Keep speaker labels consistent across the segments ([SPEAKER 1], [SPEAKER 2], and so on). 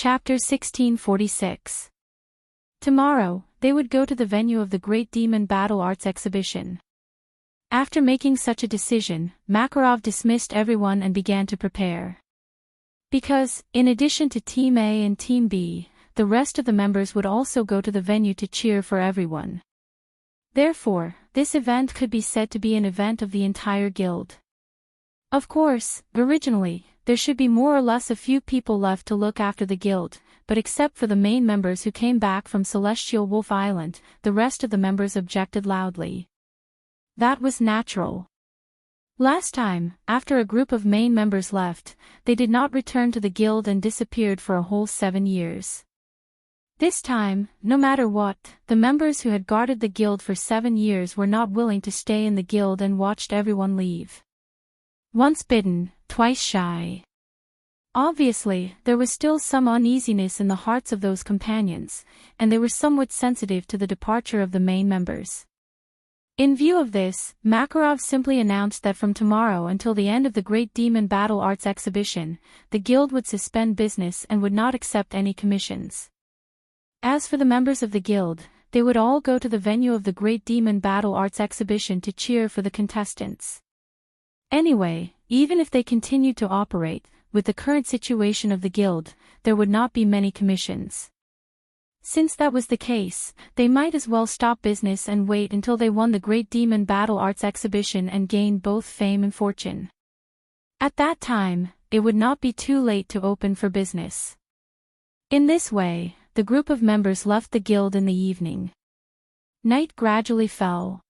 [SPEAKER 1] Chapter 1646. Tomorrow, they would go to the venue of the Great Demon Battle Arts Exhibition. After making such a decision, Makarov dismissed everyone and began to prepare. Because, in addition to Team A and Team B, the rest of the members would also go to the venue to cheer for everyone. Therefore, this event could be said to be an event of the entire guild. Of course, originally, there should be more or less a few people left to look after the guild, but except for the main members who came back from Celestial Wolf Island, the rest of the members objected loudly. That was natural. Last time, after a group of main members left, they did not return to the guild and disappeared for a whole 7 years. This time, no matter what, the members who had guarded the guild for 7 years were not willing to stay in the guild and watched everyone leave. Once bitten, twice shy. Obviously, there was still some uneasiness in the hearts of those companions, and they were somewhat sensitive to the departure of the main members. In view of this, Makarov simply announced that from tomorrow until the end of the Great Demon Battle Arts Exhibition, the guild would suspend business and would not accept any commissions. As for the members of the guild, they would all go to the venue of the Great Demon Battle Arts Exhibition to cheer for the contestants. Anyway, even if they continued to operate, with the current situation of the guild, there would not be many commissions. Since that was the case, they might as well stop business and wait until they won the Great Demon Battle Arts Exhibition and gained both fame and fortune. At that time, it would not be too late to open for business. In this way, the group of members left the guild in the evening. Night gradually fell.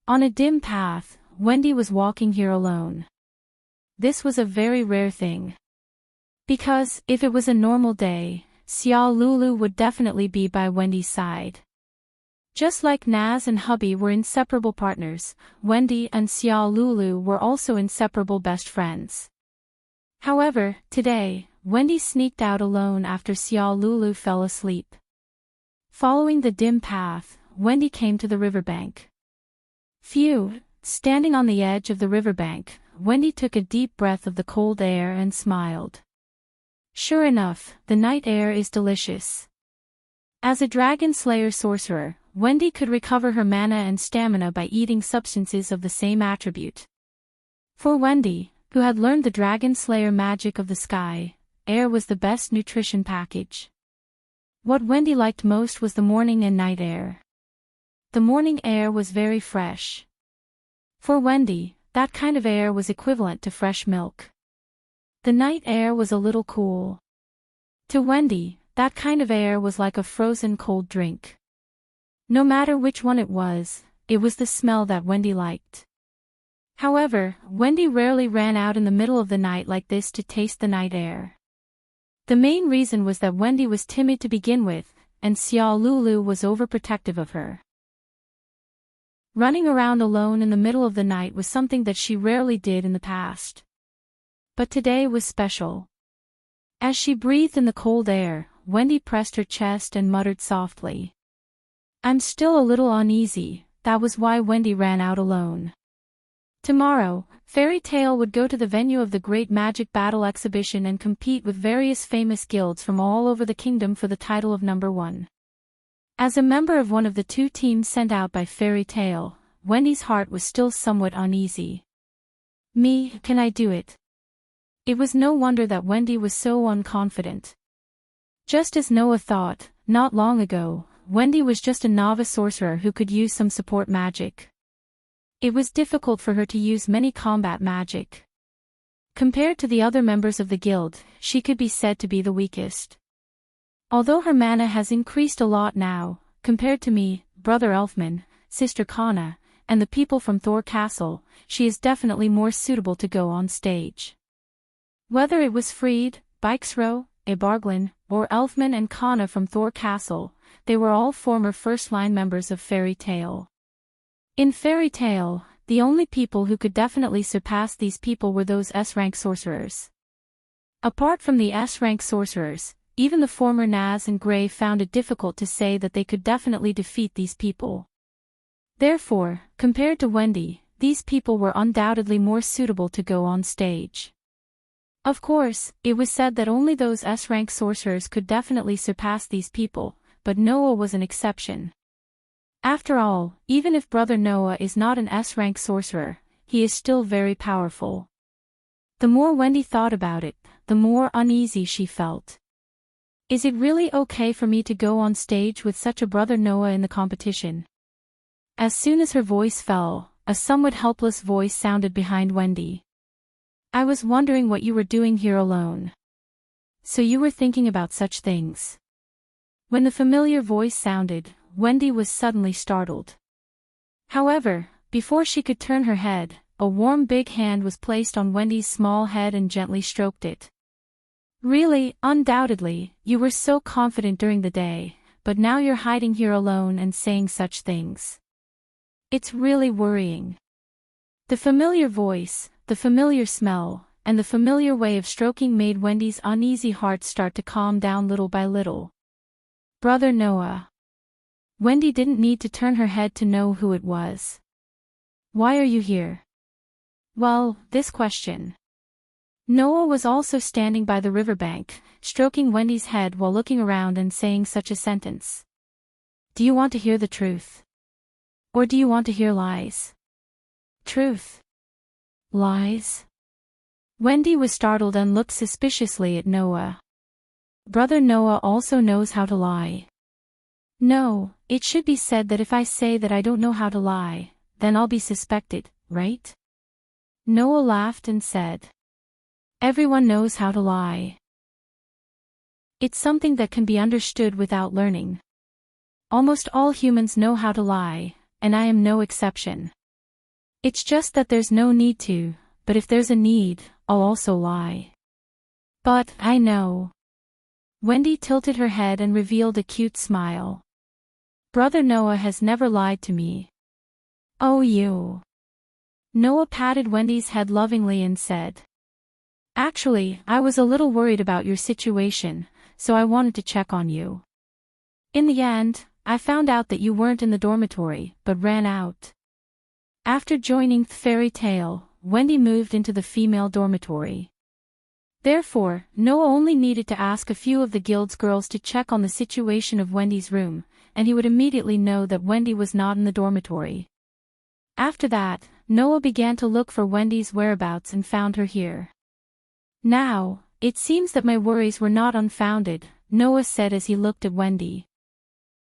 [SPEAKER 1] On a dim path, Wendy was walking here alone. This was a very rare thing. Because, if it was a normal day, Xiao Lulu would definitely be by Wendy's side. Just like Naz and Hubby were inseparable partners, Wendy and Xiao Lulu were also inseparable best friends. However, today, Wendy sneaked out alone after Xiao Lulu fell asleep. Following the dim path, Wendy came to the riverbank. Phew, standing on the edge of the riverbank, Wendy took a deep breath of the cold air and smiled. Sure enough, the night air is delicious. As a dragon slayer sorcerer, Wendy could recover her mana and stamina by eating substances of the same attribute. For Wendy, who had learned the dragon slayer magic of the sky, air was the best nutrition package. What Wendy liked most was the morning and night air. The morning air was very fresh. For Wendy, that kind of air was equivalent to fresh milk. The night air was a little cool. To Wendy, that kind of air was like a frozen cold drink. No matter which one it was the smell that Wendy liked. However, Wendy rarely ran out in the middle of the night like this to taste the night air. The main reason was that Wendy was timid to begin with, and Xiao Lulu was overprotective of her. Running around alone in the middle of the night was something that she rarely did in the past. But today was special. As she breathed in the cold air, Wendy pressed her chest and muttered softly. I'm still a little uneasy, that was why Wendy ran out alone. Tomorrow, Fairy Tail would go to the venue of the Great Magic Battle Exhibition and compete with various famous guilds from all over the kingdom for the title of number 1. As a member of one of the 2 teams sent out by Fairy Tail, Wendy's heart was still somewhat uneasy. Me, can I do it? It was no wonder that Wendy was so unconfident. Just as Noah thought, not long ago, Wendy was just a novice sorcerer who could use some support magic. It was difficult for her to use many combat magic. Compared to the other members of the guild, she could be said to be the weakest. Although her mana has increased a lot now, compared to me, Brother Elfman, Sister Kana, and the people from Thor Castle, she is definitely more suitable to go on stage. Whether it was Fried, Bikesrow, Ebarglin, or Elfman and Kana from Thor Castle, they were all former first-line members of Fairy Tail. In Fairy Tail, the only people who could definitely surpass these people were those S-rank sorcerers. Apart from the S-rank sorcerers, even the former Naz and Grey found it difficult to say that they could definitely defeat these people. Therefore, compared to Wendy, these people were undoubtedly more suitable to go on stage. Of course, it was said that only those S-rank sorcerers could definitely surpass these people, but Noah was an exception. After all, even if Brother Noah is not an S-rank sorcerer, he is still very powerful. The more Wendy thought about it, the more uneasy she felt. Is it really okay for me to go on stage with such a Brother Noah in the competition? As soon as her voice fell, a somewhat helpless voice sounded behind Wendy. I was wondering what you were doing here alone. So you were thinking about such things. When the familiar voice sounded, Wendy was suddenly startled. However, before she could turn her head, a warm big hand was placed on Wendy's small head and gently stroked it. Really, undoubtedly, you were so confident during the day, but now you're hiding here alone and saying such things. It's really worrying. The familiar voice, the familiar smell, and the familiar way of stroking made Wendy's uneasy heart start to calm down little by little. Brother Noah. Wendy didn't need to turn her head to know who it was. Why are you here? Well, this question. Noah was also standing by the riverbank, stroking Wendy's head while looking around and saying such a sentence. Do you want to hear the truth? Or do you want to hear lies? Truth. Lies? Wendy was startled and looked suspiciously at Noah. Brother Noah also knows how to lie. No, it should be said that if I say that I don't know how to lie, then I'll be suspected, right? Noah laughed and said. Everyone knows how to lie. It's something that can be understood without learning. Almost all humans know how to lie, and I am no exception. It's just that there's no need to, but if there's a need, I'll also lie. But, I know. Wendy tilted her head and revealed a cute smile. Brother Noah has never lied to me. Oh, you. Noah patted Wendy's head lovingly and said. Actually, I was a little worried about your situation, so I wanted to check on you. In the end, I found out that you weren't in the dormitory, but ran out. After joining the fairy tale, Wendy moved into the female dormitory. Therefore, Noah only needed to ask a few of the guild's girls to check on the situation of Wendy's room, and he would immediately know that Wendy was not in the dormitory. After that, Noah began to look for Wendy's whereabouts and found her here. Now, it seems that my worries were not unfounded, Noah said as he looked at Wendy.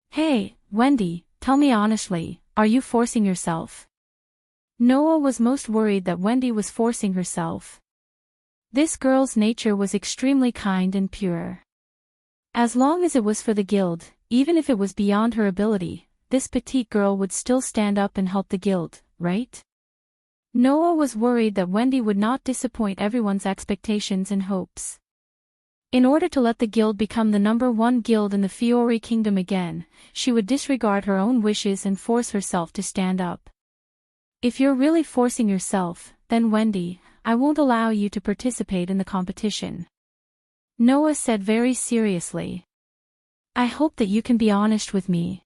[SPEAKER 1] Hey, Wendy, tell me honestly, are you forcing yourself? Noah was most worried that Wendy was forcing herself. This girl's nature was extremely kind and pure. As long as it was for the guild, even if it was beyond her ability, this petite girl would still stand up and help the guild, right? Noah was worried that Wendy would not disappoint everyone's expectations and hopes. In order to let the guild become the #1 guild in the Fiori Kingdom again, she would disregard her own wishes and force herself to stand up. If you're really forcing yourself, then Wendy, I won't allow you to participate in the competition. Noah said very seriously. I hope that you can be honest with me.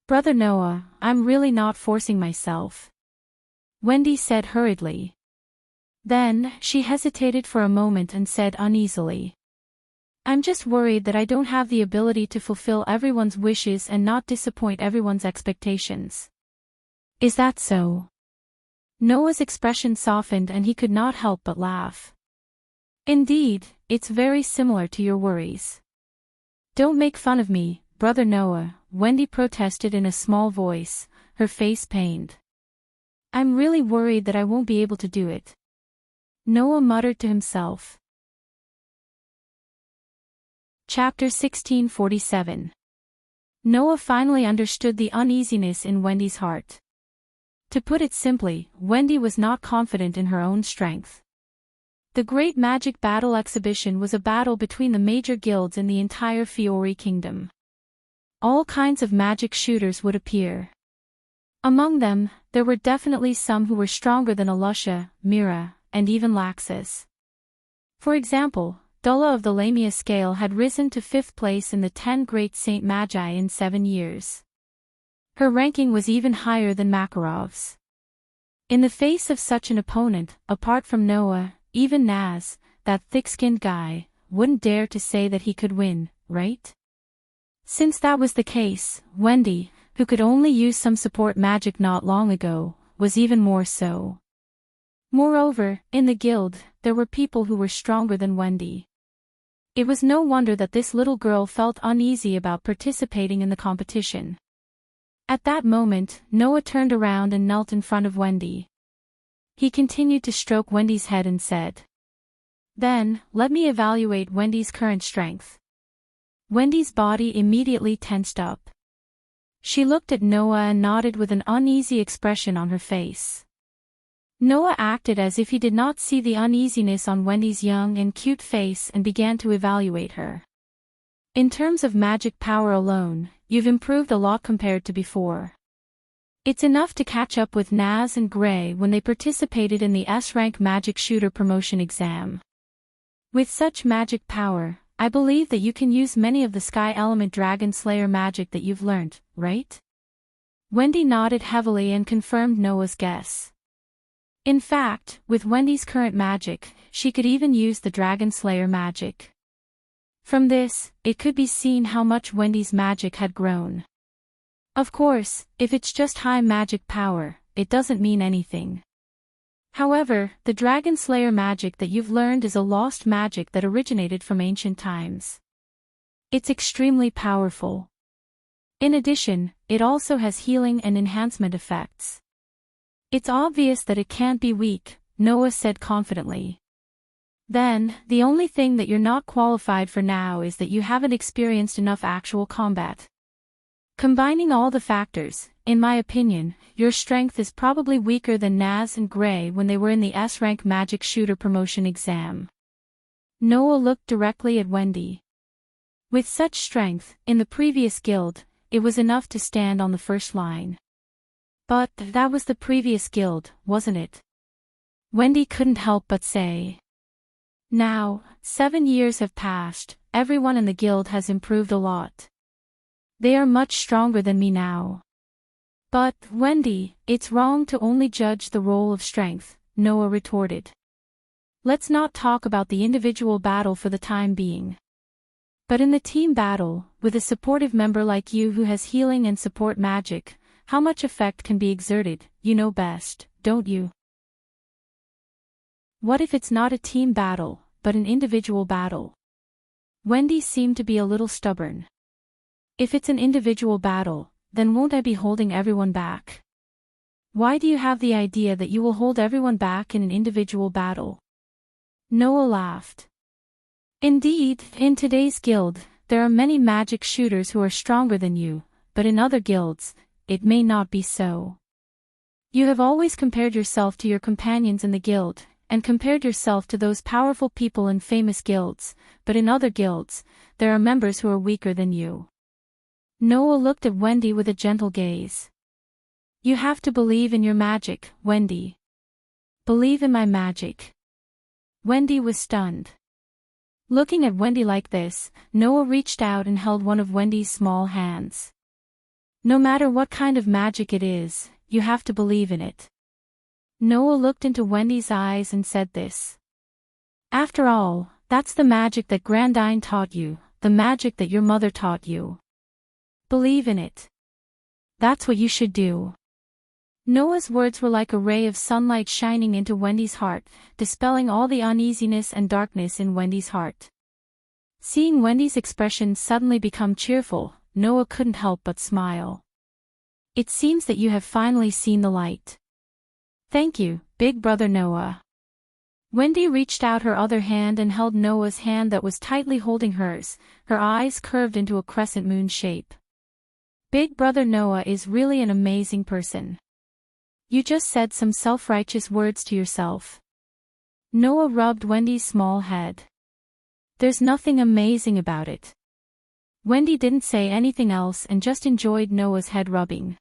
[SPEAKER 1] Brother Noah, I'm really not forcing myself. Wendy said hurriedly. Then, she hesitated for a moment and said uneasily. I'm just worried that I don't have the ability to fulfill everyone's wishes and not disappoint everyone's expectations. Is that so? Noah's expression softened and he could not help but laugh. Indeed, it's very similar to your worries. Don't make fun of me, Brother Noah, Wendy protested in a small voice, her face pained. I'm really worried that I won't be able to do it. Noah muttered to himself. Chapter 1647. Noah finally understood the uneasiness in Wendy's heart. To put it simply, Wendy was not confident in her own strength. The Great Magic Battle Exhibition was a battle between the major guilds in the entire Fiori Kingdom. All kinds of magic shooters would appear. Among them, there were definitely some who were stronger than Alusha, Mira, and even Laxus. For example, Dulla of the Lamia scale had risen to 5th place in the 10 Great Saint Magi in 7 years. Her ranking was even higher than Makarov's. In the face of such an opponent, apart from Noah, even Naz, that thick-skinned guy, wouldn't dare to say that he could win, right? Since that was the case, Wendy, who could only use some support magic not long ago, was even more so. Moreover, in the guild, there were people who were stronger than Wendy. It was no wonder that this little girl felt uneasy about participating in the competition. At that moment, Noah turned around and knelt in front of Wendy. He continued to stroke Wendy's head and said, "Then, let me evaluate Wendy's current strength." Wendy's body immediately tensed up. She looked at Noah and nodded with an uneasy expression on her face. Noah acted as if he did not see the uneasiness on Wendy's young and cute face and began to evaluate her. "In terms of magic power alone, you've improved a lot compared to before. It's enough to catch up with Naz and Gray when they participated in the S-rank magic shooter promotion exam. With such magic power, I believe that you can use many of the Sky Element Dragon Slayer magic that you've learned, right?" Wendy nodded heavily and confirmed Noah's guess. In fact, with Wendy's current magic, she could even use the Dragon Slayer magic. From this, it could be seen how much Wendy's magic had grown. Of course, if it's just high magic power, it doesn't mean anything. However, the Dragon Slayer magic that you've learned is a lost magic that originated from ancient times. It's extremely powerful. In addition, it also has healing and enhancement effects. It's obvious that it can't be weak, Noah said confidently. Then, the only thing that you're not qualified for now is that you haven't experienced enough actual combat. Combining all the factors, in my opinion, your strength is probably weaker than Naz and Gray when they were in the S-rank magic shooter promotion exam. Noah looked directly at Wendy. With such strength, in the previous guild, it was enough to stand on the first line. But that was the previous guild, wasn't it? Wendy couldn't help but say. Now, 7 years have passed, everyone in the guild has improved a lot. They are much stronger than me now. But, Wendy, it's wrong to only judge the role of strength, Noah retorted. Let's not talk about the individual battle for the time being. But in the team battle, with a supportive member like you who has healing and support magic, how much effect can be exerted, you know best, don't you? What if it's not a team battle, but an individual battle? Wendy seemed to be a little stubborn. If it's an individual battle, then won't I be holding everyone back? Why do you have the idea that you will hold everyone back in an individual battle? Noah laughed. Indeed, in today's guild, there are many magic shooters who are stronger than you, but in other guilds, it may not be so. You have always compared yourself to your companions in the guild, and compared yourself to those powerful people in famous guilds, but in other guilds, there are members who are weaker than you. Noah looked at Wendy with a gentle gaze. You have to believe in your magic, Wendy. Believe in my magic. Wendy was stunned. Looking at Wendy like this, Noah reached out and held one of Wendy's small hands. No matter what kind of magic it is, you have to believe in it. Noah looked into Wendy's eyes and said this. After all, that's the magic that Grandine taught you, the magic that your mother taught you. Believe in it. That's what you should do. Noah's words were like a ray of sunlight shining into Wendy's heart, dispelling all the uneasiness and darkness in Wendy's heart. Seeing Wendy's expression suddenly become cheerful, Noah couldn't help but smile. It seems that you have finally seen the light. Thank you, big brother Noah. Wendy reached out her other hand and held Noah's hand that was tightly holding hers, her eyes curved into a crescent moon shape. Big brother Noah is really an amazing person. You just said some self-righteous words to yourself. Noah rubbed Wendy's small head. There's nothing amazing about it. Wendy didn't say anything else and just enjoyed Noah's head rubbing.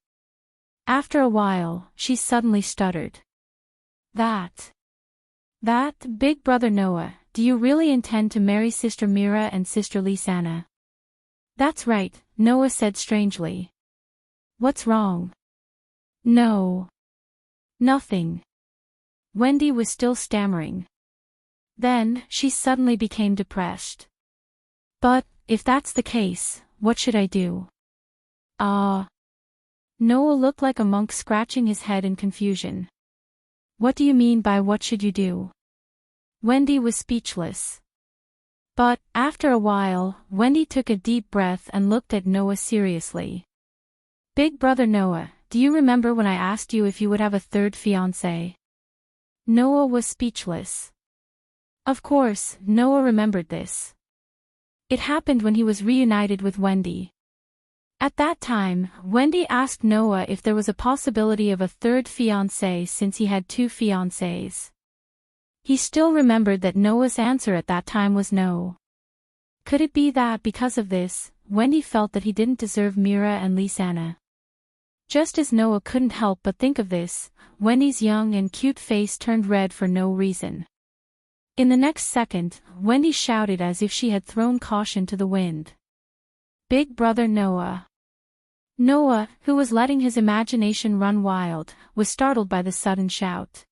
[SPEAKER 1] After a while, she suddenly stuttered. That, big brother Noah, do you really intend to marry Sister Mira and Sister Lisanna? That's right, Noah said strangely. What's wrong? No. Nothing. Wendy was still stammering. Then, she suddenly became depressed. But, if that's the case, what should I do? Ah. Noah looked like a monk scratching his head in confusion. What do you mean by what should you do? Wendy was speechless. But, after a while, Wendy took a deep breath and looked at Noah seriously. Big brother Noah, do you remember when I asked you if you would have a third fiancé? Noah was speechless. Of course, Noah remembered this. It happened when he was reunited with Wendy. At that time, Wendy asked Noah if there was a possibility of a third fiancé since he had two fiancées. He still remembered that Noah's answer at that time was no. Could it be that because of this, Wendy felt that he didn't deserve Mira and Lisanna? Just as Noah couldn't help but think of this, Wendy's young and cute face turned red for no reason. In the next second, Wendy shouted as if she had thrown caution to the wind. Big brother Noah. Noah, who was letting his imagination run wild, was startled by the sudden shout.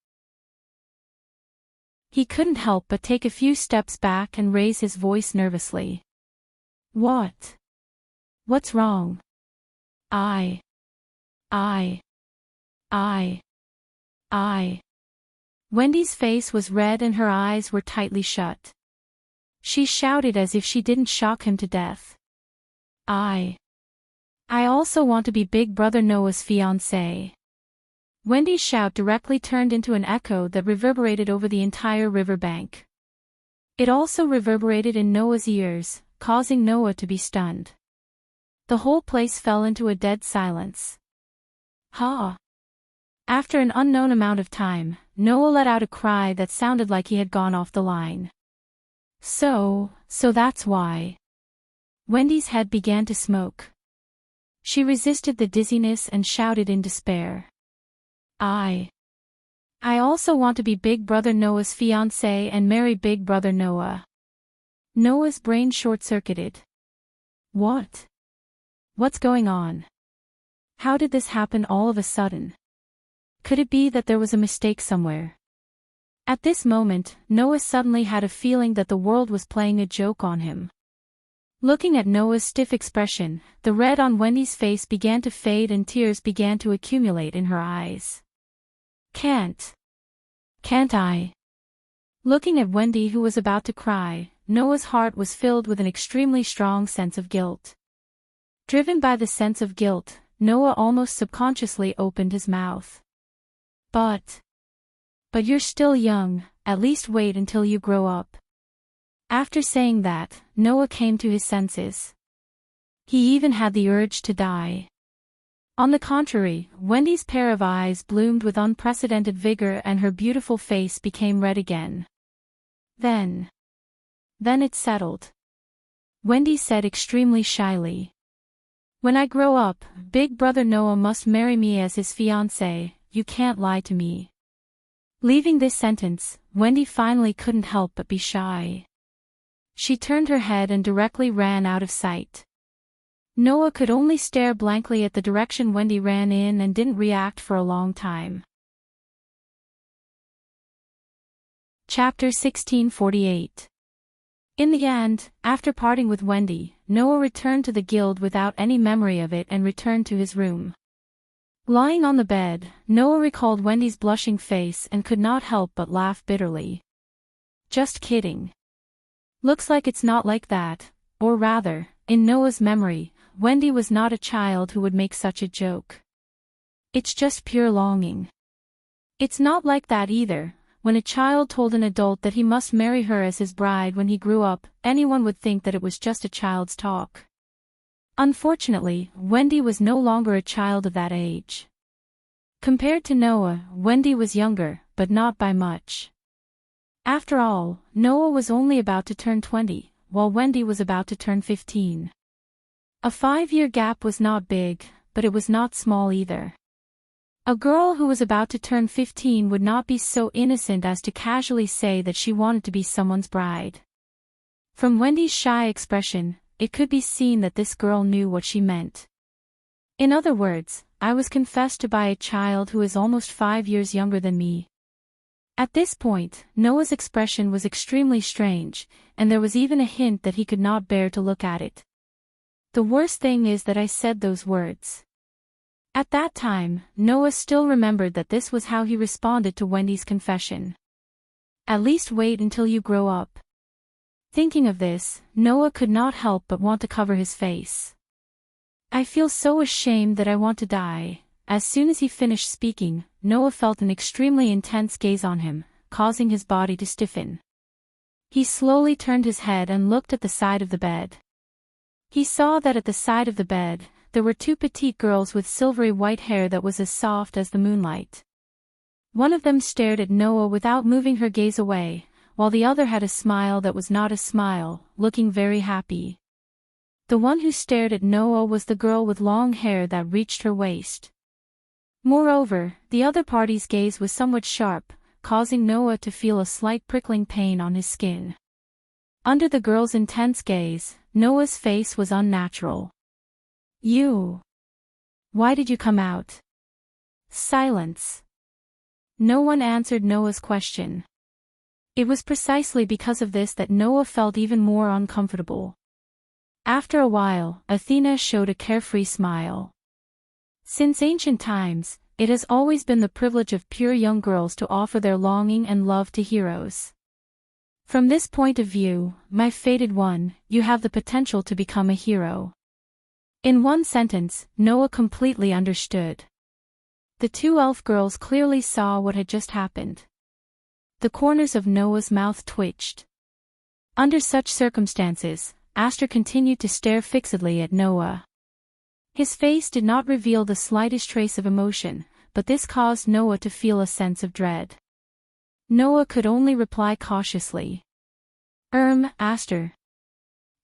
[SPEAKER 1] He couldn't help but take a few steps back and raise his voice nervously. What? What's wrong? I. Wendy's face was red and her eyes were tightly shut. She shouted as if she didn't shock him to death. I also want to be Big Brother Noah's fiancé. Wendy's shout directly turned into an echo that reverberated over the entire riverbank. It also reverberated in Noah's ears, causing Noah to be stunned. The whole place fell into a dead silence. Ha! After an unknown amount of time, Noah let out a cry that sounded like he had gone off the line. So that's why. Wendy's head began to smoke. She resisted the dizziness and shouted in despair. I also want to be Big Brother Noah's fiancé and marry Big Brother Noah. Noah's brain short-circuited. What? What's going on? How did this happen all of a sudden? Could it be that there was a mistake somewhere? At this moment, Noah suddenly had a feeling that the world was playing a joke on him. Looking at Noah's stiff expression, the red on Wendy's face began to fade and tears began to accumulate in her eyes. Can't I? Looking at Wendy who was about to cry, Noah's heart was filled with an extremely strong sense of guilt. Driven by the sense of guilt, Noah almost subconsciously opened his mouth. But you're still young, at least wait until you grow up. After saying that, Noah came to his senses. He even had the urge to die. On the contrary, Wendy's pair of eyes bloomed with unprecedented vigor and her beautiful face became red again. Then it settled. Wendy said extremely shyly. When I grow up, Big Brother Noah must marry me as his fiancé, you can't lie to me. Leaving this sentence, Wendy finally couldn't help but be shy. She turned her head and directly ran out of sight. Noah could only stare blankly at the direction Wendy ran in and didn't react for a long time. Chapter 1648. In the end, after parting with Wendy, Noah returned to the guild without any memory of it and returned to his room. Lying on the bed, Noah recalled Wendy's blushing face and could not help but laugh bitterly. Just kidding. Looks like it's not like that, or rather, in Noah's memory, Wendy was not a child who would make such a joke. It's just pure longing. It's not like that either. When a child told an adult that he must marry her as his bride when he grew up, anyone would think that it was just a child's talk. Unfortunately, Wendy was no longer a child of that age. Compared to Noah, Wendy was younger, but not by much. After all, Noah was only about to turn 20, while Wendy was about to turn 15. A 5-year gap was not big, but it was not small either. A girl who was about to turn 15 would not be so innocent as to casually say that she wanted to be someone's bride. From Wendy's shy expression, it could be seen that this girl knew what she meant. In other words, I was confessed to by a child who is almost 5 years younger than me. At this point, Noah's expression was extremely strange, and there was even a hint that he could not bear to look at it. The worst thing is that I said those words. At that time, Noah still remembered that this was how he responded to Wendy's confession. At least wait until you grow up. Thinking of this, Noah could not help but want to cover his face. I feel so ashamed that I want to die. As soon as he finished speaking, Noah felt an extremely intense gaze on him, causing his body to stiffen. He slowly turned his head and looked at the side of the bed. He saw that at the side of the bed, there were two petite girls with silvery white hair that was as soft as the moonlight. One of them stared at Noah without moving her gaze away, while the other had a smile that was not a smile, looking very happy. The one who stared at Noah was the girl with long hair that reached her waist. Moreover, the other party's gaze was somewhat sharp, causing Noah to feel a slight prickling pain on his skin. Under the girl's intense gaze, Noah's face was unnatural. You. Why did you come out? Silence. No one answered Noah's question. It was precisely because of this that Noah felt even more uncomfortable. After a while, Athena showed a carefree smile. Since ancient times, it has always been the privilege of pure young girls to offer their longing and love to heroes. From this point of view, my fated one, you have the potential to become a hero. In one sentence, Noah completely understood. The two elf girls clearly saw what had just happened. The corners of Noah's mouth twitched. Under such circumstances, Aster continued to stare fixedly at Noah. His face did not reveal the slightest trace of emotion, but this caused Noah to feel a sense of dread. Noah could only reply cautiously. Aster.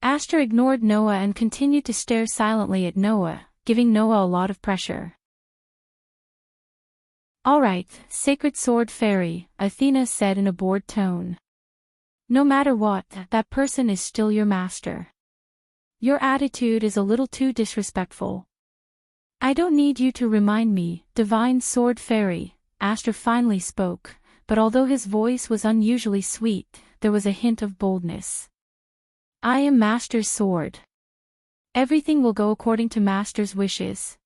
[SPEAKER 1] Aster ignored Noah and continued to stare silently at Noah, giving Noah a lot of pressure. All right, Sacred Sword Fairy, Athena said in a bored tone. No matter what, that person is still your master. Your attitude is a little too disrespectful. I don't need you to remind me, Divine Sword Fairy, Aster finally spoke, but although his voice was unusually sweet, there was a hint of boldness. I am Master's sword. Everything will go according to Master's wishes.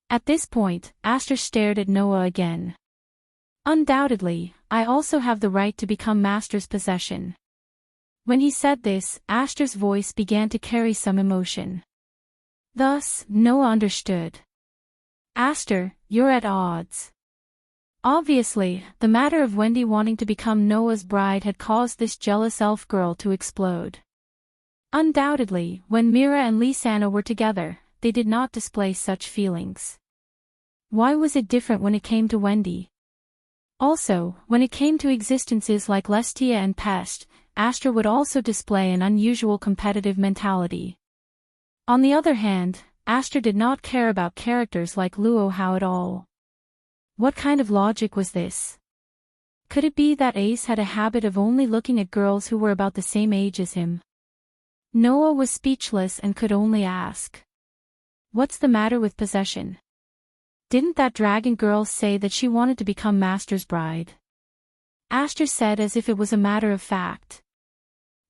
[SPEAKER 1] At this point, Aster stared at Noah again. Undoubtedly, I also have the right to become Master's possession. When he said this, Aster's voice began to carry some emotion. Thus, Noah understood. Aster, you're at odds. Obviously, the matter of Wendy wanting to become Noah's bride had caused this jealous elf girl to explode. Undoubtedly, when Mira and Lisanna were together, they did not display such feelings. Why was it different when it came to Wendy? Also, when it came to existences like Lestia and Pest, Aster would also display an unusual competitive mentality. On the other hand, Aster did not care about characters like Luo Hao at all. What kind of logic was this? Could it be that Ace had a habit of only looking at girls who were about the same age as him? Noah was speechless and could only ask. What's the matter with possession? Didn't that dragon girl say that she wanted to become Master's bride? Aster said as if it was a matter of fact.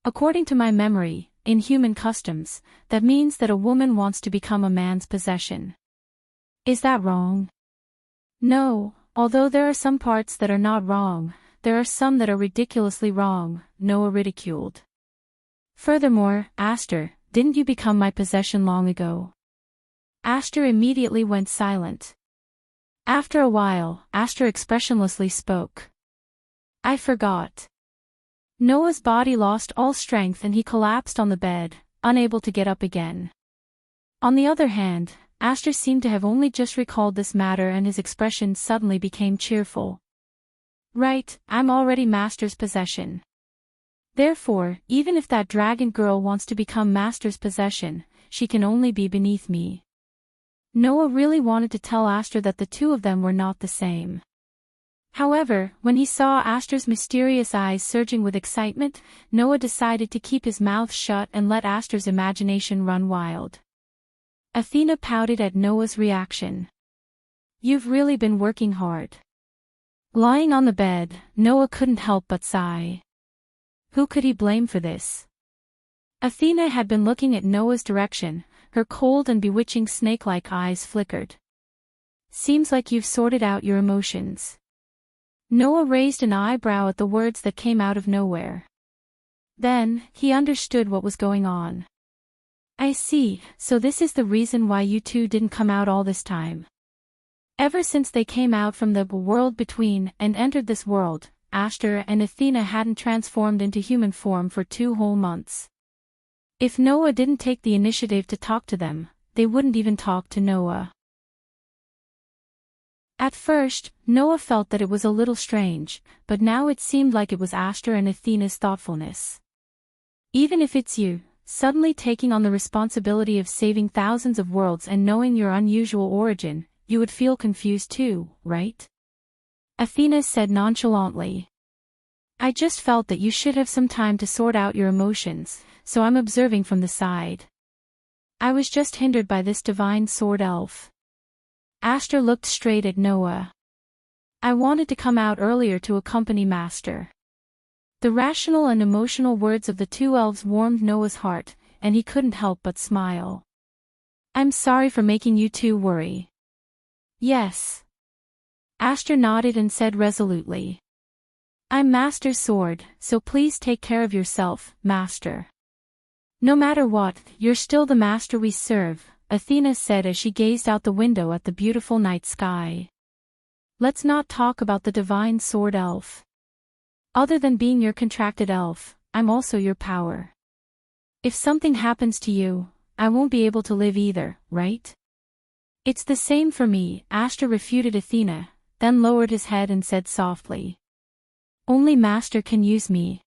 [SPEAKER 1] According to my memory, in human customs, that means that a woman wants to become a man's possession. Is that wrong? No, although there are some parts that are not wrong, there are some that are ridiculously wrong, Noah ridiculed. Furthermore, Aster, didn't you become my possession long ago? Aster immediately went silent. After a while, Aster expressionlessly spoke. I forgot. Noah's body lost all strength and he collapsed on the bed, unable to get up again. On the other hand, Aster seemed to have only just recalled this matter and his expression suddenly became cheerful. Right, I'm already Master's possession. Therefore, even if that dragon girl wants to become Master's possession, she can only be beneath me. Noah really wanted to tell Aster that the two of them were not the same. However, when he saw Aster's mysterious eyes surging with excitement, Noah decided to keep his mouth shut and let Aster's imagination run wild. Athena pouted at Noah's reaction. You've really been working hard. Lying on the bed, Noah couldn't help but sigh. Who could he blame for this? Athena had been looking at Noah's direction, her cold and bewitching snake-like eyes flickered. Seems like you've sorted out your emotions. Noah raised an eyebrow at the words that came out of nowhere. Then, he understood what was going on. I see, so this is the reason why you two didn't come out all this time. Ever since they came out from the world between and entered this world, Ashtar and Athena hadn't transformed into human form for 2 whole months. If Noah didn't take the initiative to talk to them, they wouldn't even talk to Noah. At first, Noah felt that it was a little strange, but now it seemed like it was Ashtar and Athena's thoughtfulness. Even if it's you, suddenly taking on the responsibility of saving thousands of worlds and knowing your unusual origin, you would feel confused too, right? Athena said nonchalantly. I just felt that you should have some time to sort out your emotions, so I'm observing from the side. I was just hindered by this divine sword elf. Ashtar looked straight at Noah. I wanted to come out earlier to accompany Master. The rational and emotional words of the 2 elves warmed Noah's heart, and he couldn't help but smile. I'm sorry for making you 2 worry. Yes. Ashtar nodded and said resolutely. I'm Master's sword, so please take care of yourself, Master. No matter what, you're still the Master we serve, Athena said as she gazed out the window at the beautiful night sky. Let's not talk about the divine sword elf. Other than being your contracted elf, I'm also your power. If something happens to you, I won't be able to live either, right? It's the same for me, Ashtar refuted Athena, then lowered his head and said softly. Only Master can use me.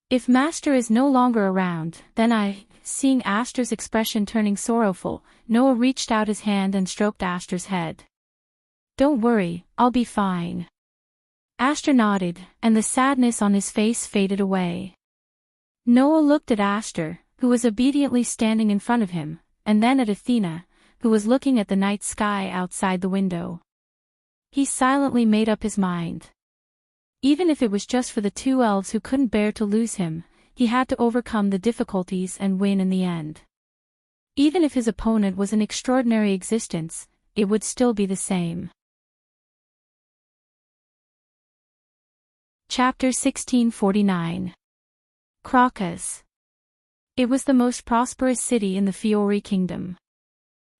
[SPEAKER 1] If Master is no longer around, then seeing Ashtar's expression turning sorrowful, Noah reached out his hand and stroked Ashtar's head. Don't worry, I'll be fine. Ashtar nodded, and the sadness on his face faded away. Noah looked at Ashtar, who was obediently standing in front of him, and then at Athena, who was looking at the night sky outside the window. He silently made up his mind. Even if it was just for the 2 elves who couldn't bear to lose him, he had to overcome the difficulties and win in the end. Even if his opponent was an extraordinary existence, it would still be the same. Chapter 1649. Crocus. It was the most prosperous city in the Fiori Kingdom.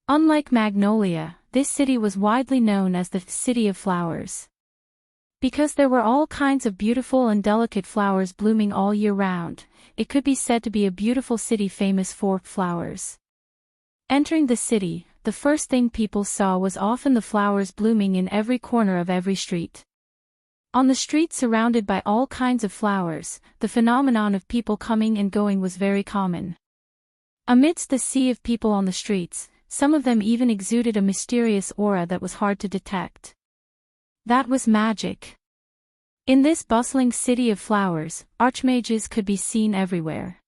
[SPEAKER 1] Unlike Magnolia, this city was widely known as the City of Flowers. Because there were all kinds of beautiful and delicate flowers blooming all year round, it could be said to be a beautiful city famous for flowers. Entering the city, the first thing people saw was often the flowers blooming in every corner of every street. On the street surrounded by all kinds of flowers, the phenomenon of people coming and going was very common. Amidst the sea of people on the streets, some of them even exuded a mysterious aura that was hard to detect. That was magic. In this bustling city of flowers, archmages could be seen everywhere.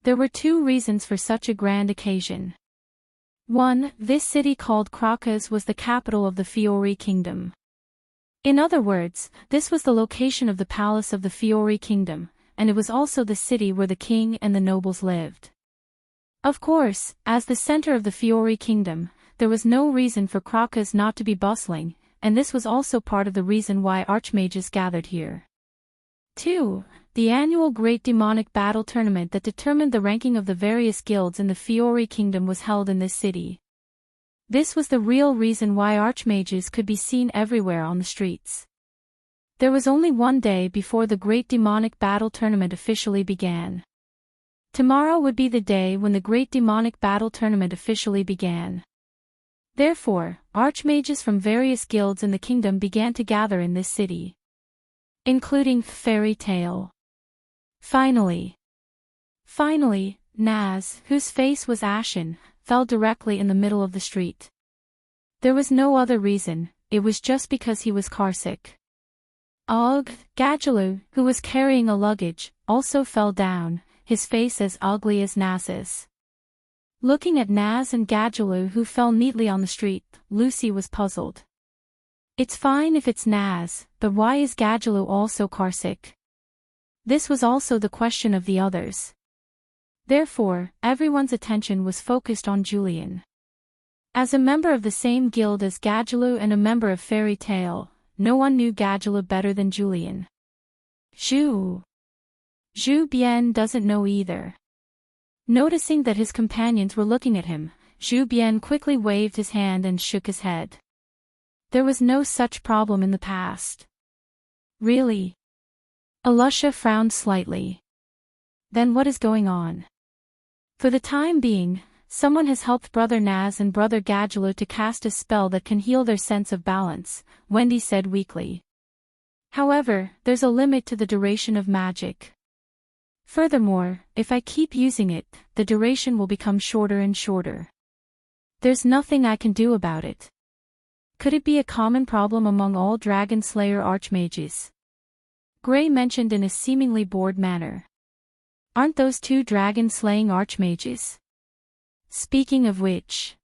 [SPEAKER 1] There were 2 reasons for such a grand occasion. 1. This city called Crocus was the capital of the Fiori Kingdom. In other words, this was the location of the palace of the Fiori Kingdom, and it was also the city where the king and the nobles lived. Of course, as the center of the Fiori Kingdom, there was no reason for Crocus not to be bustling, and this was also part of the reason why archmages gathered here. 2. The annual Great Demonic Battle Tournament that determined the ranking of the various guilds in the Fiori Kingdom was held in this city. This was the real reason why archmages could be seen everywhere on the streets. There was only one day before the Great Demonic Battle Tournament officially began. Tomorrow would be the day when the Great Demonic Battle Tournament officially began. Therefore, archmages from various guilds in the kingdom began to gather in this city, including Fairy Tale. Finally, Naz, whose face was ashen, fell directly in the middle of the street. There was no other reason, it was just because he was carsick. Gadjaloo, who was carrying a luggage, also fell down, his face as ugly as Naz's. Looking at Naz and Gadjaloo who fell neatly on the street, Lucy was puzzled. It's fine if it's Naz, but why is Gadjaloo also carsick? This was also the question of the others. Therefore, everyone's attention was focused on Julian. As a member of the same guild as Gadjaloo and a member of Fairy Tale, no one knew Gadjaloo better than Julian. Zhu Bian doesn't know either. Noticing that his companions were looking at him, Zhu Bian quickly waved his hand and shook his head. There was no such problem in the past. Really? Alusha frowned slightly. Then what is going on? For the time being, someone has helped Brother Naz and Brother Gadjaloo to cast a spell that can heal their sense of balance, Wendy said weakly. However, there's a limit to the duration of magic. Furthermore, if I keep using it, the duration will become shorter and shorter. There's nothing I can do about it. Could it be a common problem among all Dragon Slayer archmages? Gray mentioned in a seemingly bored manner. Aren't those two dragon-slaying archmages? Speaking of which.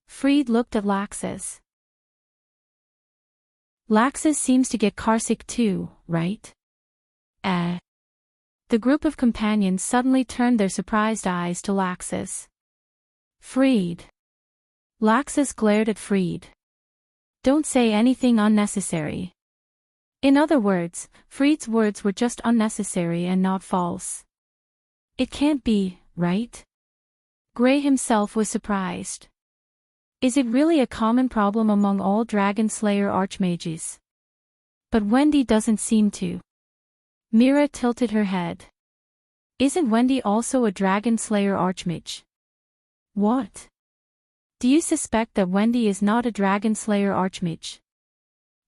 [SPEAKER 1] Fried looked at Laxus. Laxus seems to get carsick too, right? The group of companions suddenly turned their surprised eyes to Laxus. Fried. Laxus glared at Fried. Don't say anything unnecessary. In other words, Fried's words were just unnecessary and not false. It can't be, right? Gray himself was surprised. Is it really a common problem among all Dragon Slayer archmages? But Wendy doesn't seem to. Mira tilted her head. Isn't Wendy also a Dragon Slayer archmage? What? Do you suspect that Wendy is not a Dragon Slayer archmage?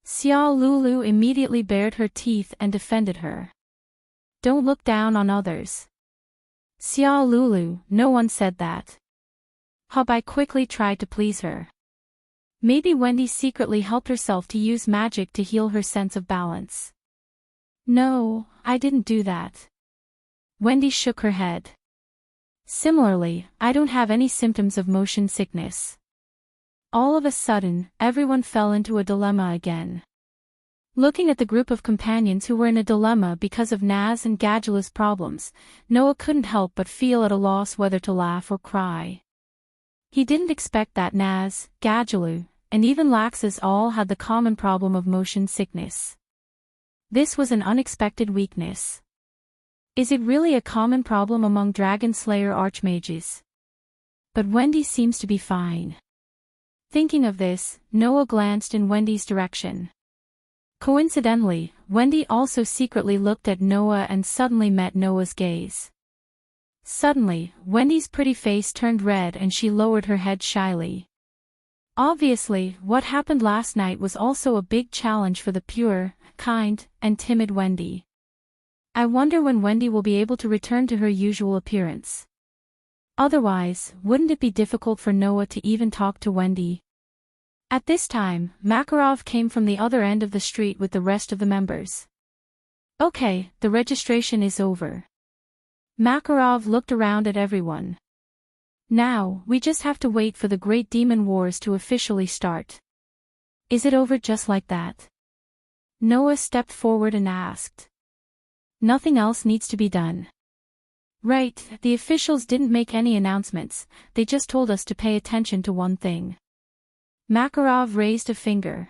[SPEAKER 1] Xia Lulu immediately bared her teeth and defended her. Don't look down on others. Xia Lulu, no one said that. Hubai quickly tried to please her. Maybe Wendy secretly helped herself to use magic to heal her sense of balance. No, I didn't do that. Wendy shook her head. Similarly, I don't have any symptoms of motion sickness. All of a sudden, everyone fell into a dilemma again. Looking at the group of companions who were in a dilemma because of Naz and Gadjaloo's problems, Noah couldn't help but feel at a loss whether to laugh or cry. He didn't expect that Naz, Gadjaloo, and even Laxus all had the common problem of motion sickness. This was an unexpected weakness. Is it really a common problem among Dragon Slayer archmages? But Wendy seems to be fine. Thinking of this, Noah glanced in Wendy's direction. Coincidentally, Wendy also secretly looked at Noah and suddenly met Noah's gaze. Suddenly, Wendy's pretty face turned red and she lowered her head shyly. Obviously, what happened last night was also a big challenge for the pure, kind, and timid Wendy. I wonder when Wendy will be able to return to her usual appearance. Otherwise, wouldn't it be difficult for Noah to even talk to Wendy? At this time, Makarov came from the other end of the street with the rest of the members. Okay, the registration is over. Makarov looked around at everyone. Now, we just have to wait for the Great Demon Wars to officially start. Is it over just like that? Noah stepped forward and asked. Nothing else needs to be done. Right, the officials didn't make any announcements, they just told us to pay attention to one thing. Makarov raised a finger.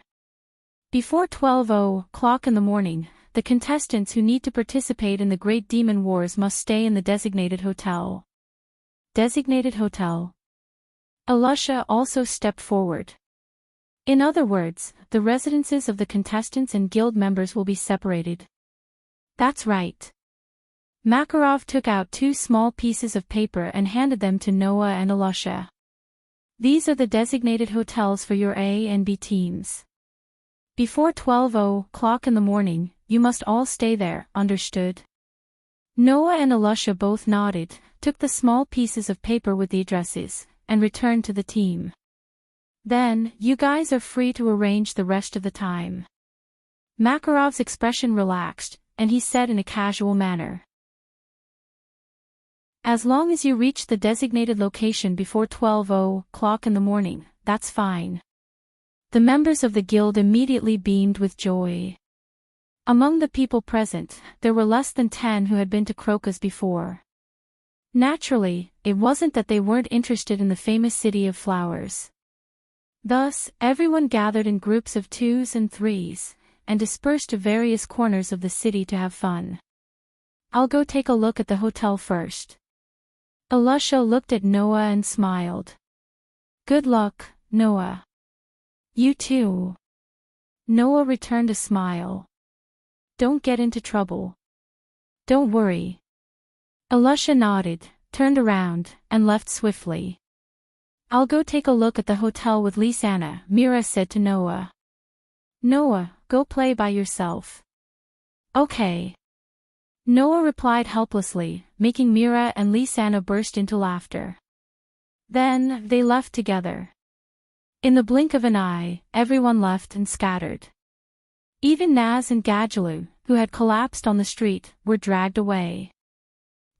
[SPEAKER 1] Before 12:00 in the morning, the contestants who need to participate in the Great Demon Wars must stay in the designated hotel. Designated hotel. Alusha also stepped forward. In other words, the residences of the contestants and guild members will be separated. That's right. Makarov took out 2 small pieces of paper and handed them to Noah and Alusha. These are the designated hotels for your A and B teams. Before 12:00 in the morning, you must all stay there, understood? Noah and Alusha both nodded, took the small pieces of paper with the addresses, and returned to the team. Then, you guys are free to arrange the rest of the time. Makarov's expression relaxed, and he said in a casual manner. As long as you reach the designated location before 12:00 in the morning, that's fine. The members of the guild immediately beamed with joy. Among the people present, there were less than 10 who had been to Crocus before. Naturally, it wasn't that they weren't interested in the famous city of flowers. Thus, everyone gathered in groups of 2s and 3s, and dispersed to various corners of the city to have fun. I'll go take a look at the hotel first. Alusha looked at Noah and smiled. Good luck, Noah. You too. Noah returned a smile. Don't get into trouble. Don't worry. Alusha nodded, turned around, and left swiftly. I'll go take a look at the hotel with Lisanna, Mira said to Noah. Noah, go play by yourself. Okay. Noah replied helplessly, making Mira and Lisanna burst into laughter. Then, they left together. In the blink of an eye, everyone left and scattered. Even Naz and Gadjalu, who had collapsed on the street, were dragged away.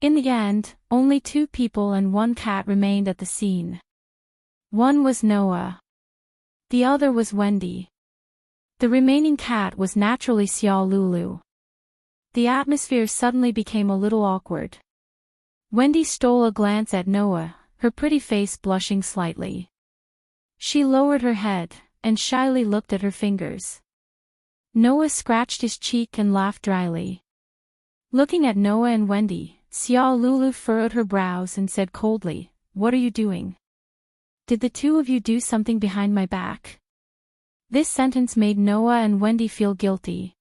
[SPEAKER 1] In the end, only 2 people and 1 cat remained at the scene. One was Noah. The other was Wendy. The remaining cat was naturally Xiao Lulu. The atmosphere suddenly became a little awkward. Wendy stole a glance at Noah, her pretty face blushing slightly. She lowered her head, and shyly looked at her fingers. Noah scratched his cheek and laughed dryly. Looking at Noah and Wendy, Xiao Lulu furrowed her brows and said coldly, "What are you doing? Did the 2 of you do something behind my back?" This sentence made Noah and Wendy feel guilty.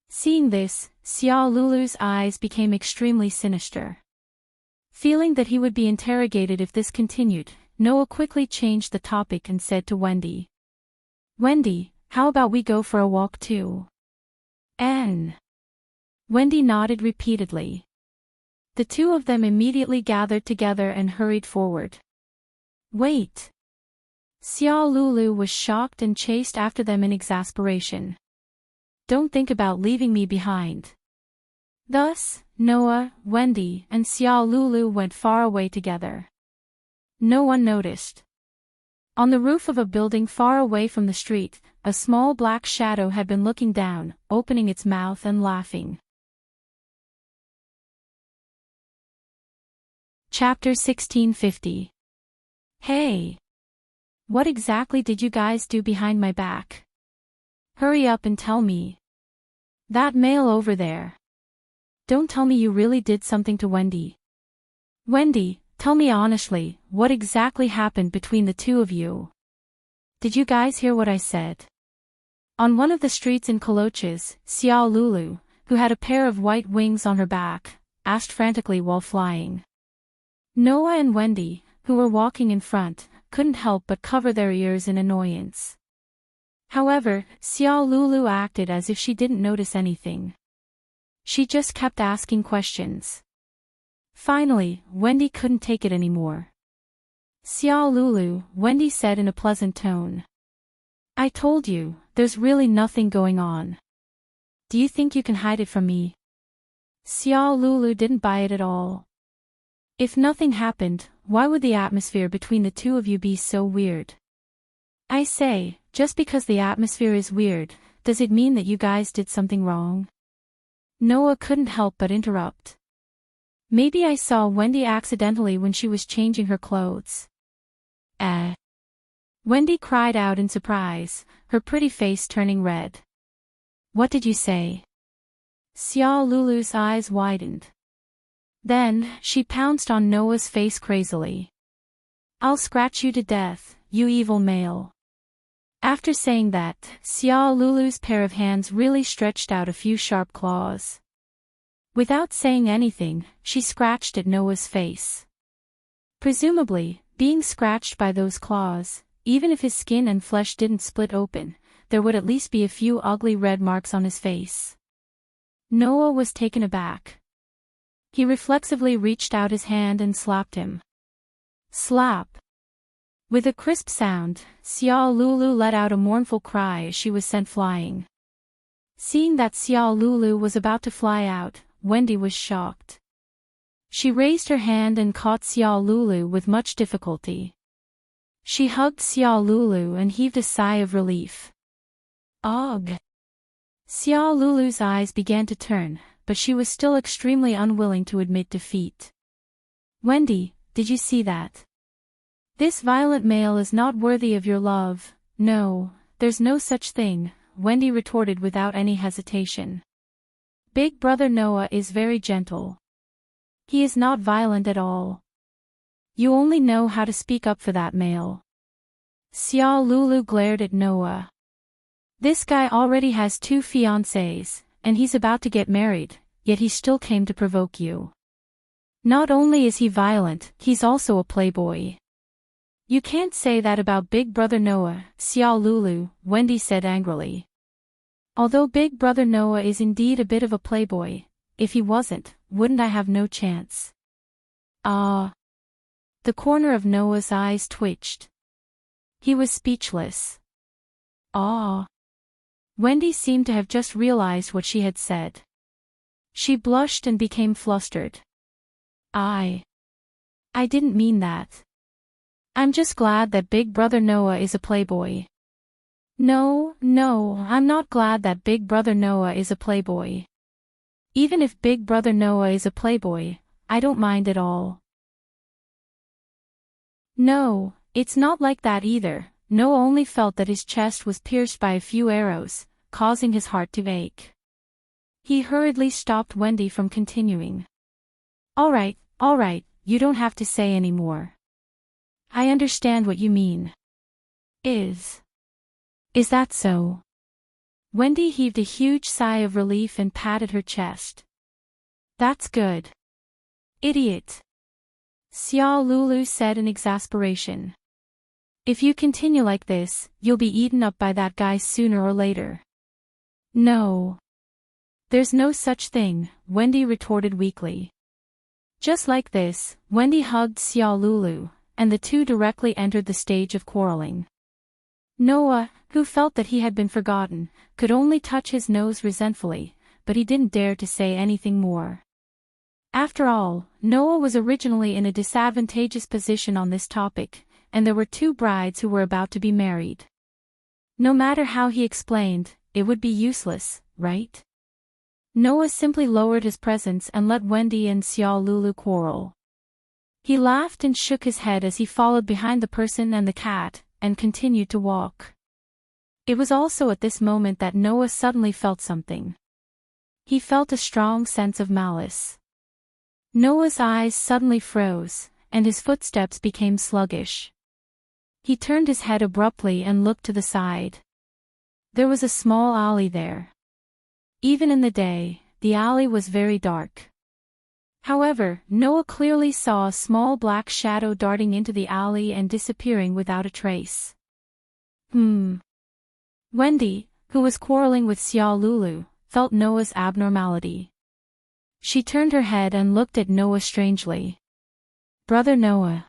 [SPEAKER 1] Seeing this, Xiao Lulu's eyes became extremely sinister. Feeling that he would be interrogated if this continued, Noah quickly changed the topic and said to Wendy. Wendy, how about we go for a walk too? Wendy nodded repeatedly. The 2 of them immediately gathered together and hurried forward. Wait! Xiao Lulu was shocked and chased after them in exasperation. Don't think about leaving me behind. Thus, Noah, Wendy, and Xiao Lulu went far away together. No one noticed. On the roof of a building far away from the street, a small black shadow had been looking down, opening its mouth and laughing. Chapter 1650. Hey! What exactly did you guys do behind my back? Hurry up and tell me. That male over there. Don't tell me you really did something to Wendy. Wendy, tell me honestly, what exactly happened between the 2 of you? Did you guys hear what I said? On one of the streets in Coloches, Xiao Lulu, who had a pair of white wings on her back, asked frantically while flying. Noah and Wendy, who were walking in front, couldn't help but cover their ears in annoyance. However, Xiao Lulu acted as if she didn't notice anything. She just kept asking questions. Finally, Wendy couldn't take it anymore. Xiao Lulu, Wendy said in a pleasant tone. I told you, there's really nothing going on. Do you think you can hide it from me? Xiao Lulu didn't buy it at all. If nothing happened, why would the atmosphere between the 2 of you be so weird? I say, just because the atmosphere is weird, does it mean that you guys did something wrong? Noah couldn't help but interrupt. Maybe I saw Wendy accidentally when she was changing her clothes. Wendy cried out in surprise, her pretty face turning red. What did you say? Xiao Lulu's eyes widened. Then, she pounced on Noah's face crazily. I'll scratch you to death, you evil male. After saying that, Xiao Lulu's pair of hands really stretched out a few sharp claws. Without saying anything, she scratched at Noah's face. Presumably, being scratched by those claws, even if his skin and flesh didn't split open, there would at least be a few ugly red marks on his face. Noah was taken aback. He reflexively reached out his hand and slapped him. Slap! With a crisp sound, Xiao Lulu let out a mournful cry as she was sent flying. Seeing that Xiao Lulu was about to fly out, Wendy was shocked. She raised her hand and caught Xiao Lulu with much difficulty. She hugged Xiao Lulu and heaved a sigh of relief. Ugh. Xiao Lulu's eyes began to turn, but she was still extremely unwilling to admit defeat. Wendy, did you see that? This violent male is not worthy of your love. No, there's no such thing, Wendy retorted without any hesitation. Big brother Noah is very gentle. He is not violent at all. You only know how to speak up for that male. Xiao Lulu glared at Noah. This guy already has 2 fiancées, and he's about to get married, yet he still came to provoke you. Not only is he violent, he's also a playboy. You can't say that about Big Brother Noah, Xiao Lulu, Wendy said angrily. Although Big Brother Noah is indeed a bit of a playboy, if he wasn't, wouldn't I have no chance? Ah. The corner of Noah's eyes twitched. He was speechless. Ah. Wendy seemed to have just realized what she had said. She blushed and became flustered. I didn't mean that. I'm just glad that Big Brother Noah is a playboy. No, I'm not glad that Big Brother Noah is a playboy. Even if Big Brother Noah is a playboy, I don't mind at all. No, it's not like that either. Noah only felt that his chest was pierced by a few arrows, causing his heart to ache. He hurriedly stopped Wendy from continuing. All right, you don't have to say any more. I understand what you mean. Is that so? Wendy heaved a huge sigh of relief and patted her chest. That's good. Idiot. Xiao Lulu said in exasperation. If you continue like this, you'll be eaten up by that guy sooner or later. No. There's no such thing, Wendy retorted weakly. Just like this, Wendy hugged Xiao Lulu, and the two directly entered the stage of quarreling. Noah, who felt that he had been forgotten, could only touch his nose resentfully, but he didn't dare to say anything more. After all, Noah was originally in a disadvantageous position on this topic, and there were 2 brides who were about to be married. No matter how he explained, it would be useless, right? Noah simply lowered his presence and let Wendy and Xiao Lulu quarrel. He laughed and shook his head as he followed behind the person and the cat, and continued to walk. It was also at this moment that Noah suddenly felt something. He felt a strong sense of malice. Noah's eyes suddenly froze, and his footsteps became sluggish. He turned his head abruptly and looked to the side. There was a small alley there. Even in the day, the alley was very dark. However, Noah clearly saw a small black shadow darting into the alley and disappearing without a trace. Wendy, who was quarreling with Xiao Lulu, felt Noah's abnormality. She turned her head and looked at Noah strangely. Brother Noah.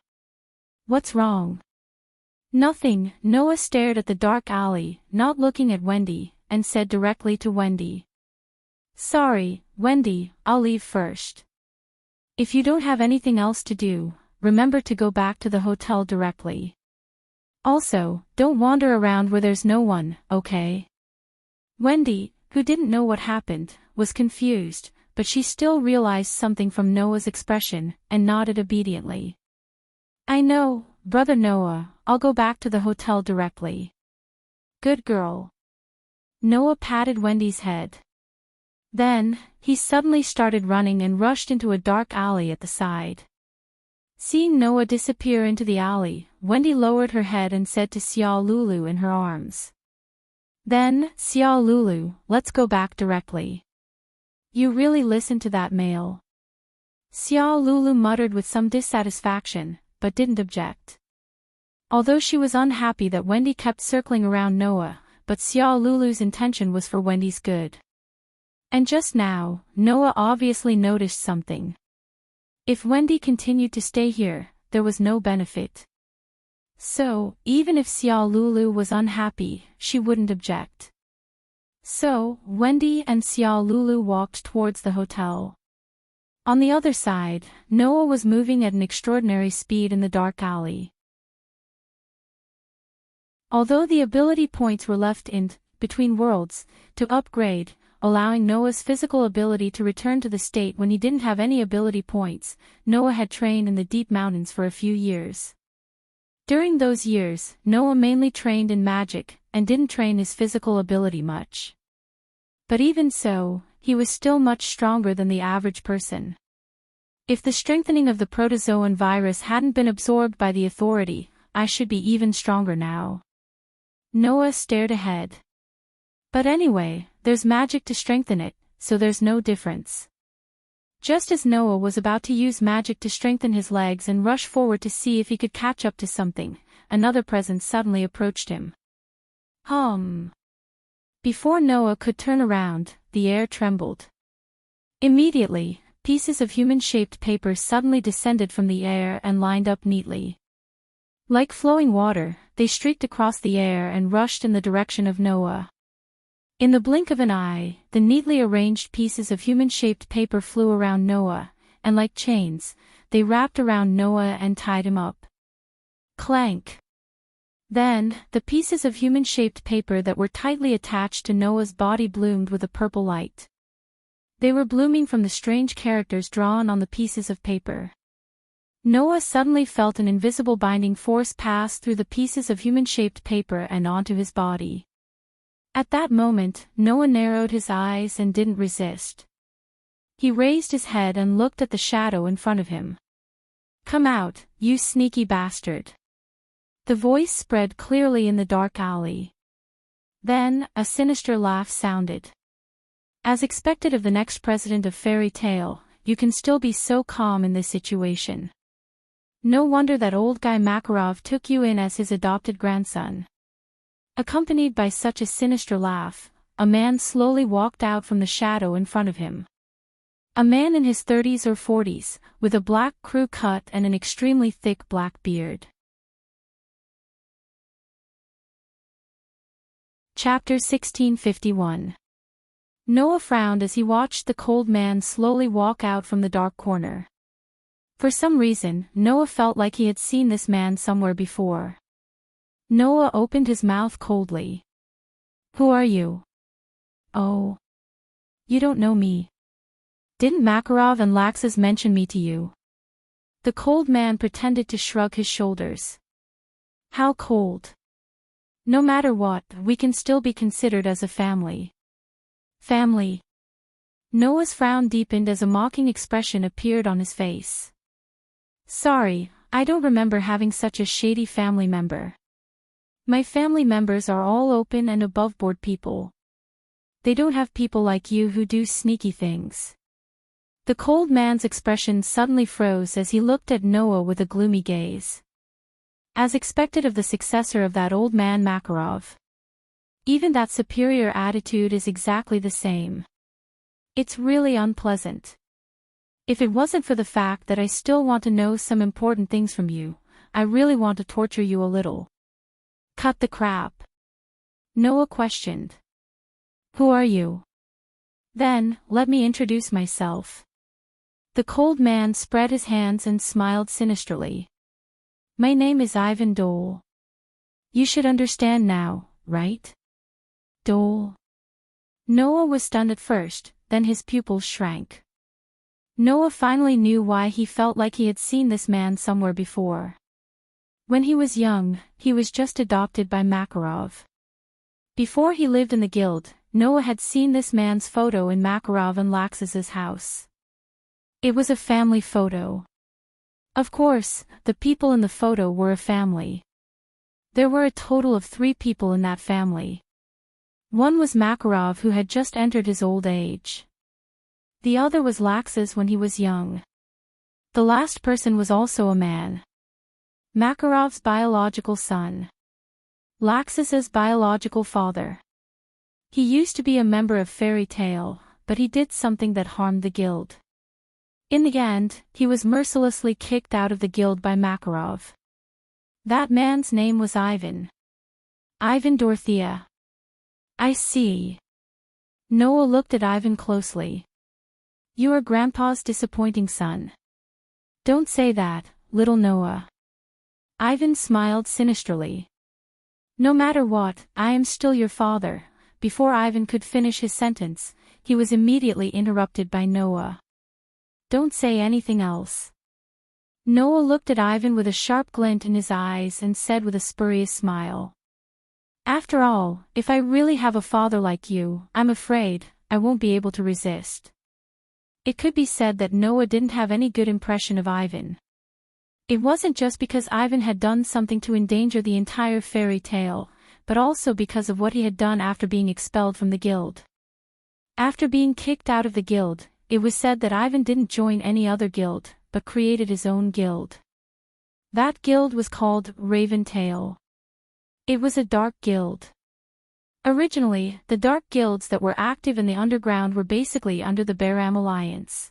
[SPEAKER 1] What's wrong? Nothing. Noah stared at the dark alley, not looking at Wendy, and said directly to Wendy. Sorry, Wendy, I'll leave first. If you don't have anything else to do, remember to go back to the hotel directly. Also, don't wander around where there's no one, okay? Wendy, who didn't know what happened, was confused, but she still realized something from Noah's expression, and nodded obediently. I know, Brother Noah, I'll go back to the hotel directly. Good girl. Noah patted Wendy's head. Then, he suddenly started running and rushed into a dark alley at the side. Seeing Noah disappear into the alley, Wendy lowered her head and said to Xiao Lulu in her arms. Then, Xiao Lulu, let's go back directly. You really listened to that male. Xiao Lulu muttered with some dissatisfaction, but didn't object. Although she was unhappy that Wendy kept circling around Noah, but Xiao Lulu's intention was for Wendy's good. And just now, Noah obviously noticed something. If Wendy continued to stay here, there was no benefit. So, even if Xiao Lulu was unhappy, she wouldn't object. So, Wendy and Xiao Lulu walked towards the hotel. On the other side, Noah was moving at an extraordinary speed in the dark alley. Although the ability points were left in between worlds to upgrade, allowing Noah's physical ability to return to the state when he didn't have any ability points, Noah had trained in the deep mountains for a few years. During those years, Noah mainly trained in magic, and didn't train his physical ability much. But even so, he was still much stronger than the average person. If the strengthening of the protozoan virus hadn't been absorbed by the authority, I should be even stronger now. Noah stared ahead. But anyway, there's magic to strengthen it, so there's no difference. Just as Noah was about to use magic to strengthen his legs and rush forward to see if he could catch up to something, another presence suddenly approached him. Before Noah could turn around, the air trembled. Immediately, pieces of human-shaped paper suddenly descended from the air and lined up neatly. Like flowing water, they streaked across the air and rushed in the direction of Noah. In the blink of an eye, the neatly arranged pieces of human-shaped paper flew around Noah, and like chains, they wrapped around Noah and tied him up. Clank! Then, the pieces of human-shaped paper that were tightly attached to Noah's body bloomed with a purple light. They were blooming from the strange characters drawn on the pieces of paper. Noah suddenly felt an invisible binding force pass through the pieces of human-shaped paper and onto his body. At that moment, Noah narrowed his eyes and didn't resist. He raised his head and looked at the shadow in front of him. "Come out, you sneaky bastard." The voice spread clearly in the dark alley. Then, a sinister laugh sounded. As expected of the next president of Fairy Tale, you can still be so calm in this situation. No wonder that old guy Makarov took you in as his adopted grandson. Accompanied by such a sinister laugh, a man slowly walked out from the shadow in front of him. A man in his 30s or 40s, with a black crew cut and an extremely thick black beard. Chapter 1651. Noah frowned as he watched the cold man slowly walk out from the dark corner. For some reason, Noah felt like he had seen this man somewhere before. Noah opened his mouth coldly. "Who are you?" "Oh. You don't know me. Didn't Makarov and Laxus mention me to you?" The cold man pretended to shrug his shoulders. "How cold? No matter what, we can still be considered as a family." "Family?" Noah's frown deepened as a mocking expression appeared on his face. "Sorry, I don't remember having such a shady family member. My family members are all open and above-board people. They don't have people like you who do sneaky things." The cold man's expression suddenly froze as he looked at Noah with a gloomy gaze. As expected of the successor of that old man Makarov. Even that superior attitude is exactly the same. It's really unpleasant. If it wasn't for the fact that I still want to know some important things from you, I really want to torture you a little. "Cut the crap." Noah questioned. "Who are you?" "Then, let me introduce myself." The cold man spread his hands and smiled sinisterly. "My name is Ivan Dole. You should understand now, right?" "Dole?" Noah was stunned at first, then his pupils shrank. Noah finally knew why he felt like he had seen this man somewhere before. When he was young, he was just adopted by Makarov. Before he lived in the guild, Noah had seen this man's photo in Makarov and Laxus's house. It was a family photo. Of course, the people in the photo were a family. There were a total of 3 people in that family. One was Makarov, who had just entered his old age. The other was Laxus when he was young. The last person was also a man. Makarov's biological son. Laxus's biological father. He used to be a member of Fairy Tale, but he did something that harmed the guild. In the end, he was mercilessly kicked out of the guild by Makarov. That man's name was Ivan. Ivan Dorothea. "I see." Noah looked at Ivan closely. "You are Grandpa's disappointing son." "Don't say that, little Noah." Ivan smiled sinisterly. No matter what, I am still your father." Before Ivan could finish his sentence, he was immediately interrupted by Noah. "Don't say anything else." Noah looked at Ivan with a sharp glint in his eyes and said with a spurious smile, "After all, if I really have a father like you, I'm afraid I won't be able to resist." It could be said that Noah didn't have any good impression of Ivan. It wasn't just because Ivan had done something to endanger the entire fairy tale, but also because of what he had done after being expelled from the guild. After being kicked out of the guild, it was said that Ivan didn't join any other guild, but created his own guild. That guild was called Raventail. It was a dark guild. Originally, the dark guilds that were active in the underground were basically under the Baram Alliance.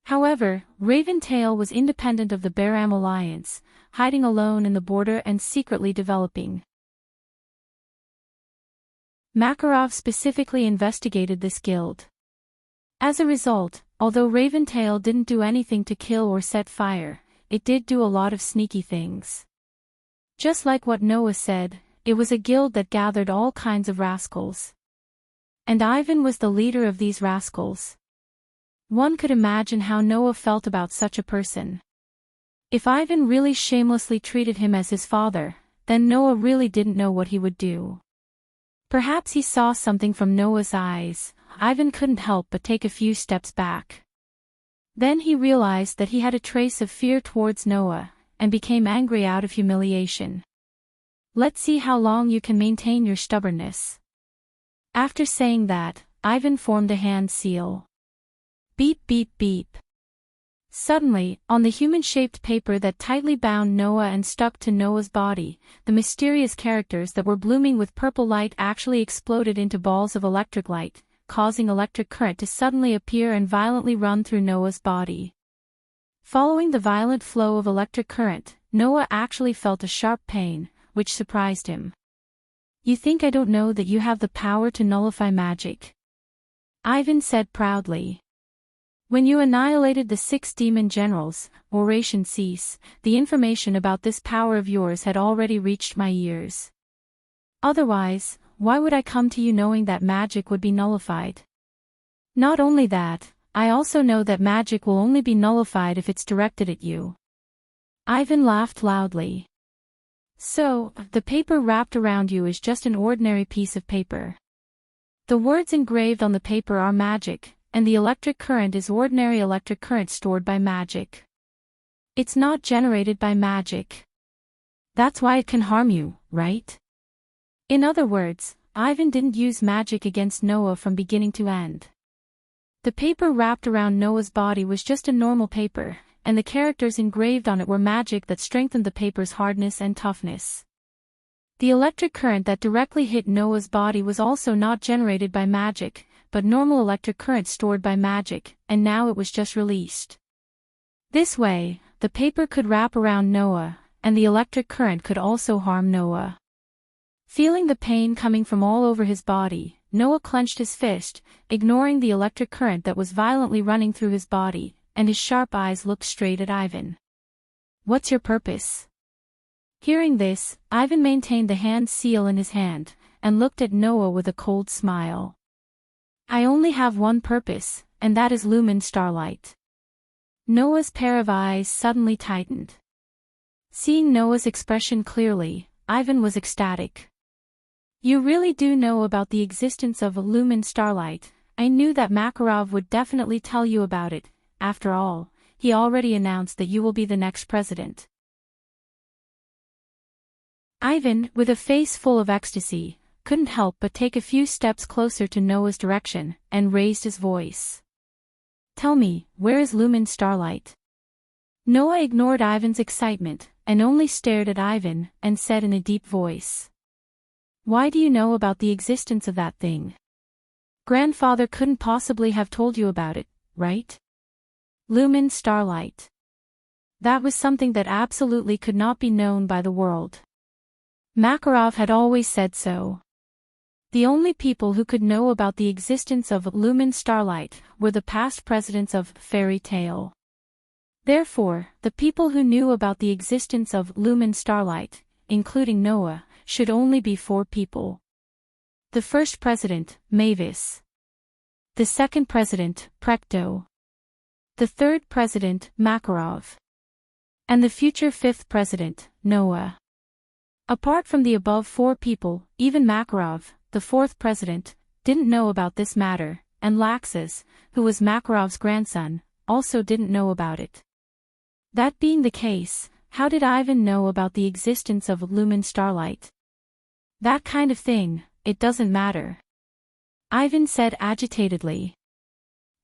[SPEAKER 1] However, Raventail was independent of the Baram Alliance, hiding alone in the border and secretly developing. Makarov specifically investigated this guild. As a result, although Raventail didn't do anything to kill or set fire, it did do a lot of sneaky things. Just like what Noah said, it was a guild that gathered all kinds of rascals. And Ivan was the leader of these rascals. One could imagine how Noah felt about such a person. If Ivan really shamelessly treated him as his father, then Noah really didn't know what he would do. Perhaps he saw something from Noah's eyes. Ivan couldn't help but take a few steps back. Then he realized that he had a trace of fear towards Noah, and became angry out of humiliation. "Let's see how long you can maintain your stubbornness." After saying that, Ivan formed a hand seal. Beep beep beep. Suddenly, on the human-shaped paper that tightly bound Noah and stuck to Noah's body, the mysterious characters that were blooming with purple light actually exploded into balls of electric light, causing electric current to suddenly appear and violently run through Noah's body. Following the violent flow of electric current, Noah actually felt a sharp pain, which surprised him. "You think I don't know that you have the power to nullify magic?" Ivan said proudly. "When you annihilated the 6 demon generals, oration cease, the information about this power of yours had already reached my ears. Otherwise, why would I come to you knowing that magic would be nullified? Not only that, I also know that magic will only be nullified if it's directed at you." Ivan laughed loudly. "So, the paper wrapped around you is just an ordinary piece of paper. The words engraved on the paper are magic, and the electric current is ordinary electric current stored by magic. It's not generated by magic. That's why it can harm you, right?" In other words, Ivan didn't use magic against Noah from beginning to end. The paper wrapped around Noah's body was just a normal paper, and the characters engraved on it were magic that strengthened the paper's hardness and toughness. The electric current that directly hit Noah's body was also not generated by magic, but normal electric current stored by magic, and now it was just released. This way, the paper could wrap around Noah, and the electric current could also harm Noah. Feeling the pain coming from all over his body, Noah clenched his fist, ignoring the electric current that was violently running through his body, and his sharp eyes looked straight at Ivan. "What's your purpose?" Hearing this, Ivan maintained the hand seal in his hand, and looked at Noah with a cold smile. "I only have one purpose, and that is lumen starlight." Noah's pair of eyes suddenly tightened. Seeing Noah's expression clearly, Ivan was ecstatic. "You really do know about the existence of lumen starlight. I knew that Makarov would definitely tell you about it. After all, he already announced that you will be the next president." Ivan, with a face full of ecstasy, couldn't help but take a few steps closer to Noah's direction, and raised his voice. "Tell me, where is lumen starlight?" Noah ignored Ivan's excitement, and only stared at Ivan, and said in a deep voice, "Why do you know about the existence of that thing? Grandfather couldn't possibly have told you about it, right? Lumen starlight. That was something that absolutely could not be known by the world. Makarov had always said so. The only people who could know about the existence of lumen starlight were the past presidents of Fairy Tale. Therefore, the people who knew about the existence of lumen starlight, including Noah, should only be 4 people. The first president, Mavis. The second president, Prekto. The third president, Makarov. And the future 5th president, Noah. Apart from the above 4 people, even Makarov, the 4th president, didn't know about this matter, and Laxus, who was Makarov's grandson, also didn't know about it. That being the case, how did Ivan know about the existence of Lumen Starlight? That kind of thing, it doesn't matter. Ivan said agitatedly.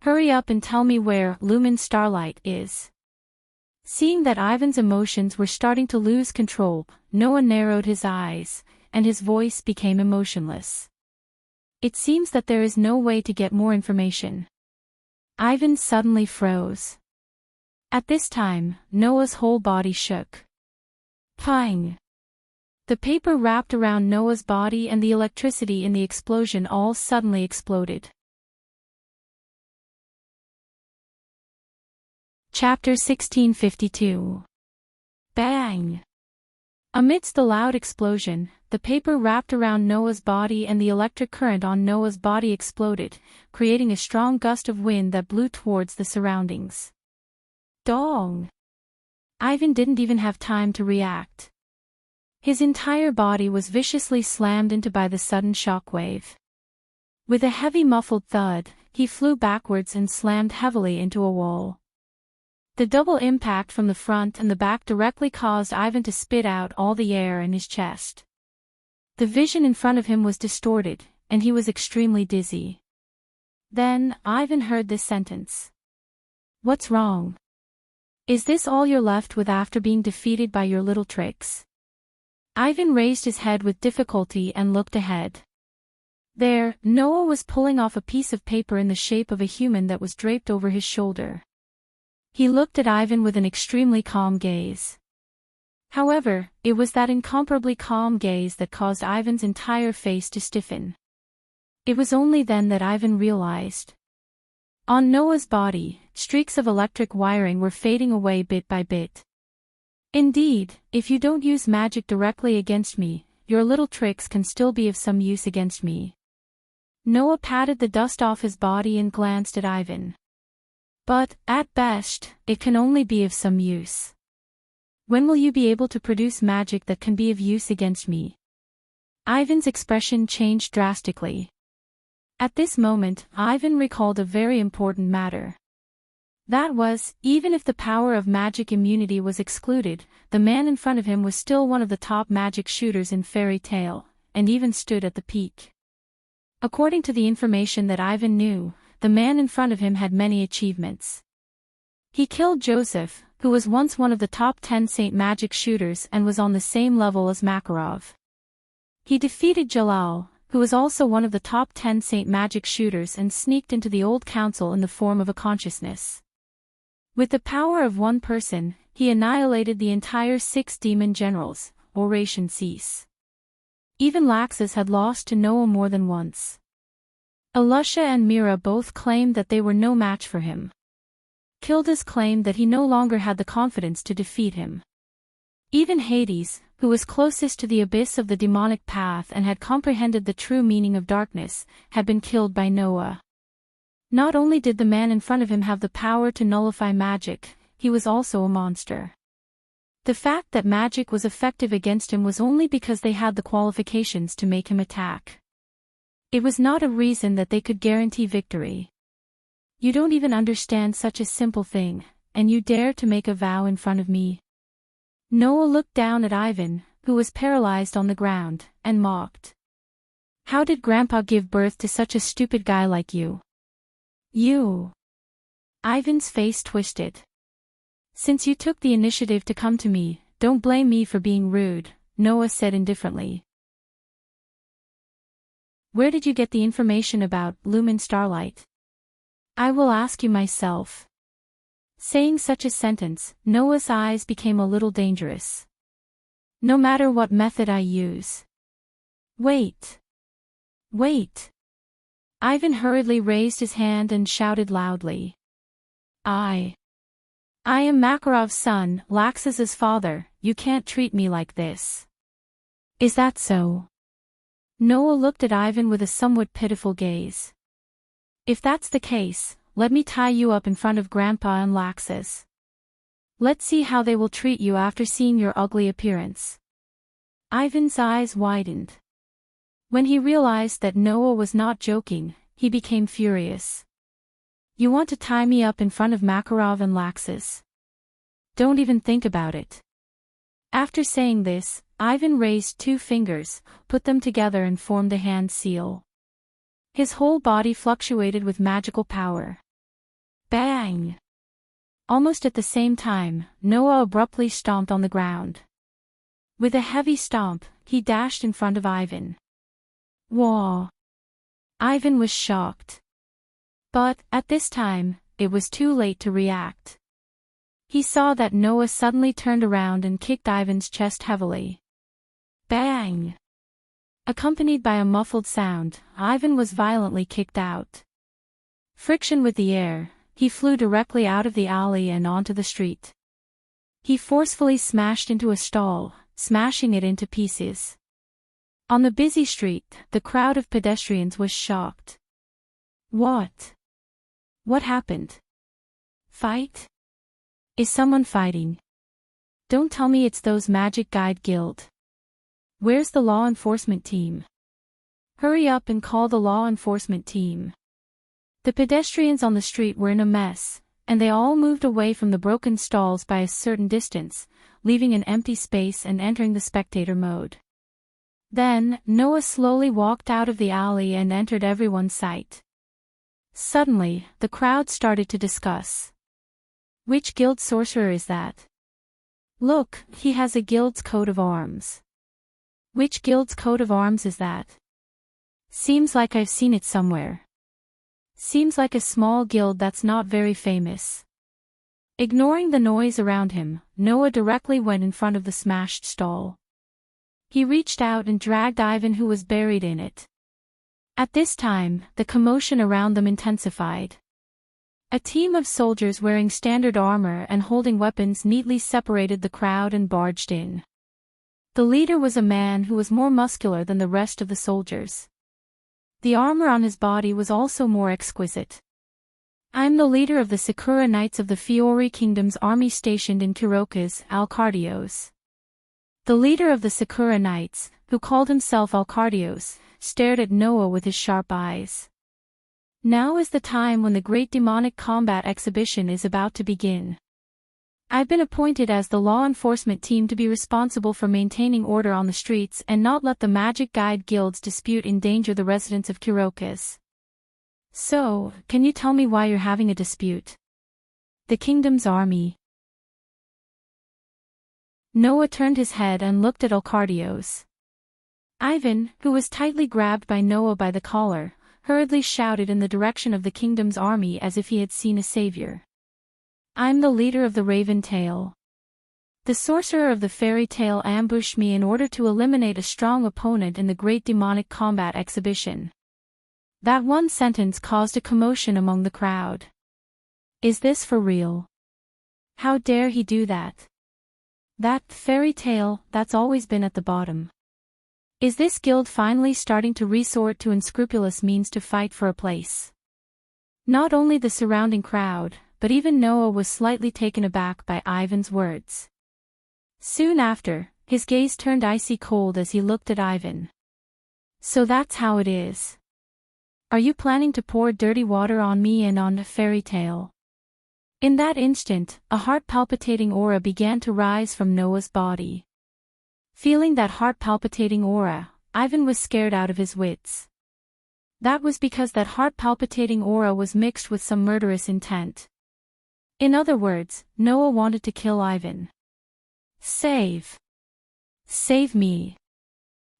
[SPEAKER 1] Hurry up and tell me where Lumen Starlight is. Seeing that Ivan's emotions were starting to lose control, Noah narrowed his eyes, and his voice became emotionless. It seems that there is no way to get more information. Ivan suddenly froze. At this time, Noah's whole body shook. Pang! The paper wrapped around Noah's body and the electricity in the explosion all suddenly exploded. Chapter 1652. Bang! Amidst the loud explosion, the paper wrapped around Noah's body and the electric current on Noah's body exploded, creating a strong gust of wind that blew towards the surroundings. Dong! Ivan didn't even have time to react. His entire body was viciously slammed into by the sudden shockwave. With a heavy muffled thud, he flew backwards and slammed heavily into a wall. The double impact from the front and the back directly caused Ivan to spit out all the air in his chest. The vision in front of him was distorted, and he was extremely dizzy. Then, Ivan heard this sentence. What's wrong? Is this all you're left with after being defeated by your little tricks? Ivan raised his head with difficulty and looked ahead. There, Noah was pulling off a piece of paper in the shape of a human that was draped over his shoulder. He looked at Ivan with an extremely calm gaze. However, it was that incomparably calm gaze that caused Ivan's entire face to stiffen. It was only then that Ivan realized. On Noah's body, streaks of electric wiring were fading away bit by bit. Indeed, if you don't use magic directly against me, your little tricks can still be of some use against me. Noah patted the dust off his body and glanced at Ivan. But, at best, it can only be of some use. When will you be able to produce magic that can be of use against me? Ivan's expression changed drastically. At this moment, Ivan recalled a very important matter. That was, even if the power of magic immunity was excluded, the man in front of him was still one of the top magic shooters in Fairy Tale, and even stood at the peak. According to the information that Ivan knew, the man in front of him had many achievements. He killed Joseph, who was once one of the top 10 Saint Magic shooters and was on the same level as Makarov. He defeated Jalal, who was also one of the top 10 Saint Magic shooters and sneaked into the old council in the form of a consciousness. With the power of one person, he annihilated the entire 6 demon generals, Oration Cease. Even Laxus had lost to Noah more than once. Alusha and Mira both claimed that they were no match for him. Kildas claimed that he no longer had the confidence to defeat him. Even Hades, who was closest to the abyss of the demonic path and had comprehended the true meaning of darkness, had been killed by Noah. Not only did the man in front of him have the power to nullify magic, he was also a monster. The fact that magic was effective against him was only because they had the qualifications to make him attack. It was not a reason that they could guarantee victory. You don't even understand such a simple thing, and you dare to make a vow in front of me? Noah looked down at Ivan, who was paralyzed on the ground, and mocked. How did Grandpa give birth to such a stupid guy like you? You! Ivan's face twisted. Since you took the initiative to come to me, don't blame me for being rude, Noah said indifferently. Where did you get the information about Lumen Starlight? I will ask you myself. Saying such a sentence, Noah's eyes became a little dangerous. No matter what method I use. Wait. Wait. Ivan hurriedly raised his hand and shouted loudly. I am Makarov's son, Laxus's father, you can't treat me like this. Is that so? Noah looked at Ivan with a somewhat pitiful gaze. If that's the case, let me tie you up in front of Grandpa and Laxus. Let's see how they will treat you after seeing your ugly appearance. Ivan's eyes widened. When he realized that Noah was not joking, he became furious. You want to tie me up in front of Makarov and Laxus? Don't even think about it. After saying this, Ivan raised 2 fingers, put them together and formed a hand seal. His whole body fluctuated with magical power. Bang! Almost at the same time, Noah abruptly stomped on the ground. With a heavy stomp, he dashed in front of Ivan. Whoa! Ivan was shocked. But, at this time, it was too late to react. He saw that Noah suddenly turned around and kicked Ivan's chest heavily. Bang! Accompanied by a muffled sound, Ivan was violently kicked out. Friction with the air, he flew directly out of the alley and onto the street. He forcefully smashed into a stall, smashing it into pieces. On the busy street, the crowd of pedestrians was shocked. What? What happened? Fight? Is someone fighting? Don't tell me it's those Magic Guide Guild. Where's the law enforcement team? Hurry up and call the law enforcement team. The pedestrians on the street were in a mess, and they all moved away from the broken stalls by a certain distance, leaving an empty space and entering the spectator mode. Then, Noah slowly walked out of the alley and entered everyone's sight. Suddenly, the crowd started to discuss. Which guild sorcerer is that? Look, he has a guild's coat of arms. Which guild's coat of arms is that? Seems like I've seen it somewhere. Seems like a small guild that's not very famous. Ignoring the noise around him, Noah directly went in front of the smashed stall. He reached out and dragged Ivan, who was buried in it. At this time, the commotion around them intensified. A team of soldiers wearing standard armor and holding weapons neatly separated the crowd and barged in. The leader was a man who was more muscular than the rest of the soldiers. The armor on his body was also more exquisite. I'm the leader of the Sakura Knights of the Fiori Kingdom's army stationed in Kuroka's Alcardios. The leader of the Sakura Knights, who called himself Alcardios, stared at Noah with his sharp eyes. Now is the time when the great demonic combat exhibition is about to begin. I've been appointed as the law enforcement team to be responsible for maintaining order on the streets and not let the Magic Guide Guild's dispute endanger the residents of Kurokas. So, can you tell me why you're having a dispute? The kingdom's army. Noah turned his head and looked at Alcardios. Ivan, who was tightly grabbed by Noah by the collar, hurriedly shouted in the direction of the kingdom's army as if he had seen a savior. I'm the leader of the Raven Tail. The sorcerer of the fairy tale ambushed me in order to eliminate a strong opponent in the great demonic combat exhibition. That one sentence caused a commotion among the crowd. Is this for real? How dare he do that? That fairy tale that's always been at the bottom. Is this guild finally starting to resort to unscrupulous means to fight for a place? Not only the surrounding crowd, but even Noah was slightly taken aback by Ivan's words. Soon after, his gaze turned icy cold as he looked at Ivan. So that's how it is. Are you planning to pour dirty water on me and on the fairy tale? In that instant, a heart-palpitating aura began to rise from Noah's body. Feeling that heart-palpitating aura, Ivan was scared out of his wits. That was because that heart-palpitating aura was mixed with some murderous intent. In other words, Noah wanted to kill Ivan. Save! Save me!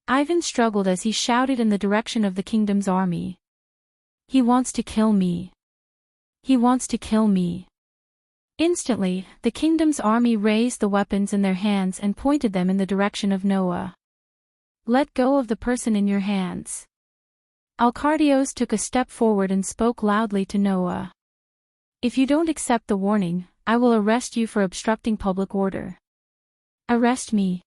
[SPEAKER 1] Ivan struggled as he shouted in the direction of the kingdom's army. He wants to kill me. He wants to kill me. Instantly, the kingdom's army raised the weapons in their hands and pointed them in the direction of Noah. Let go of the person in your hands. Alcardios took a step forward and spoke loudly to Noah. If you don't accept the warning, I will arrest you for obstructing public order. Arrest me?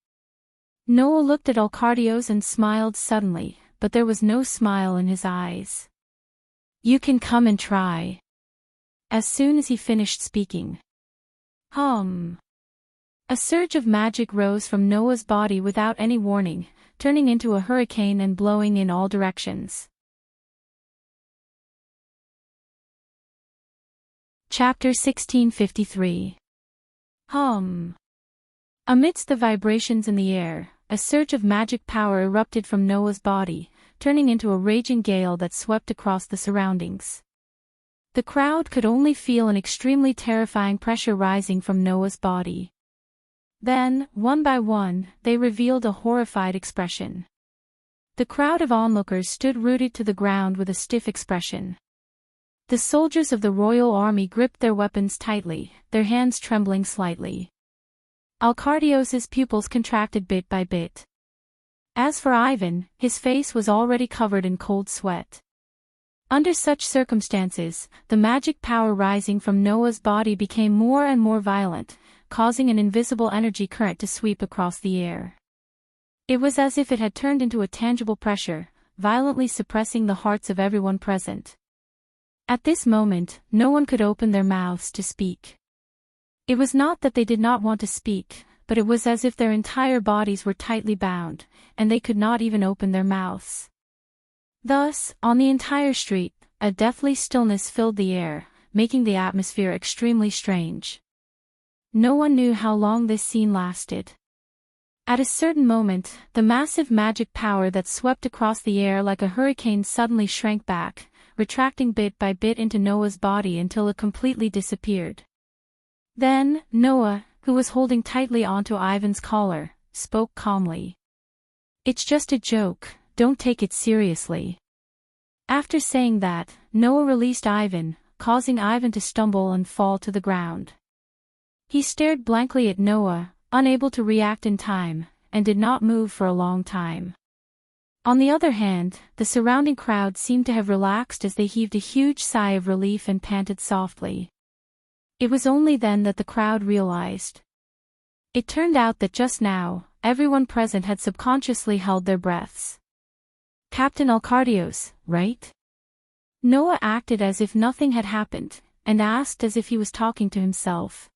[SPEAKER 1] Noah looked at Alcardios and smiled suddenly, but there was no smile in his eyes. You can come and try. As soon as he finished speaking. A surge of magic rose from Noah's body without any warning, turning into a hurricane and blowing in all directions. Chapter 1653. Amidst the vibrations in the air, a surge of magic power erupted from Noah's body, turning into a raging gale that swept across the surroundings. The crowd could only feel an extremely terrifying pressure rising from Noah's body. Then, one by one, they revealed a horrified expression. The crowd of onlookers stood rooted to the ground with a stiff expression. The soldiers of the royal army gripped their weapons tightly, their hands trembling slightly. Alcardios's pupils contracted bit by bit. As for Ivan, his face was already covered in cold sweat. Under such circumstances, the magic power rising from Noah's body became more and more violent, causing an invisible energy current to sweep across the air. It was as if it had turned into a tangible pressure, violently suppressing the hearts of everyone present. At this moment, no one could open their mouths to speak. It was not that they did not want to speak, but it was as if their entire bodies were tightly bound, and they could not even open their mouths. Thus, on the entire street, a deathly stillness filled the air, making the atmosphere extremely strange. No one knew how long this scene lasted. At a certain moment, the massive magic power that swept across the air like a hurricane suddenly shrank back, retracting bit by bit into Noah's body until it completely disappeared. Then, Noah, who was holding tightly onto Ivan's collar, spoke calmly. It's just a joke, don't take it seriously. After saying that, Noah released Ivan, causing Ivan to stumble and fall to the ground. He stared blankly at Noah, unable to react in time, and did not move for a long time. On the other hand, the surrounding crowd seemed to have relaxed as they heaved a huge sigh of relief and panted softly. It was only then that the crowd realized. It turned out that just now, everyone present had subconsciously held their breaths. Captain Alcardios, right? Noah acted as if nothing had happened, and asked as if he was talking to himself.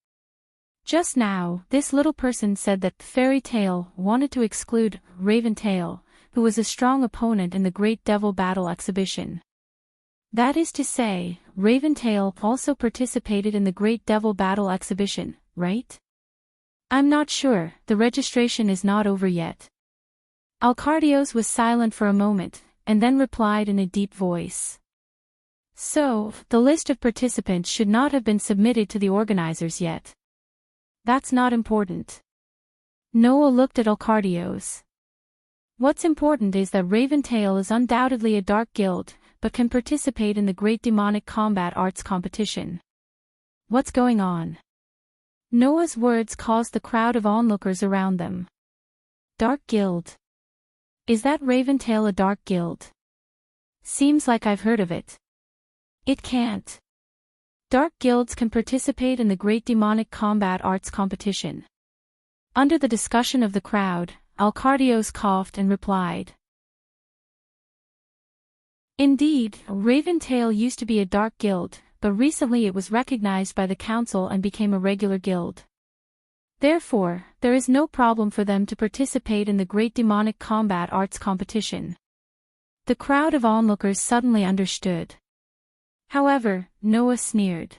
[SPEAKER 1] Just now, this little person said that Fairy Tale wanted to exclude Raven Tail, who was a strong opponent in the Great Devil Battle exhibition. That is to say, Raven Tail also participated in the Great Devil Battle exhibition, right? I'm not sure, the registration is not over yet. Alcardios was silent for a moment, and then replied in a deep voice. So, the list of participants should not have been submitted to the organizers yet. That's not important. Noah looked at Alcardios. What's important is that Raven Tail is undoubtedly a dark guild, but can participate in the Great Demonic Combat Arts competition. What's going on? Noah's words caused the crowd of onlookers around them. Dark guild. Is that Raven Tail a dark guild? Seems like I've heard of it. It can't. Dark guilds can participate in the Great Demonic Combat Arts competition. Under the discussion of the crowd, Alcardios coughed and replied. Indeed, Raven Tail used to be a dark guild, but recently it was recognized by the council and became a regular guild. Therefore, there is no problem for them to participate in the Great Demonic Combat Arts competition. The crowd of onlookers suddenly understood. However, Noah sneered.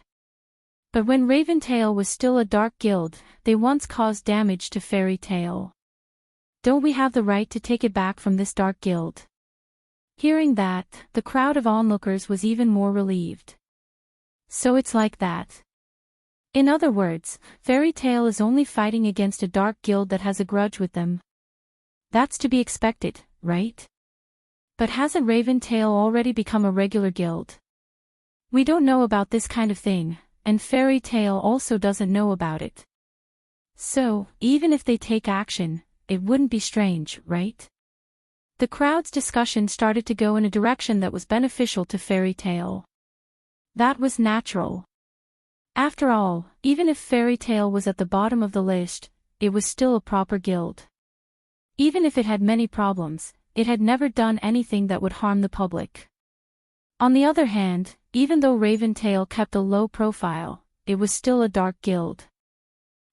[SPEAKER 1] But when Raven Tail was still a dark guild, they once caused damage to Fairy Tail. Don't we have the right to take it back from this dark guild? Hearing that, the crowd of onlookers was even more relieved. So it's like that. In other words, Fairy Tail is only fighting against a dark guild that has a grudge with them. That's to be expected, right? But hasn't Raven Tail already become a regular guild? We don't know about this kind of thing, and Fairy Tail also doesn't know about it. So, even if they take action, it wouldn't be strange, right? The crowd's discussion started to go in a direction that was beneficial to Fairy Tail. That was natural. After all, even if Fairy Tail was at the bottom of the list, it was still a proper guild. Even if it had many problems, it had never done anything that would harm the public. On the other hand, even though Raventail kept a low profile, it was still a dark guild.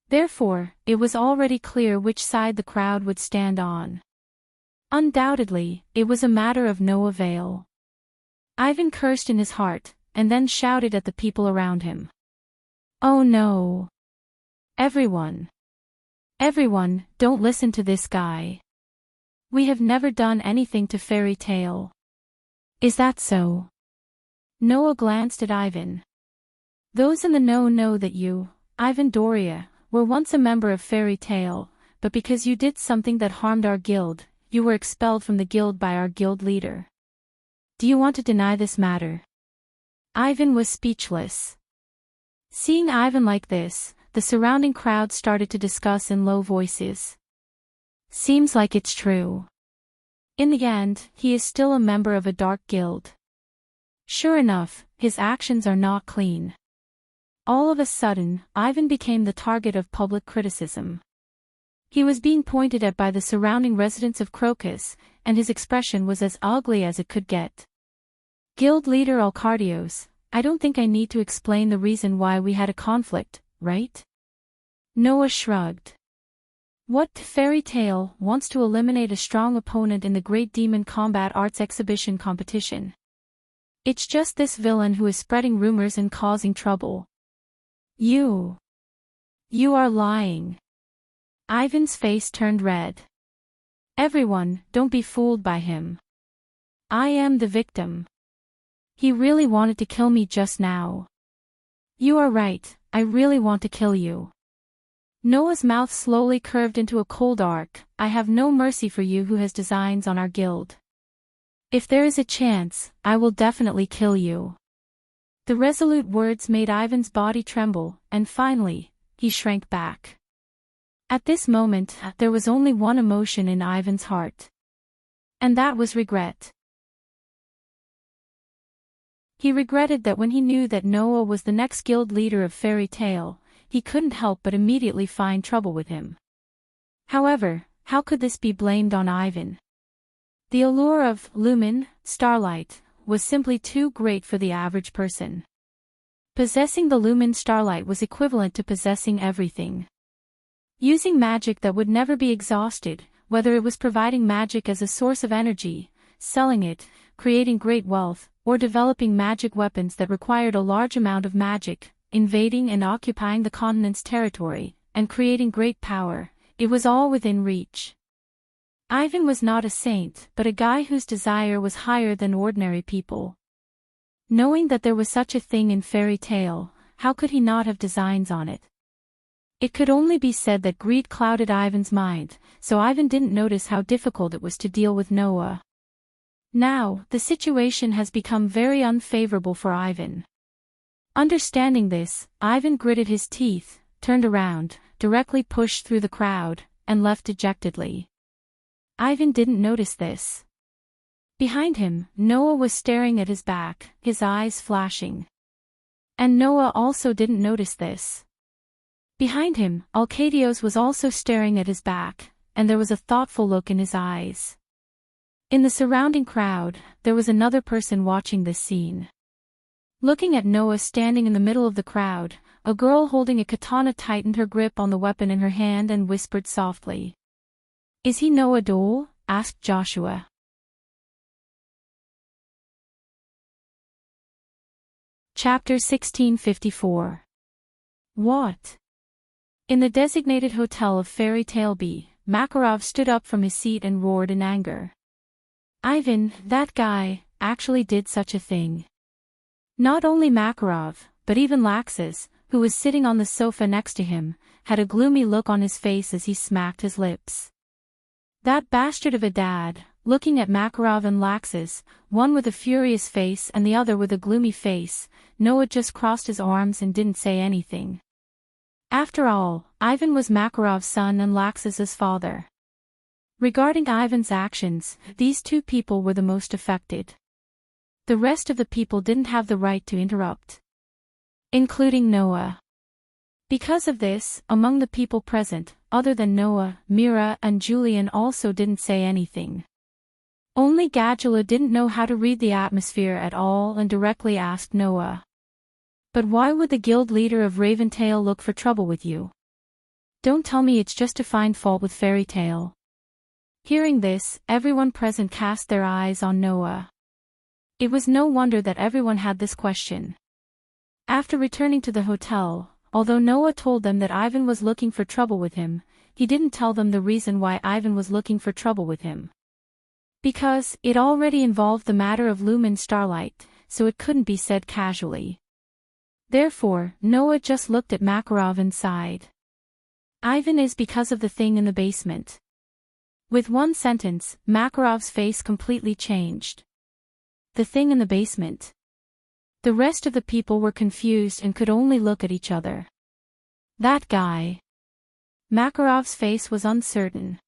[SPEAKER 1] Therefore, it was already clear which side the crowd would stand on. Undoubtedly, it was a matter of no avail. Ivan cursed in his heart, and then shouted at the people around him. "Oh no! Everyone! Everyone, don't listen to this guy. We have never done anything to Fairy Tale." "Is that so?" Noah glanced at Ivan. "Those in the know that you, Ivan Doria, were once a member of Fairy Tale, but because you did something that harmed our guild, you were expelled from the guild by our guild leader. Do you want to deny this matter?" Ivan was speechless. Seeing Ivan like this, the surrounding crowd started to discuss in low voices. "Seems like it's true. In the end, he is still a member of a dark guild. Sure enough, his actions are not clean." All of a sudden, Ivan became the target of public criticism. He was being pointed at by the surrounding residents of Crocus, and his expression was as ugly as it could get. "Guild leader Alcardios, I don't think I need to explain the reason why we had a conflict, right?" Noah shrugged. "What Fairy Tale wants to eliminate a strong opponent in the Great Demon Combat Arts Exhibition competition. It's just this villain who is spreading rumors and causing trouble." You are lying." Ivan's face turned red. "Everyone, don't be fooled by him. I am the victim. He really wanted to kill me just now." "You are right, I really want to kill you." Noah's mouth slowly curved into a cold arc. "I have no mercy for you who has designs on our guild. If there is a chance, I will definitely kill you." The resolute words made Ivan's body tremble, and finally, he shrank back. At this moment, there was only one emotion in Ivan's heart. And that was regret. He regretted that when he knew that Noah was the next guild leader of Fairy Tale, he couldn't help but immediately find trouble with him. However, how could this be blamed on Ivan? The allure of lumen, starlight, was simply too great for the average person. Possessing the lumen starlight was equivalent to possessing everything. Using magic that would never be exhausted, whether it was providing magic as a source of energy, selling it, creating great wealth, or developing magic weapons that required a large amount of magic, invading and occupying the continent's territory, and creating great power, it was all within reach. Ivan was not a saint, but a guy whose desire was higher than ordinary people. Knowing that there was such a thing in Fairy Tale, how could he not have designs on it? It could only be said that greed clouded Ivan's mind, so Ivan didn't notice how difficult it was to deal with Noah. Now, the situation has become very unfavorable for Ivan. Understanding this, Ivan gritted his teeth, turned around, directly pushed through the crowd, and left dejectedly. Ivan didn't notice this. Behind him, Noah was staring at his back, his eyes flashing. And Noah also didn't notice this. Behind him, Alcadios was also staring at his back, and there was a thoughtful look in his eyes. In the surrounding crowd, there was another person watching this scene. Looking at Noah standing in the middle of the crowd, a girl holding a katana tightened her grip on the weapon in her hand and whispered softly. "Is he Noah Dole?" asked Joshua. Chapter 1654. What? In the designated hotel of Fairy Tale B, Makarov stood up from his seat and roared in anger. Ivan, that guy, actually did such a thing. Not only Makarov, but even Laxus, who was sitting on the sofa next to him, had a gloomy look on his face as he smacked his lips. That bastard of a dad, looking at Makarov and Laxus, one with a furious face and the other with a gloomy face, Noah just crossed his arms and didn't say anything. After all, Ivan was Makarov's son and Laxus's father. Regarding Ivan's actions, these two people were the most affected. The rest of the people didn't have the right to interrupt. Including Noah. Because of this, among the people present, other than Noah, Mira and Julian also didn't say anything. Only Gadula didn't know how to read the atmosphere at all and directly asked Noah. But why would the guild leader of Raventail look for trouble with you? Don't tell me it's just to find fault with Fairy Tale. Hearing this, everyone present cast their eyes on Noah. It was no wonder that everyone had this question. After returning to the hotel, although Noah told them that Ivan was looking for trouble with him, he didn't tell them the reason why Ivan was looking for trouble with him. Because it already involved the matter of Lumen Starlight, so it couldn't be said casually. Therefore, Noah just looked at Makarov and sighed. Ivan is because of the thing in the basement. With one sentence, Makarov's face completely changed. The thing in the basement. The rest of the people were confused and could only look at each other. That guy. Makarov's face was uncertain.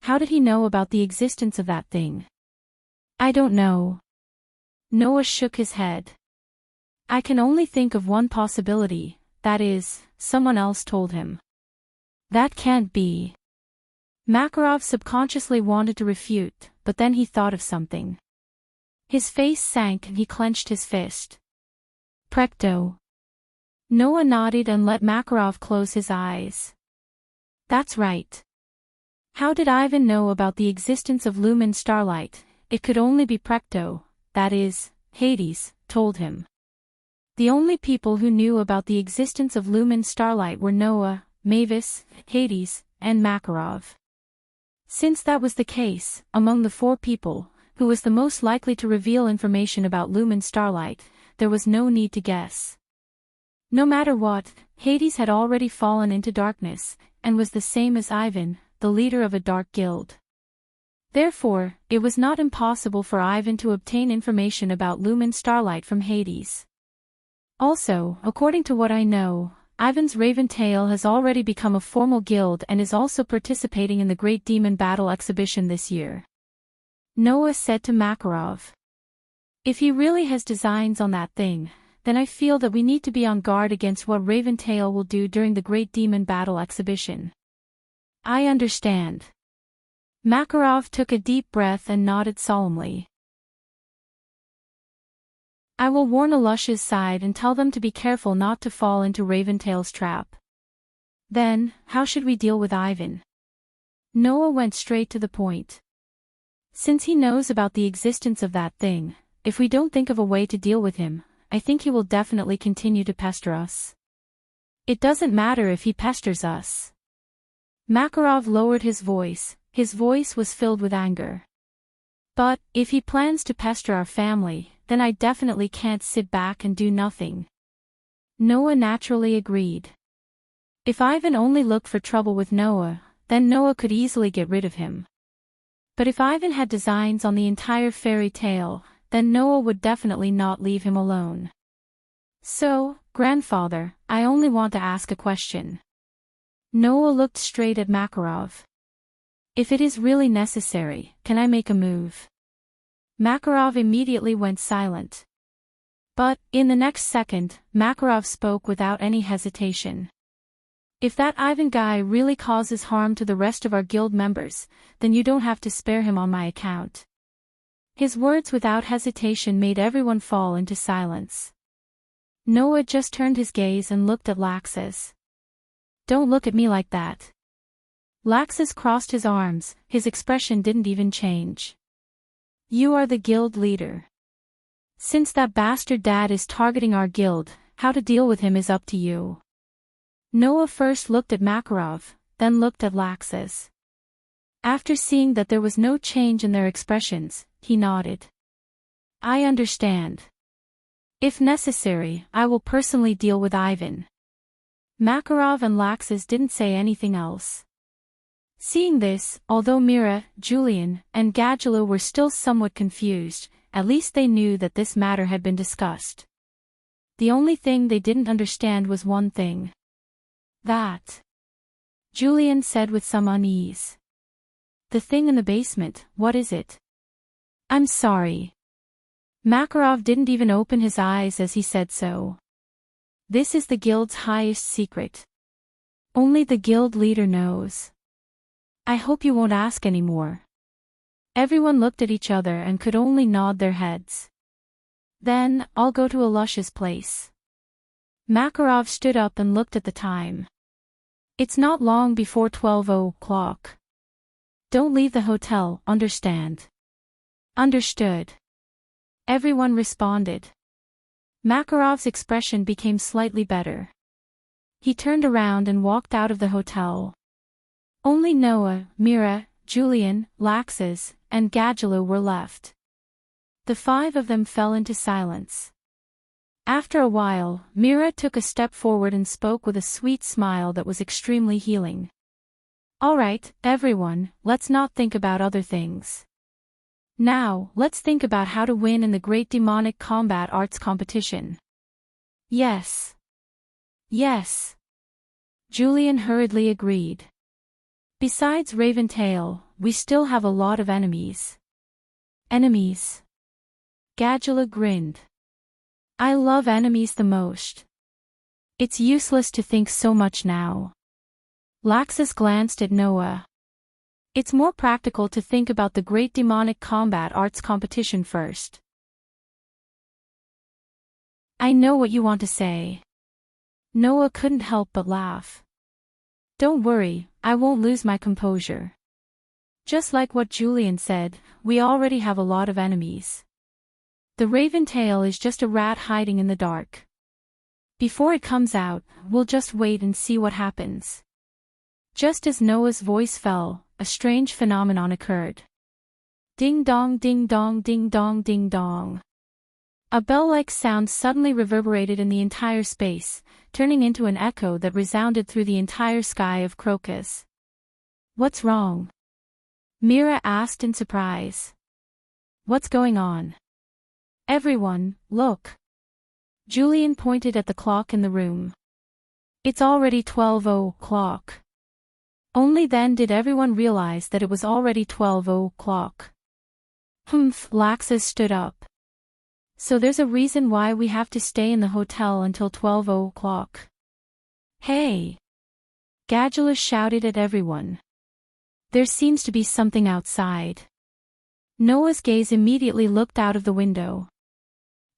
[SPEAKER 1] How did he know about the existence of that thing? I don't know. Noah shook his head. I can only think of one possibility, that is, someone else told him. That can't be. Makarov subconsciously wanted to refute, but then he thought of something. His face sank and he clenched his fist. Precto. Noah nodded and let Makarov close his eyes. That's right. How did Ivan know about the existence of Lumen Starlight? It could only be Precto, that is, Hades, told him. The only people who knew about the existence of Lumen Starlight were Noah, Mavis, Hades, and Makarov. Since that was the case, among the four people, who was the most likely to reveal information about Lumen Starlight, there was no need to guess. No matter what, Hades had already fallen into darkness, and was the same as Ivan, the leader of a dark guild. Therefore, it was not impossible for Ivan to obtain information about Lumen Starlight from Hades. Also, according to what I know, Ivan's Raventail has already become a formal guild and is also participating in the Great Demon Battle exhibition this year. Noah said to Makarov. If he really has designs on that thing, then I feel that we need to be on guard against what Raventail will do during the Great Demon Battle exhibition. I understand. Makarov took a deep breath and nodded solemnly. I will warn Alush's side and tell them to be careful not to fall into Raventail's trap. Then, how should we deal with Ivan? Noah went straight to the point. Since he knows about the existence of that thing, if we don't think of a way to deal with him, I think he will definitely continue to pester us. It doesn't matter if he pesters us. Makarov lowered his voice was filled with anger. But, if he plans to pester our family, then I definitely can't sit back and do nothing. Noah naturally agreed. If Ivan only looked for trouble with Noah, then Noah could easily get rid of him. But if Ivan had designs on the entire fairy tale, then Noah would definitely not leave him alone. So, grandfather, I only want to ask a question. Noah looked straight at Makarov. If it is really necessary, can I make a move? Makarov immediately went silent. But, in the next second, Makarov spoke without any hesitation. If that Ivan guy really causes harm to the rest of our guild members, then you don't have to spare him on my account. His words without hesitation made everyone fall into silence. Noah just turned his gaze and looked at Laxus. Don't look at me like that. Laxus crossed his arms, his expression didn't even change. You are the guild leader. Since that bastard dad is targeting our guild, how to deal with him is up to you. Noah first looked at Makarov, then looked at Laxus. After seeing that there was no change in their expressions, he nodded. I understand. If necessary, I will personally deal with Ivan. Makarov and Laxus didn't say anything else. Seeing this, although Mira, Julian, and Gadula were still somewhat confused, at least they knew that this matter had been discussed. The only thing they didn't understand was one thing. That. Julian said with some unease. The thing in the basement, what is it? I'm sorry. Makarov didn't even open his eyes as he said so. This is the guild's highest secret. Only the guild leader knows. I hope you won't ask anymore. Everyone looked at each other and could only nod their heads. Then, I'll go to Alush's place. Makarov stood up and looked at the time. It's not long before 12 o'clock. Don't leave the hotel, understand? Understood. Everyone responded. Makarov's expression became slightly better. He turned around and walked out of the hotel. Only Noah, Mira, Julian, Laxus, and Gadgelu were left. The five of them fell into silence. After a while, Mira took a step forward and spoke with a sweet smile that was extremely healing. All right, everyone, let's not think about other things. Now, let's think about how to win in the Great Demonic Combat Arts competition. Yes. Yes. Julian hurriedly agreed. Besides Raventail, we still have a lot of enemies. Enemies? Gadgelu grinned. I love enemies the most. It's useless to think so much now. Laxus glanced at Noah. It's more practical to think about the Great Demonic Combat Arts competition first. I know what you want to say. Noah couldn't help but laugh. Don't worry, I won't lose my composure. Just like what Julian said, we already have a lot of enemies. The Raventail is just a rat hiding in the dark. Before it comes out, we'll just wait and see what happens. Just as Noah's voice fell, a strange phenomenon occurred. Ding dong ding dong ding dong ding dong. A bell-like sound suddenly reverberated in the entire space, turning into an echo that resounded through the entire sky of Crocus. What's wrong? Mira asked in surprise. What's going on? Everyone, look. Julian pointed at the clock in the room. It's already 12 o'clock. Only then did everyone realize that it was already 12 o'clock. Laxus stood up. So there's a reason why we have to stay in the hotel until 12 o'clock. Hey! Gadgelu shouted at everyone. There seems to be something outside. Noah's gaze immediately looked out of the window.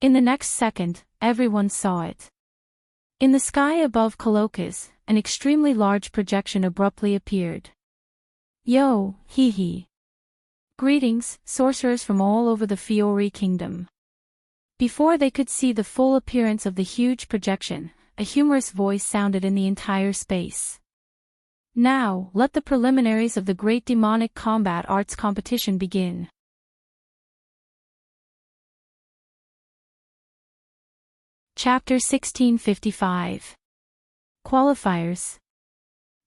[SPEAKER 1] In the next second, everyone saw it. In the sky above Colocus, an extremely large projection abruptly appeared. Yo, hee hee. Greetings, sorcerers from all over the Fiori Kingdom. Before they could see the full appearance of the huge projection, a humorous voice sounded in the entire space. Now, let the preliminaries of the Great Demonic Combat Arts competition begin. Chapter 1655. Qualifiers.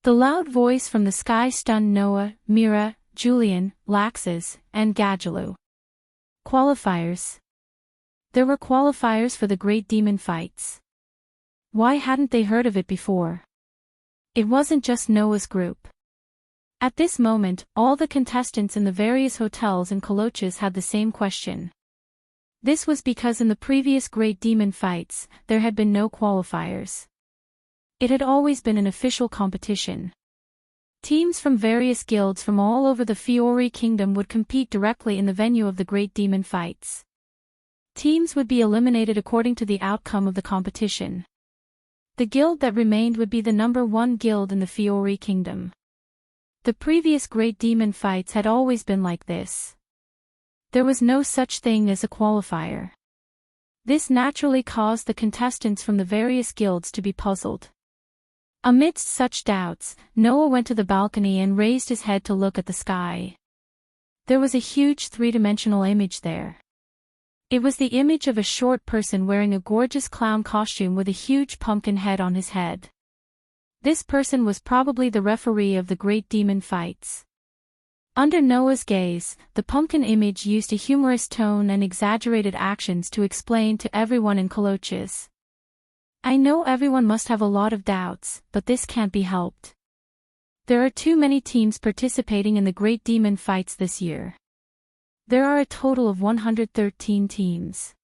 [SPEAKER 1] The loud voice from the sky stunned Noah, Mira, Julian, Laxus, and Gadgelu. Qualifiers. There were qualifiers for the Great Demon fights. Why hadn't they heard of it before? It wasn't just Noah's group. At this moment, all the contestants in the various hotels in Colocus had the same question. This was because in the previous Great Demon fights, there had been no qualifiers. It had always been an official competition. Teams from various guilds from all over the Fiori Kingdom would compete directly in the venue of the Great Demon fights. Teams would be eliminated according to the outcome of the competition. The guild that remained would be the #1 guild in the Fiori Kingdom. The previous Great Demon fights had always been like this. There was no such thing as a qualifier. This naturally caused the contestants from the various guilds to be puzzled. Amidst such doubts, Noah went to the balcony and raised his head to look at the sky. There was a huge three-dimensional image there. It was the image of a short person wearing a gorgeous clown costume with a huge pumpkin head on his head. This person was probably the referee of the Great Demon fights. Under Noah's gaze, the pumpkin image used a humorous tone and exaggerated actions to explain to everyone in Colocus. I know everyone must have a lot of doubts, but this can't be helped. There are too many teams participating in the Great Demon fights this year. There are a total of 113 teams.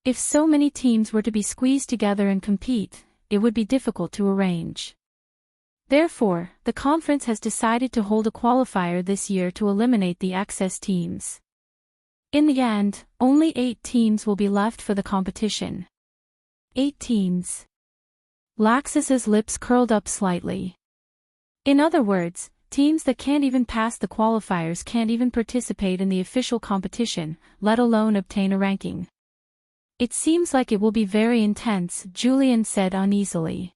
[SPEAKER 1] If so many teams were to be squeezed together and compete, it would be difficult to arrange. Therefore, the conference has decided to hold a qualifier this year to eliminate the excess teams. In the end, only 8 teams will be left for the competition. 8 teams. Laxus's lips curled up slightly. In other words, teams that can't even pass the qualifiers can't even participate in the official competition, let alone obtain a ranking. It seems like it will be very intense, Julian said uneasily.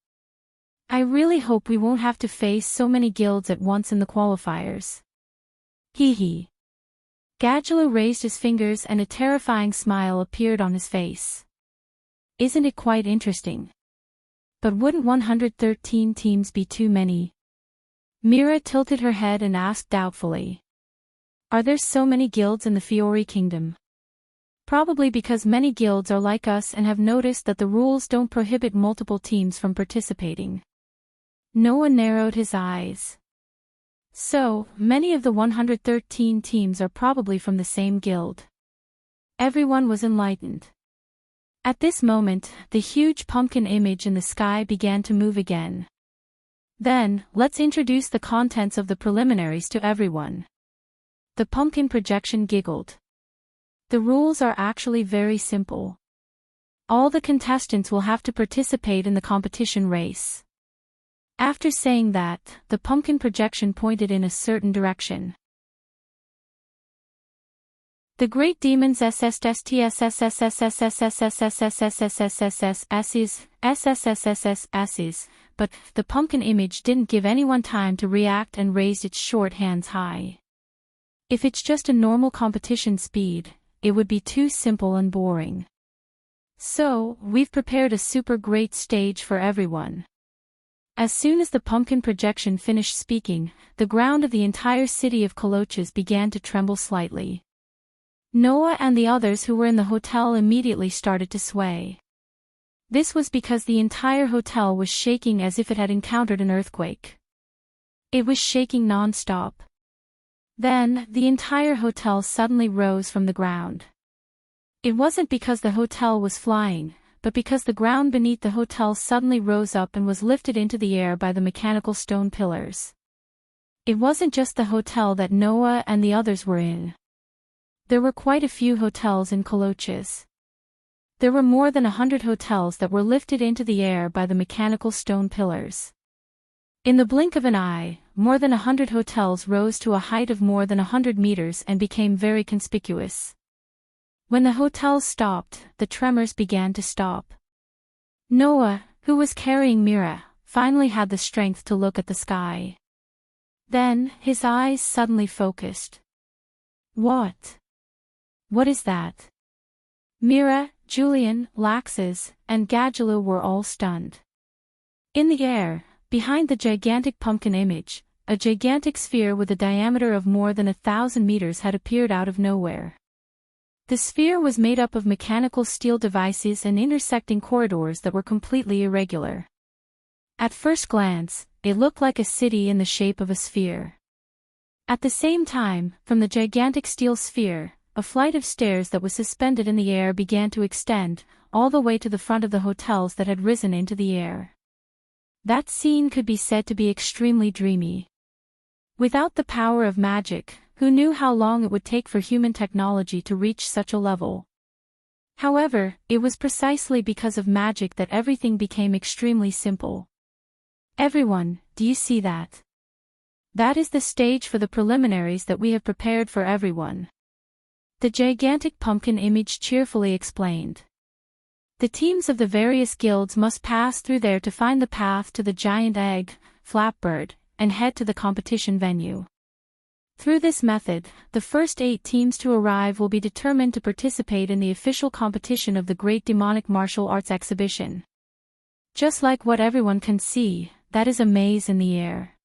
[SPEAKER 1] I really hope we won't have to face so many guilds at once in the qualifiers. Hee hee. Gadgelu raised his fingers and a terrifying smile appeared on his face. Isn't it quite interesting? But wouldn't 113 teams be too many? Mira tilted her head and asked doubtfully. Are there so many guilds in the Fiori Kingdom? Probably because many guilds are like us and have noticed that the rules don't prohibit multiple teams from participating. Noah narrowed his eyes. So, many of the 113 teams are probably from the same guild. Everyone was enlightened. At this moment, the huge pumpkin image in the sky began to move again. Then, let's introduce the contents of the preliminaries to everyone. The pumpkin projection giggled. The rules are actually very simple. All the contestants will have to participate in the competition race. After saying that, the pumpkin projection pointed in a certain direction. The great demons but the pumpkin image didn't give anyone time to react and raised its short hands high. If it's just a normal competition speed, it would be too simple and boring. So, we've prepared a super great stage for everyone. As soon as the pumpkin projection finished speaking, the ground of the entire city of Coloches began to tremble slightly. Noah and the others who were in the hotel immediately started to sway. This was because the entire hotel was shaking as if it had encountered an earthquake. It was shaking non-stop. Then, the entire hotel suddenly rose from the ground. It wasn't because the hotel was flying, but because the ground beneath the hotel suddenly rose up and was lifted into the air by the mechanical stone pillars. It wasn't just the hotel that Noah and the others were in. There were quite a few hotels in Coloches. There were more than 100 hotels that were lifted into the air by the mechanical stone pillars. In the blink of an eye, more than 100 hotels rose to a height of more than 100 meters and became very conspicuous. When the hotels stopped, the tremors began to stop. Noah, who was carrying Mira, finally had the strength to look at the sky. Then, his eyes suddenly focused. What? What is that? Mira, Julian, Laxus, and Gadgelu were all stunned. In the air, behind the gigantic pumpkin image, a gigantic sphere with a diameter of more than 1,000 meters had appeared out of nowhere. The sphere was made up of mechanical steel devices and intersecting corridors that were completely irregular. At first glance, it looked like a city in the shape of a sphere. At the same time, from the gigantic steel sphere, a flight of stairs that was suspended in the air began to extend, all the way to the front of the hotels that had risen into the air. That scene could be said to be extremely dreamy. Without the power of magic, who knew how long it would take for human technology to reach such a level? However, it was precisely because of magic that everything became extremely simple. Everyone, do you see that? That is the stage for the preliminaries that we have prepared for everyone. The gigantic pumpkin image cheerfully explained. The teams of the various guilds must pass through there to find the path to the giant egg, Flatbird, and head to the competition venue. Through this method, the first 8 teams to arrive will be determined to participate in the official competition of the Great Demonic Martial Arts Exhibition. Just like what everyone can see, that is a maze in the air.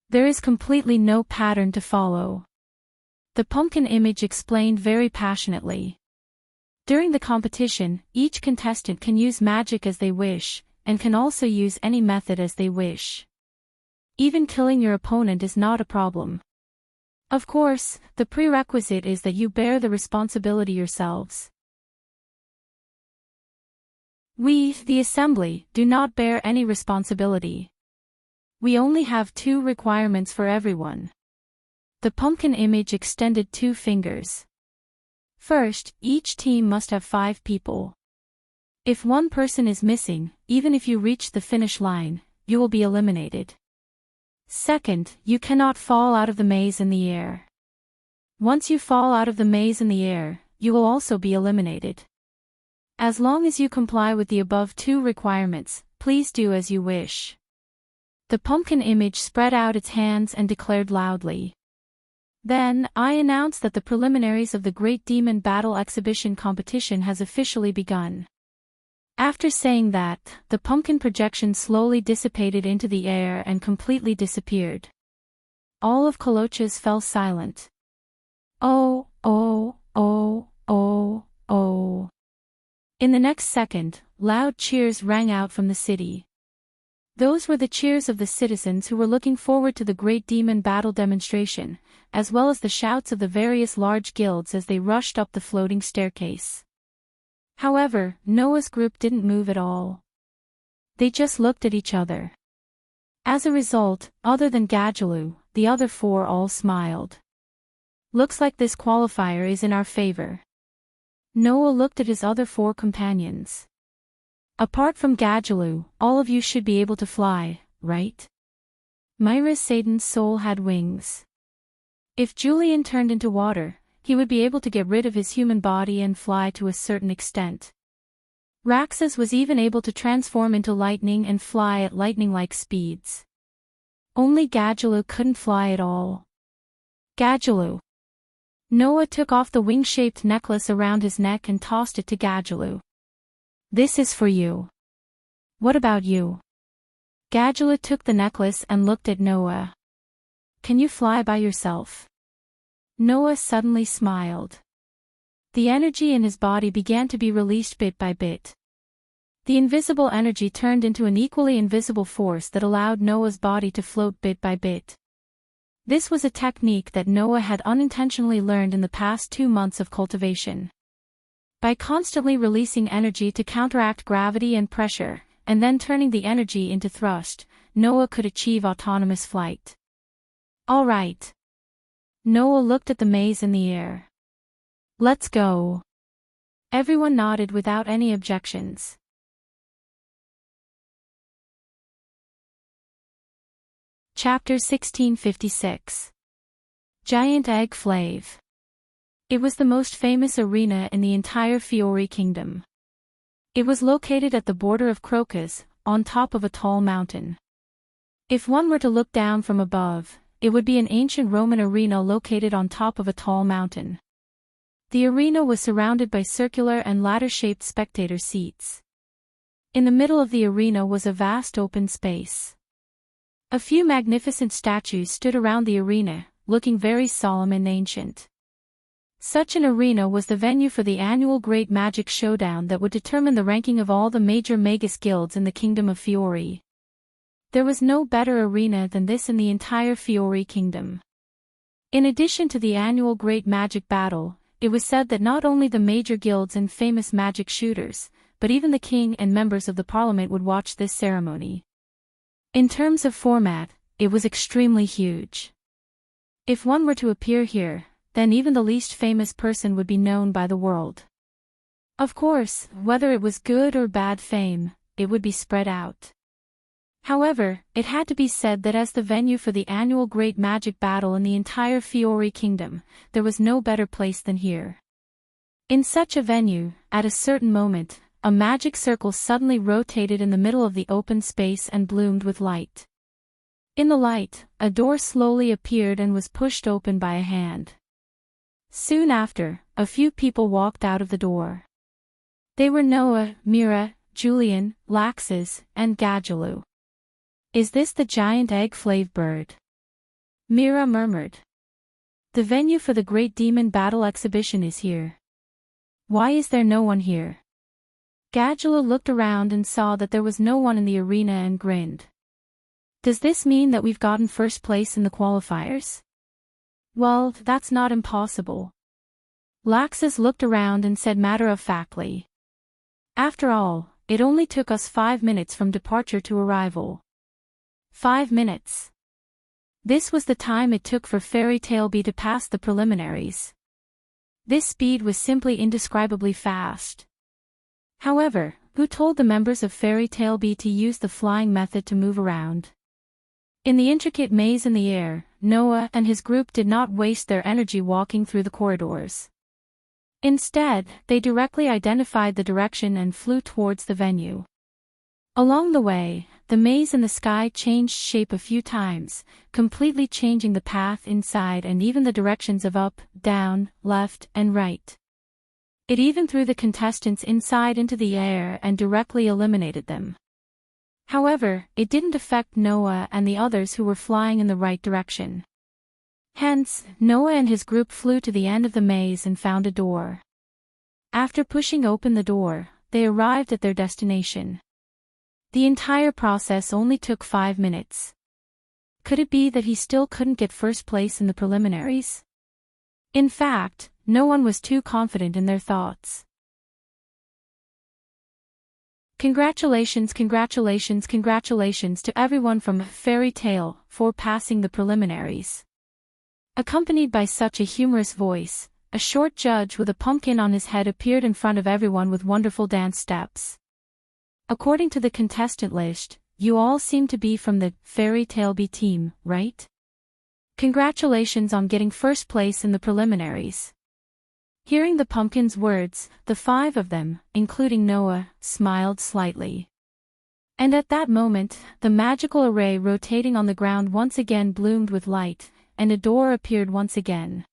[SPEAKER 1] There is completely no pattern to follow. The pumpkin image explained very passionately. During the competition, each contestant can use magic as they wish, and can also use any method as they wish. Even killing your opponent is not a problem. Of course, the prerequisite is that you bear the responsibility yourselves. We, the assembly, do not bear any responsibility. We only have 2 requirements for everyone. The pumpkin image extended 2 fingers. First, each team must have 5 people. If one person is missing, even if you reach the finish line, you will be eliminated. Second, you cannot fall out of the maze in the air. Once you fall out of the maze in the air, you will also be eliminated. As long as you comply with the above 2 requirements, please do as you wish. The pumpkin image spread out its hands and declared loudly. Then, I announce that the preliminaries of the Great Demon Battle Exhibition competition has officially begun. After saying that, the pumpkin projection slowly dissipated into the air and completely disappeared. All of Coloches fell silent. Oh, oh, oh, oh, oh. In the next second, loud cheers rang out from the city. Those were the cheers of the citizens who were looking forward to the Great Demon Battle demonstration, as well as the shouts of the various large guilds as they rushed up the floating staircase. However, Noah's group didn't move at all. They just looked at each other. As a result, other than Gadjaloo, the other 4 all smiled. Looks like this qualifier is in our favor. Noah looked at his other 4 companions. Apart from Gadjaloo, all of you should be able to fly, right? Myra Satan's soul had wings. If Julian turned into water, he would be able to get rid of his human body and fly to a certain extent. Raxus was even able to transform into lightning and fly at lightning-like speeds. Only Gadjaloo couldn't fly at all. Gadjaloo. Noah took off the wing-shaped necklace around his neck and tossed it to Gadjaloo. This is for you. What about you? Gadjaloo took the necklace and looked at Noah. Can you fly by yourself? Noah suddenly smiled. The energy in his body began to be released bit by bit. The invisible energy turned into an equally invisible force that allowed Noah's body to float bit by bit. This was a technique that Noah had unintentionally learned in the past 2 months of cultivation. By constantly releasing energy to counteract gravity and pressure, and then turning the energy into thrust, Noah could achieve autonomous flight. All right. Noah looked at the maze in the air. Let's go. Everyone nodded without any objections. Chapter 1656. Giant Egg Flave. It was the most famous arena in the entire Fiori Kingdom. It was located at the border of Crocus, on top of a tall mountain. If one were to look down from above, it would be an ancient Roman arena located on top of a tall mountain. The arena was surrounded by circular and ladder-shaped spectator seats. In the middle of the arena was a vast open space. A few magnificent statues stood around the arena, looking very solemn and ancient. Such an arena was the venue for the annual Great Magic Showdown that would determine the ranking of all the major Magus guilds in the Kingdom of Fiori. There was no better arena than this in the entire Fiori Kingdom. In addition to the annual Great Magic Battle, it was said that not only the major guilds and famous magic shooters, but even the king and members of the parliament would watch this ceremony. In terms of format, it was extremely huge. If one were to appear here, then even the least famous person would be known by the world. Of course, whether it was good or bad fame, it would be spread out. However, it had to be said that as the venue for the annual Great Magic Battle in the entire Fiori Kingdom, there was no better place than here. In such a venue, at a certain moment, a magic circle suddenly rotated in the middle of the open space and bloomed with light. In the light, a door slowly appeared and was pushed open by a hand. Soon after, a few people walked out of the door. They were Noah, Mira, Julian, Laxus, and Gadjaloo. Is this the giant egg-flave bird? Mira murmured. The venue for the Great Demon Battle Exhibition is here. Why is there no one here? Gadjaloo looked around and saw that there was no one in the arena and grinned. Does this mean that we've gotten first place in the qualifiers? Well, that's not impossible. Laxus looked around and said matter-of-factly. After all, it only took us 5 minutes from departure to arrival. 5 minutes. This was the time it took for Fairy Tale B to pass the preliminaries. This speed was simply indescribably fast. However, who told the members of Fairy Tale B to use the flying method to move around? In the intricate maze in the air, Noah and his group did not waste their energy walking through the corridors. Instead, they directly identified the direction and flew towards the venue. Along the way, the maze in the sky changed shape a few times, completely changing the path inside and even the directions of up, down, left, and right. It even threw the contestants inside into the air and directly eliminated them. However, it didn't affect Noah and the others who were flying in the right direction. Hence, Noah and his group flew to the end of the maze and found a door. After pushing open the door, they arrived at their destination. The entire process only took 5 minutes. Could it be that he still couldn't get first place in the preliminaries? In fact, no one was too confident in their thoughts. Congratulations to everyone from Fairy Tale for passing the preliminaries. Accompanied by such a humorous voice, a short judge with a pumpkin on his head appeared in front of everyone with wonderful dance steps. According to the contestant list, you all seem to be from the Fairy Tale B team, right? Congratulations on getting first place in the preliminaries. Hearing the pumpkin's words, the 5 of them, including Noah, smiled slightly. And at that moment, the magical array rotating on the ground once again bloomed with light, and a door appeared once again.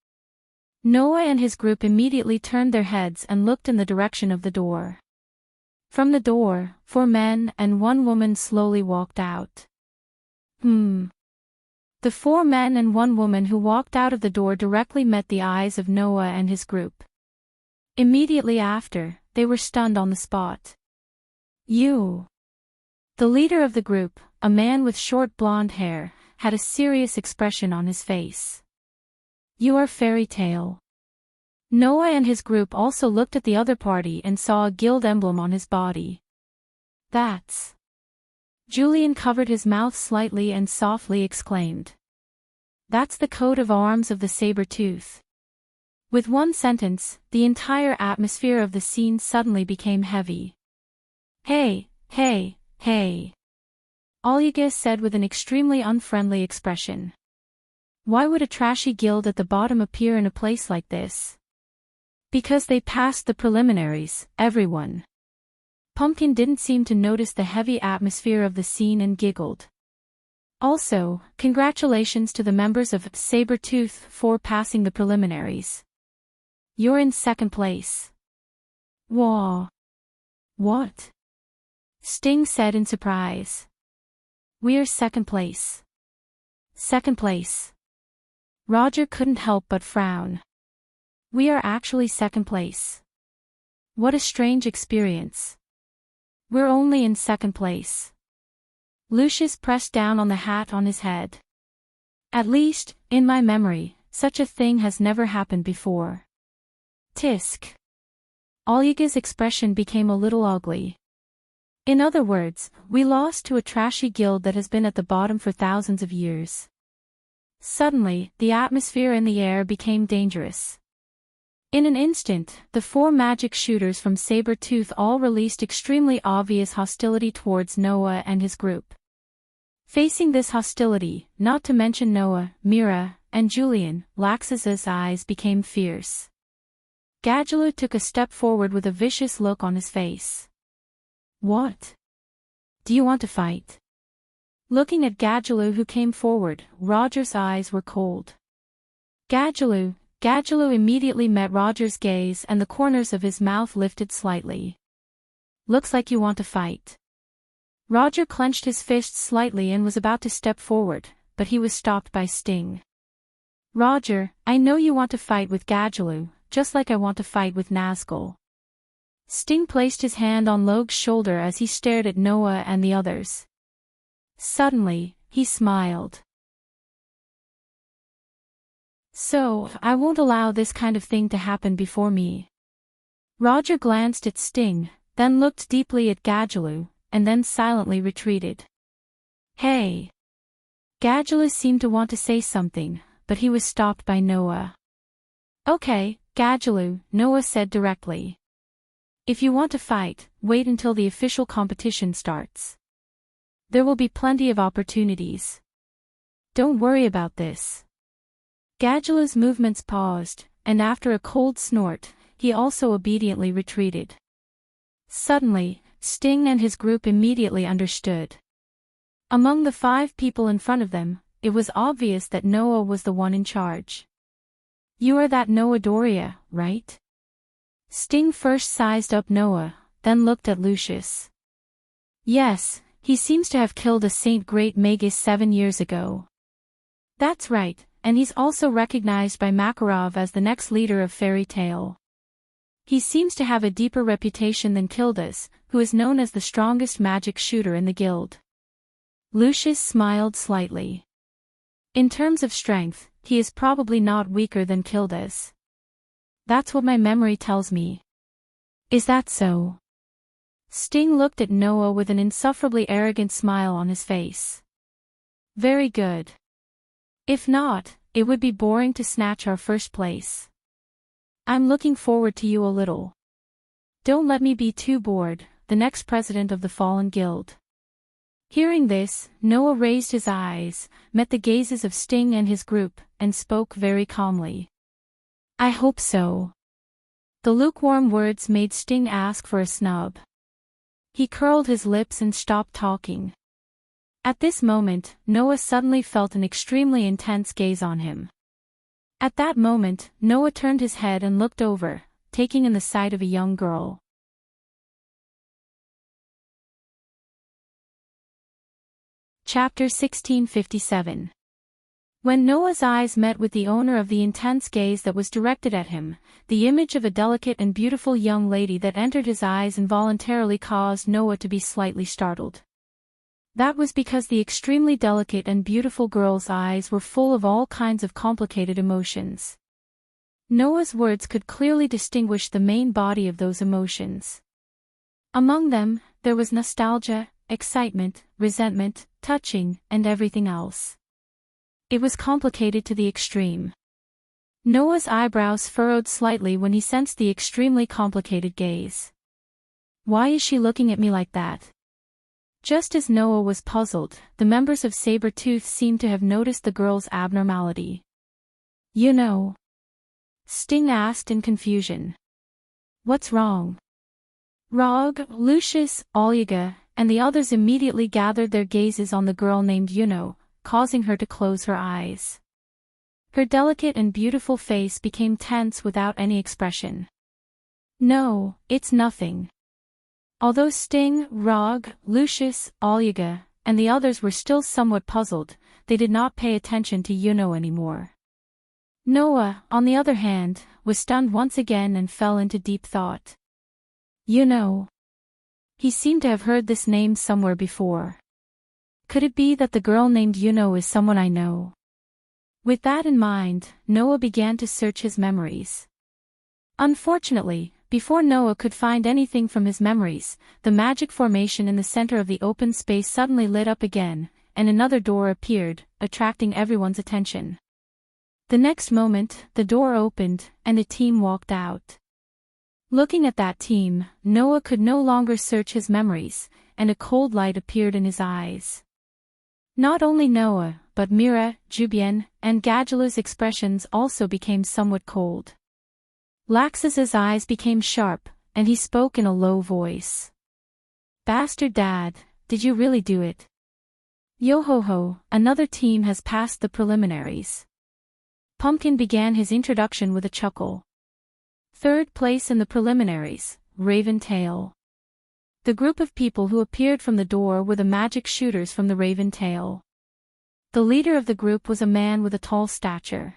[SPEAKER 1] Noah and his group immediately turned their heads and looked in the direction of the door. From the door, 4 men and 1 woman slowly walked out. The 4 men and 1 woman who walked out of the door directly met the eyes of Noah and his group. Immediately after, they were stunned on the spot. You. The leader of the group, a man with short blonde hair, had a serious expression on his face. You are Fairy Tale. Noah and his group also looked at the other party and saw a guild emblem on his body. That's... Julian covered his mouth slightly and softly exclaimed. That's the coat of arms of the saber-tooth. With one sentence, the entire atmosphere of the scene suddenly became heavy. Hey, hey, hey. Olga said with an extremely unfriendly expression. Why would a trashy guild at the bottom appear in a place like this? Because they passed the preliminaries, everyone. Pumpkin didn't seem to notice the heavy atmosphere of the scene and giggled. Also, congratulations to the members of Sabertooth for passing the preliminaries. You're in 2nd place. Whoa. What? Sting said in surprise. We're 2nd place. 2nd place. Roger couldn't help but frown. We are actually 2nd place. What a strange experience. We're only in 2nd place. Lucius pressed down on the hat on his head. At least, in my memory, such a thing has never happened before. Tisk. Olga's expression became a little ugly. In other words, we lost to a trashy guild that has been at the bottom for thousands of years. Suddenly, the atmosphere in the air became dangerous. In an instant, the 4 magic shooters from Sabertooth all released extremely obvious hostility towards Noah and his group. Facing this hostility, not to mention Noah, Mira, and Julian, Laxus's eyes became fierce. Gadgelu took a step forward with a vicious look on his face. What? Do you want to fight? Looking at Gadgelu who came forward, Roger's eyes were cold. Gadgelu immediately met Roger's gaze and the corners of his mouth lifted slightly. Looks like you want to fight. Roger clenched his fists slightly and was about to step forward, but he was stopped by Sting. Roger, I know you want to fight with Gadgelu, just like I want to fight with Nazgul. Sting placed his hand on Logue's shoulder as he stared at Noah and the others. Suddenly, he smiled. So, I won't allow this kind of thing to happen before me. Roger glanced at Sting, then looked deeply at Gadgelu, and then silently retreated. Hey! Gadgelu seemed to want to say something, but he was stopped by Noah. Okay, Gadgelu, Noah said directly. If you want to fight, wait until the official competition starts. There will be plenty of opportunities. Don't worry about this. Gadgelu's movements paused, and after a cold snort, he also obediently retreated. Suddenly, Sting and his group immediately understood. Among the 5 people in front of them, it was obvious that Noah was the one in charge. You are that Noah Doria, right? Sting first sized up Noah, then looked at Lucius. Yes, he seems to have killed a Saint Great Magus 7 years ago. That's right, and he's also recognized by Makarov as the next leader of Fairy Tale. He seems to have a deeper reputation than Kildas, who is known as the strongest magic shooter in the guild. Lucius smiled slightly. In terms of strength, he is probably not weaker than Kildas. That's what my memory tells me. Is that so? Sting looked at Noah with an insufferably arrogant smile on his face. Very good. If not, it would be boring to snatch our first place. I'm looking forward to you a little. Don't let me be too bored, the next president of the Fallen Guild. Hearing this, Noah raised his eyes, met the gazes of Sting and his group, and spoke very calmly. I hope so. The lukewarm words made Sting ask for a snub. He curled his lips and stopped talking. At this moment, Noah suddenly felt an extremely intense gaze on him. At that moment, Noah turned his head and looked over, taking in the sight of a young girl. Chapter 1657. When Noah's eyes met with the owner of the intense gaze that was directed at him, the image of a delicate and beautiful young lady that entered his eyes involuntarily caused Noah to be slightly startled. That was because the extremely delicate and beautiful girl's eyes were full of all kinds of complicated emotions. Noah's words could clearly distinguish the main body of those emotions. Among them, there was nostalgia, excitement, resentment, touching, and everything else. It was complicated to the extreme. Noah's eyebrows furrowed slightly when he sensed the extremely complicated gaze. Why is she looking at me like that? Just as Noah was puzzled, the members of Sabertooth seemed to have noticed the girl's abnormality. You know? Sting asked in confusion. What's wrong? Rog, Lucius, Olga, and the others immediately gathered their gazes on the girl named Yuno, causing her to close her eyes. Her delicate and beautiful face became tense without any expression. No, it's nothing. Although Sting, Rog, Lucius, Olga, and the others were still somewhat puzzled, they did not pay attention to Yuno anymore. Noah, on the other hand, was stunned once again and fell into deep thought. Yuno. He seemed to have heard this name somewhere before. Could it be that the girl named Yuno is someone I know? With that in mind, Noah began to search his memories. Unfortunately, before Noah could find anything from his memories, the magic formation in the center of the open space suddenly lit up again, and another door appeared, attracting everyone's attention. The next moment, the door opened, and a team walked out. Looking at that team, Noah could no longer search his memories, and a cold light appeared in his eyes. Not only Noah, but Mira, Jubian, and Gadgelu's expressions also became somewhat cold. Laxus's eyes became sharp, and he spoke in a low voice. Bastard Dad, did you really do it? Yo-ho-ho, another team has passed the preliminaries. Pumpkin began his introduction with a chuckle. Third place in the preliminaries, Raven Tail. The group of people who appeared from the door were the magic shooters from the Raven Tail. The leader of the group was a man with a tall stature.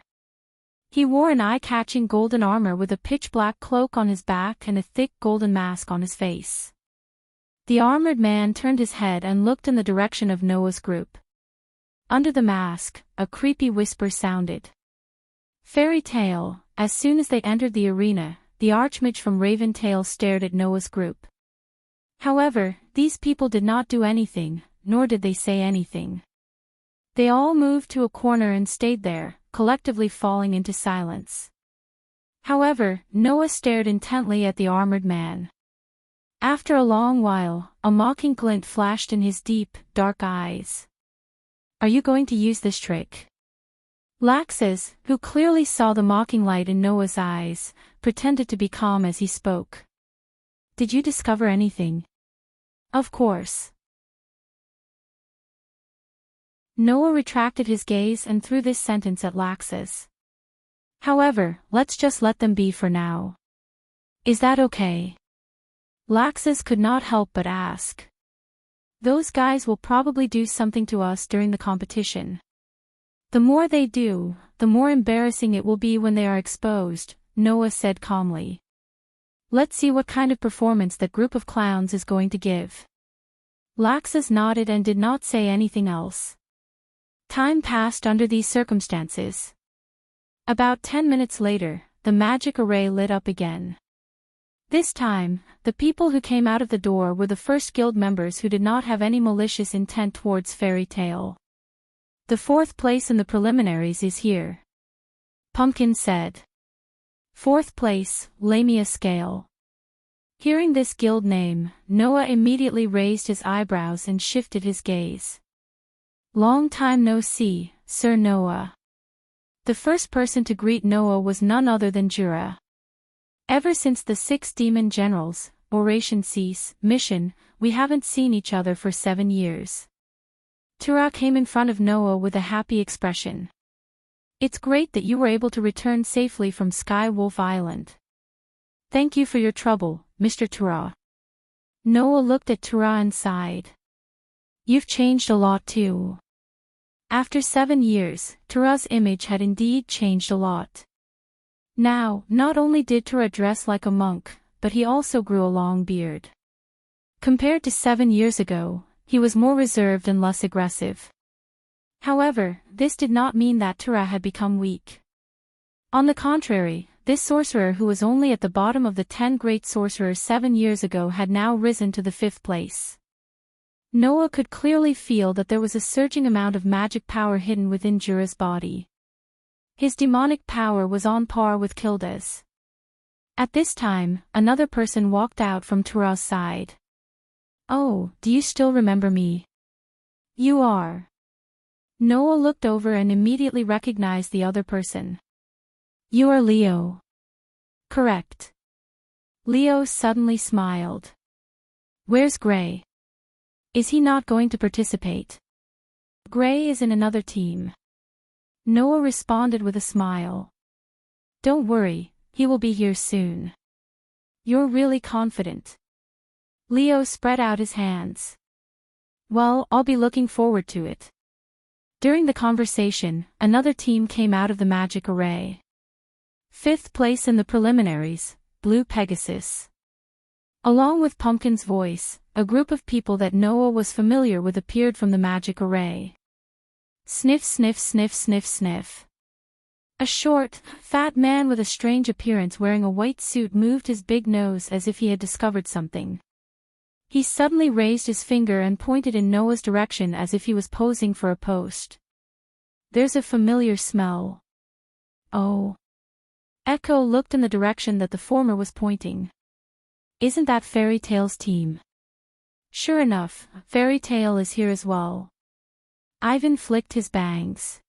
[SPEAKER 1] He wore an eye-catching golden armor with a pitch-black cloak on his back and a thick golden mask on his face. The armored man turned his head and looked in the direction of Noah's group. Under the mask, a creepy whisper sounded. Fairy Tale. As soon as they entered the arena, the Archmage from Raven Tail stared at Noah's group. However, these people did not do anything, nor did they say anything. They all moved to a corner and stayed there, collectively falling into silence. However, Noah stared intently at the armored man. After a long while, a mocking glint flashed in his deep, dark eyes. "Are you going to use this trick?" Laxus, who clearly saw the mocking light in Noah's eyes, pretended to be calm as he spoke. "Did you discover anything?" "Of course." Noah retracted his gaze and threw this sentence at Laxus. "However, let's just let them be for now. Is that okay?" Laxus could not help but ask. "Those guys will probably do something to us during the competition. The more they do, the more embarrassing it will be when they are exposed," Noah said calmly. "Let's see what kind of performance that group of clowns is going to give." Laxus nodded and did not say anything else. Time passed under these circumstances. About 10 minutes later, the magic array lit up again. This time, the people who came out of the door were the first guild members who did not have any malicious intent towards Fairy Tale. "The 4th place in the preliminaries is here," Pumpkin said. "4th place, Lamia Scale." Hearing this guild name, Noah immediately raised his eyebrows and shifted his gaze. "Long time no see, Sir Noah." The first person to greet Noah was none other than Jura. "Ever since the 6 demon generals, Oration Cease, mission, we haven't seen each other for 7 years. Tura came in front of Noah with a happy expression. "It's great that you were able to return safely from Sky Wolf Island. Thank you for your trouble, Mr. Tura." Noah looked at Tura and sighed. "You've changed a lot too." After 7 years, Tura's image had indeed changed a lot. Now, not only did Tura dress like a monk, but he also grew a long beard. Compared to 7 years ago, he was more reserved and less aggressive. However, this did not mean that Tura had become weak. On the contrary, this sorcerer who was only at the bottom of the 10 great sorcerers 7 years ago had now risen to the 5th place. Noah could clearly feel that there was a surging amount of magic power hidden within Jura's body. His demonic power was on par with Kilda's. At this time, another person walked out from Tura's side. "Oh, do you still remember me?" "You are." Noah looked over and immediately recognized the other person. "You are Leo." "Correct." Leo suddenly smiled. "Where's Gray? Is he not going to participate?" "Gray is in another team." Noah responded with a smile. "Don't worry, he will be here soon." "You're really confident." Leo spread out his hands. "Well, I'll be looking forward to it." During the conversation, another team came out of the magic array. 5th place in the preliminaries, Blue Pegasus. Along with Pumpkin's voice, a group of people that Noah was familiar with appeared from the magic array. Sniff, sniff, sniff, sniff, sniff. A short, fat man with a strange appearance wearing a white suit moved his big nose as if he had discovered something. He suddenly raised his finger and pointed in Noah's direction as if he was posing for a post. "There's a familiar smell." "Oh." Echo looked in the direction that the former was pointing. "Isn't that Fairy Tale's team?" Sure enough, Fairy Tale is here as well. Ivan flicked his bangs.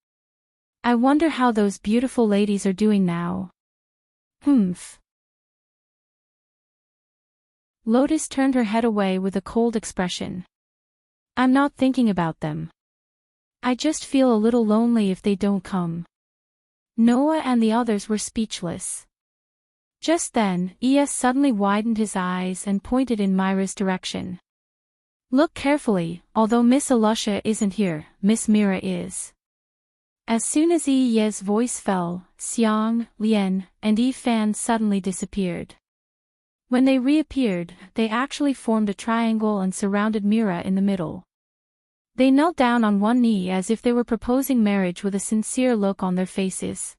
[SPEAKER 1] "I wonder how those beautiful ladies are doing now." "Humph." Lotus turned her head away with a cold expression. "I'm not thinking about them. I just feel a little lonely if they don't come." Noah and the others were speechless. Just then, Es suddenly widened his eyes and pointed in Myra's direction. "Look carefully, although Miss Alusha isn't here, Miss Mira is." As soon as Ye's voice fell, Xiang, Lian, and Fan suddenly disappeared. When they reappeared, they actually formed a triangle and surrounded Mira in the middle. They knelt down on one knee as if they were proposing marriage with a sincere look on their faces.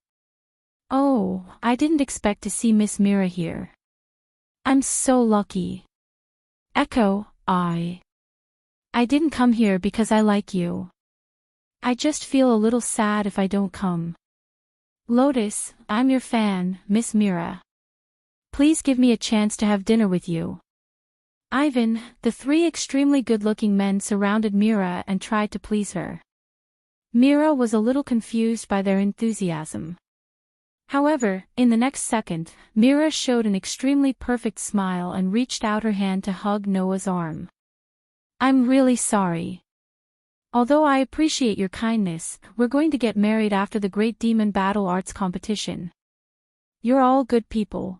[SPEAKER 1] "Oh, I didn't expect to see Miss Mira here. I'm so lucky." Echo, I didn't come here because I like you. I just feel a little sad if I don't come. Lotus, I'm your fan, Miss Mira. Please give me a chance to have dinner with you. Ivan, the three extremely good-looking men surrounded Mira and tried to please her. Mira was a little confused by their enthusiasm. However, in the next second, Mira showed an extremely perfect smile and reached out her hand to hug Noah's arm. I'm really sorry. Although I appreciate your kindness, we're going to get married after the Great Demon Battle Arts competition. You're all good people.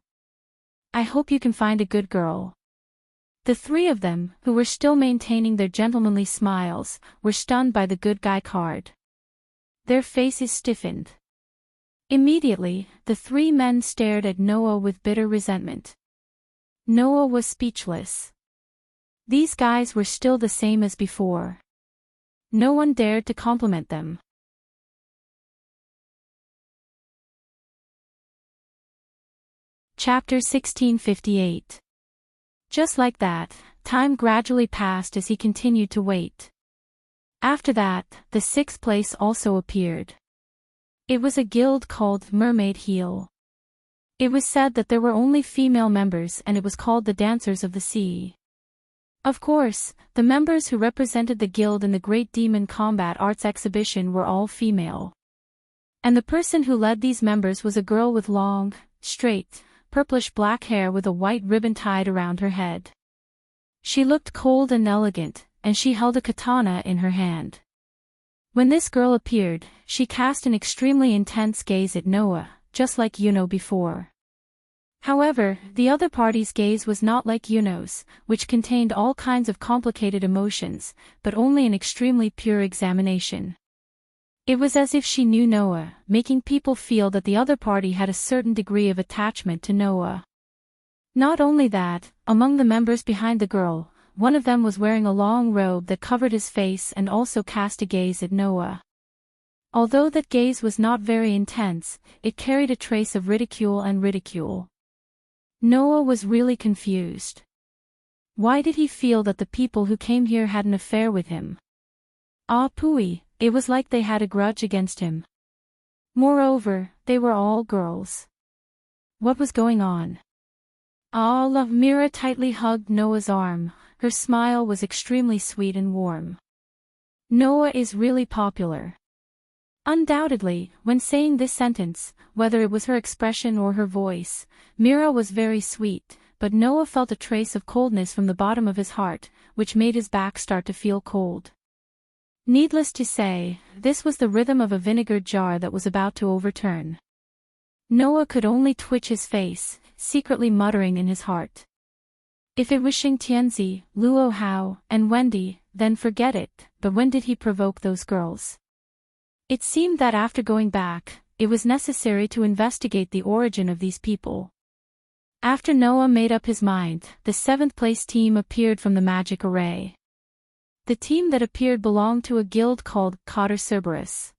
[SPEAKER 1] I hope you can find a good girl. The three of them, who were still maintaining their gentlemanly smiles, were stunned by the good guy card. Their faces stiffened. Immediately, the three men stared at Noah with bitter resentment. Noah was speechless. These guys were still the same as before. No one dared to compliment them. Chapter 1658. Just like that, time gradually passed as he continued to wait. After that, the sixth place also appeared. It was a guild called Mermaid Heel. It was said that there were only female members and it was called the Dancers of the Sea. Of course, the members who represented the guild in the Great Demon Combat Arts exhibition were all female. And the person who led these members was a girl with long, straight, purplish-black hair with a white ribbon tied around her head. She looked cold and elegant, and she held a katana in her hand. When this girl appeared, she cast an extremely intense gaze at Noah, just like Yuno before. However, the other party's gaze was not like Yuno's, which contained all kinds of complicated emotions, but only an extremely pure examination. It was as if she knew Noah, making people feel that the other party had a certain degree of attachment to Noah. Not only that, among the members behind the girl, one of them was wearing a long robe that covered his face and also cast a gaze at Noah. Although that gaze was not very intense, it carried a trace of ridicule. Noah was really confused. Why did he feel that the people who came here had an affair with him? Ah pooey, it was like they had a grudge against him. Moreover, they were all girls. What was going on? Mira tightly hugged Noah's arm, her smile was extremely sweet and warm. Noah is really popular. Undoubtedly, when saying this sentence, whether it was her expression or her voice, Mira was very sweet, but Noah felt a trace of coldness from the bottom of his heart, which made his back start to feel cold. Needless to say, this was the rhythm of a vinegar jar that was about to overturn. Noah could only twitch his face, secretly muttering in his heart. If it was Xingtianzi, Luo Hao, and Wendy, then forget it, but when did he provoke those girls? It seemed that after going back, it was necessary to investigate the origin of these people. After Noah made up his mind, the seventh-place team appeared from the magic array. The team that appeared belonged to a guild called Cotter Cerberus.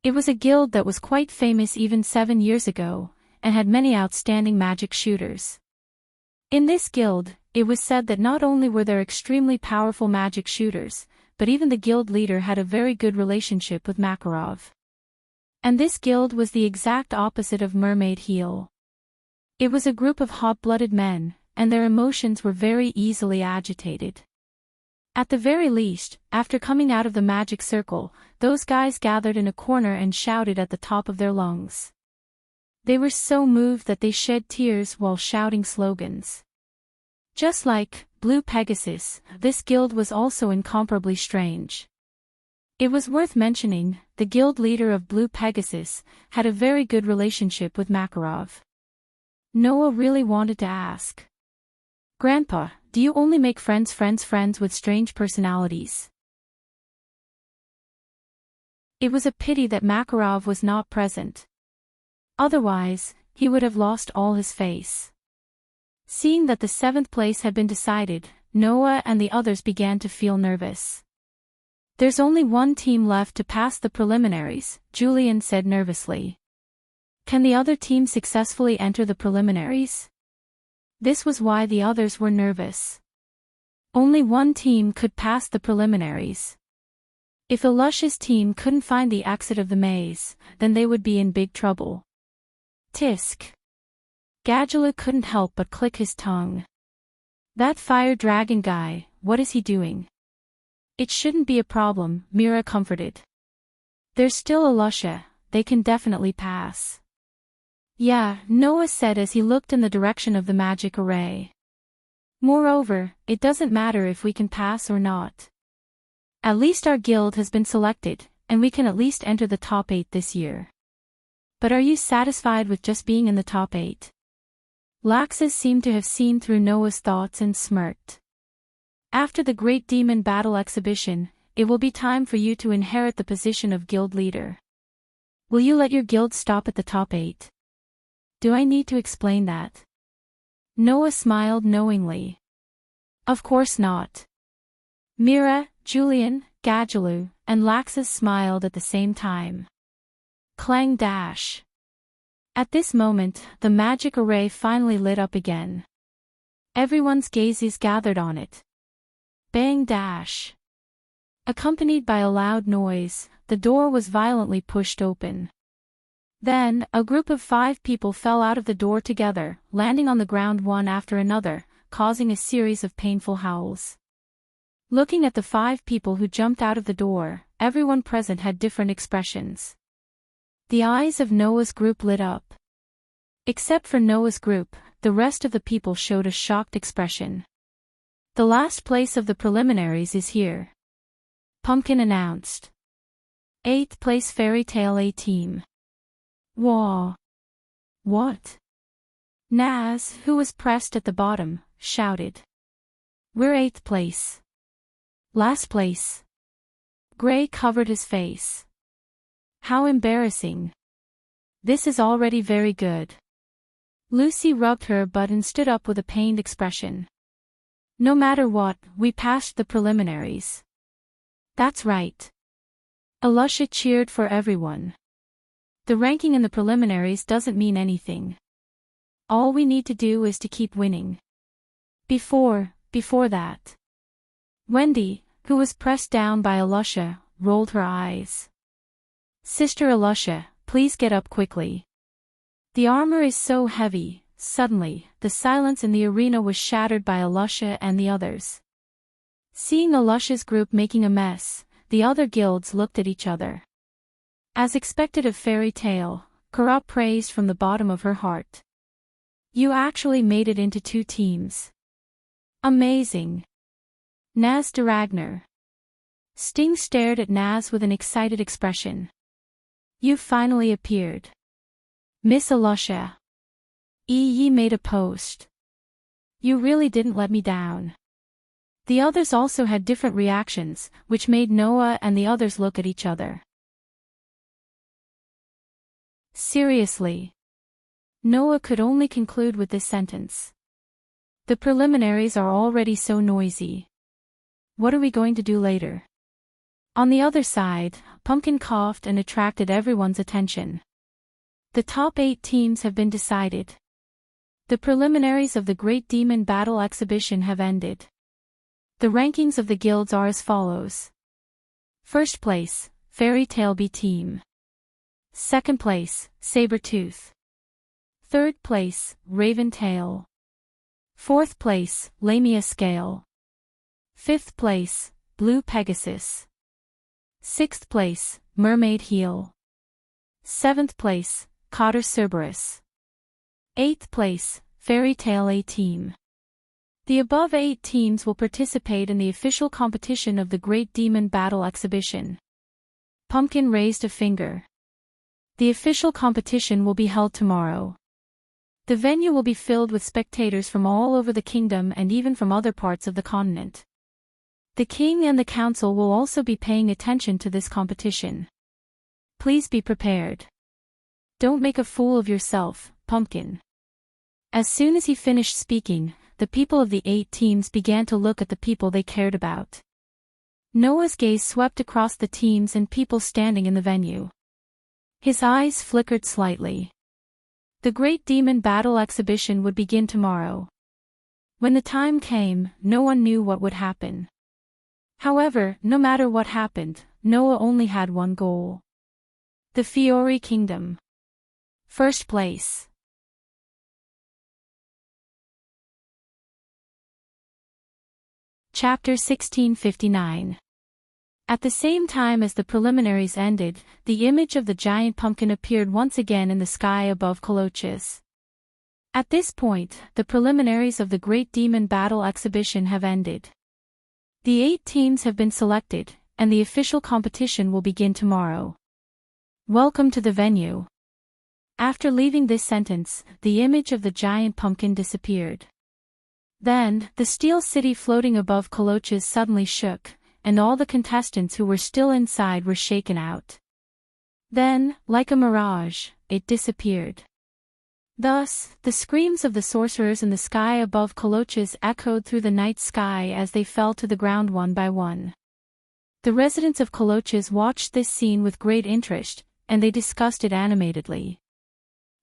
[SPEAKER 1] It was a guild that was quite famous even 7 years ago, and had many outstanding magic shooters. In this guild, it was said that not only were there extremely powerful magic shooters, but even the guild leader had a very good relationship with Makarov. And this guild was the exact opposite of Mermaid Heel. It was a group of hot-blooded men, and their emotions were very easily agitated. At the very least, after coming out of the magic circle, those guys gathered in a corner and shouted at the top of their lungs. They were so moved that they shed tears while shouting slogans. Just like Blue Pegasus, this guild was also incomparably strange. It was worth mentioning, the guild leader of Blue Pegasus had a very good relationship with Makarov. Noah really wanted to ask, "Grandpa, do you only make friends with strange personalities?" It was a pity that Makarov was not present. Otherwise, he would have lost all his face. Seeing that the seventh place had been decided, Noah and the others began to feel nervous. "There's only one team left to pass the preliminaries," Julian said nervously. "Can the other team successfully enter the preliminaries?" This was why the others were nervous. Only one team could pass the preliminaries. If Alush's team couldn't find the exit of the maze, then they would be in big trouble. Tisk. Gadgelu couldn't help but click his tongue. That fire dragon guy, what is he doing? It shouldn't be a problem, Mira comforted. There's still Alusha, they can definitely pass. Yeah, Noah said as he looked in the direction of the magic array. Moreover, it doesn't matter if we can pass or not. At least our guild has been selected, and we can at least enter the top 8 this year. But are you satisfied with just being in the top 8? Laxus seemed to have seen through Noah's thoughts and smirked. After the Great Demon Battle exhibition, it will be time for you to inherit the position of guild leader. Will you let your guild stop at the top 8? Do I need to explain that? Noah smiled knowingly. Of course not. Mira, Julian, Gadgelu, and Laxus smiled at the same time. Clang dash. At this moment, the magic array finally lit up again. Everyone's gazes gathered on it. Bang dash. Accompanied by a loud noise, the door was violently pushed open. Then, a group of 5 people fell out of the door together, landing on the ground one after another, causing a series of painful howls. Looking at the 5 people who jumped out of the door, everyone present had different expressions. The eyes of Noah's group lit up. Except for Noah's group, the rest of the people showed a shocked expression. The last place of the preliminaries is here. Pumpkin announced. 8th place Fairy Tale A team. Wah. What? Naz, who was pressed at the bottom, shouted. We're 8th place. Last place. Gray covered his face. How embarrassing. This is already very good. Lucy rubbed her butt and stood up with a pained expression. No matter what, we passed the preliminaries. That's right. Alusha cheered for everyone. The ranking in the preliminaries doesn't mean anything. All we need to do is to keep winning. Before that. Wendy, who was pressed down by Alusha, rolled her eyes. Sister Alusha, please get up quickly. The armor is so heavy. Suddenly, the silence in the arena was shattered by Alusha and the others. Seeing Alusha's group making a mess, the other guilds looked at each other. As expected of Fairy Tale, Kara praised from the bottom of her heart. You actually made it into 2 teams. Amazing. Naz de Ragnar. Sting stared at Naz with an excited expression. You finally appeared. Miss Alusha. Ye made a post. You really didn't let me down. The others also had different reactions, which made Noah and the others look at each other. Seriously. Noah could only conclude with this sentence. The preliminaries are already so noisy. What are we going to do later? On the other side, Pumpkin coughed and attracted everyone's attention. The top 8 teams have been decided. The preliminaries of the Great Demon Battle exhibition have ended. The rankings of the guilds are as follows. 1st place, Fairy Tale B team. 2nd place, Sabertooth. 3rd place, Raven Tail. 4th place, Lamia Scale. 5th place, Blue Pegasus. 6th place, Mermaid Heel. 7th place, Cotter Cerberus. 8th place, Fairy Tale A team. The above 8 teams will participate in the official competition of the Great Demon Battle exhibition. Pumpkin raised a finger. The official competition will be held tomorrow. The venue will be filled with spectators from all over the kingdom and even from other parts of the continent. The king and the council will also be paying attention to this competition. Please be prepared. Don't make a fool of yourself, Pumpkin. As soon as he finished speaking, the people of the 8 teams began to look at the people they cared about. Noah's gaze swept across the teams and people standing in the venue. His eyes flickered slightly. The Great Demon Battle exhibition would begin tomorrow. When the time came, no one knew what would happen. However, no matter what happened, Noah only had one goal. The Fiori Kingdom. First place. Chapter 1659. At the same time as the preliminaries ended, the image of the giant pumpkin appeared once again in the sky above Colossus. At this point, the preliminaries of the Great Demon Battle exhibition have ended. The 8 teams have been selected, and the official competition will begin tomorrow. Welcome to the venue. After leaving this sentence, the image of the giant pumpkin disappeared. Then, the steel city floating above Colossus suddenly shook, and all the contestants who were still inside were shaken out. Then, like a mirage, it disappeared. Thus, the screams of the sorcerers in the sky above Colossus echoed through the night sky as they fell to the ground one by one. The residents of Colossus watched this scene with great interest, and they discussed it animatedly.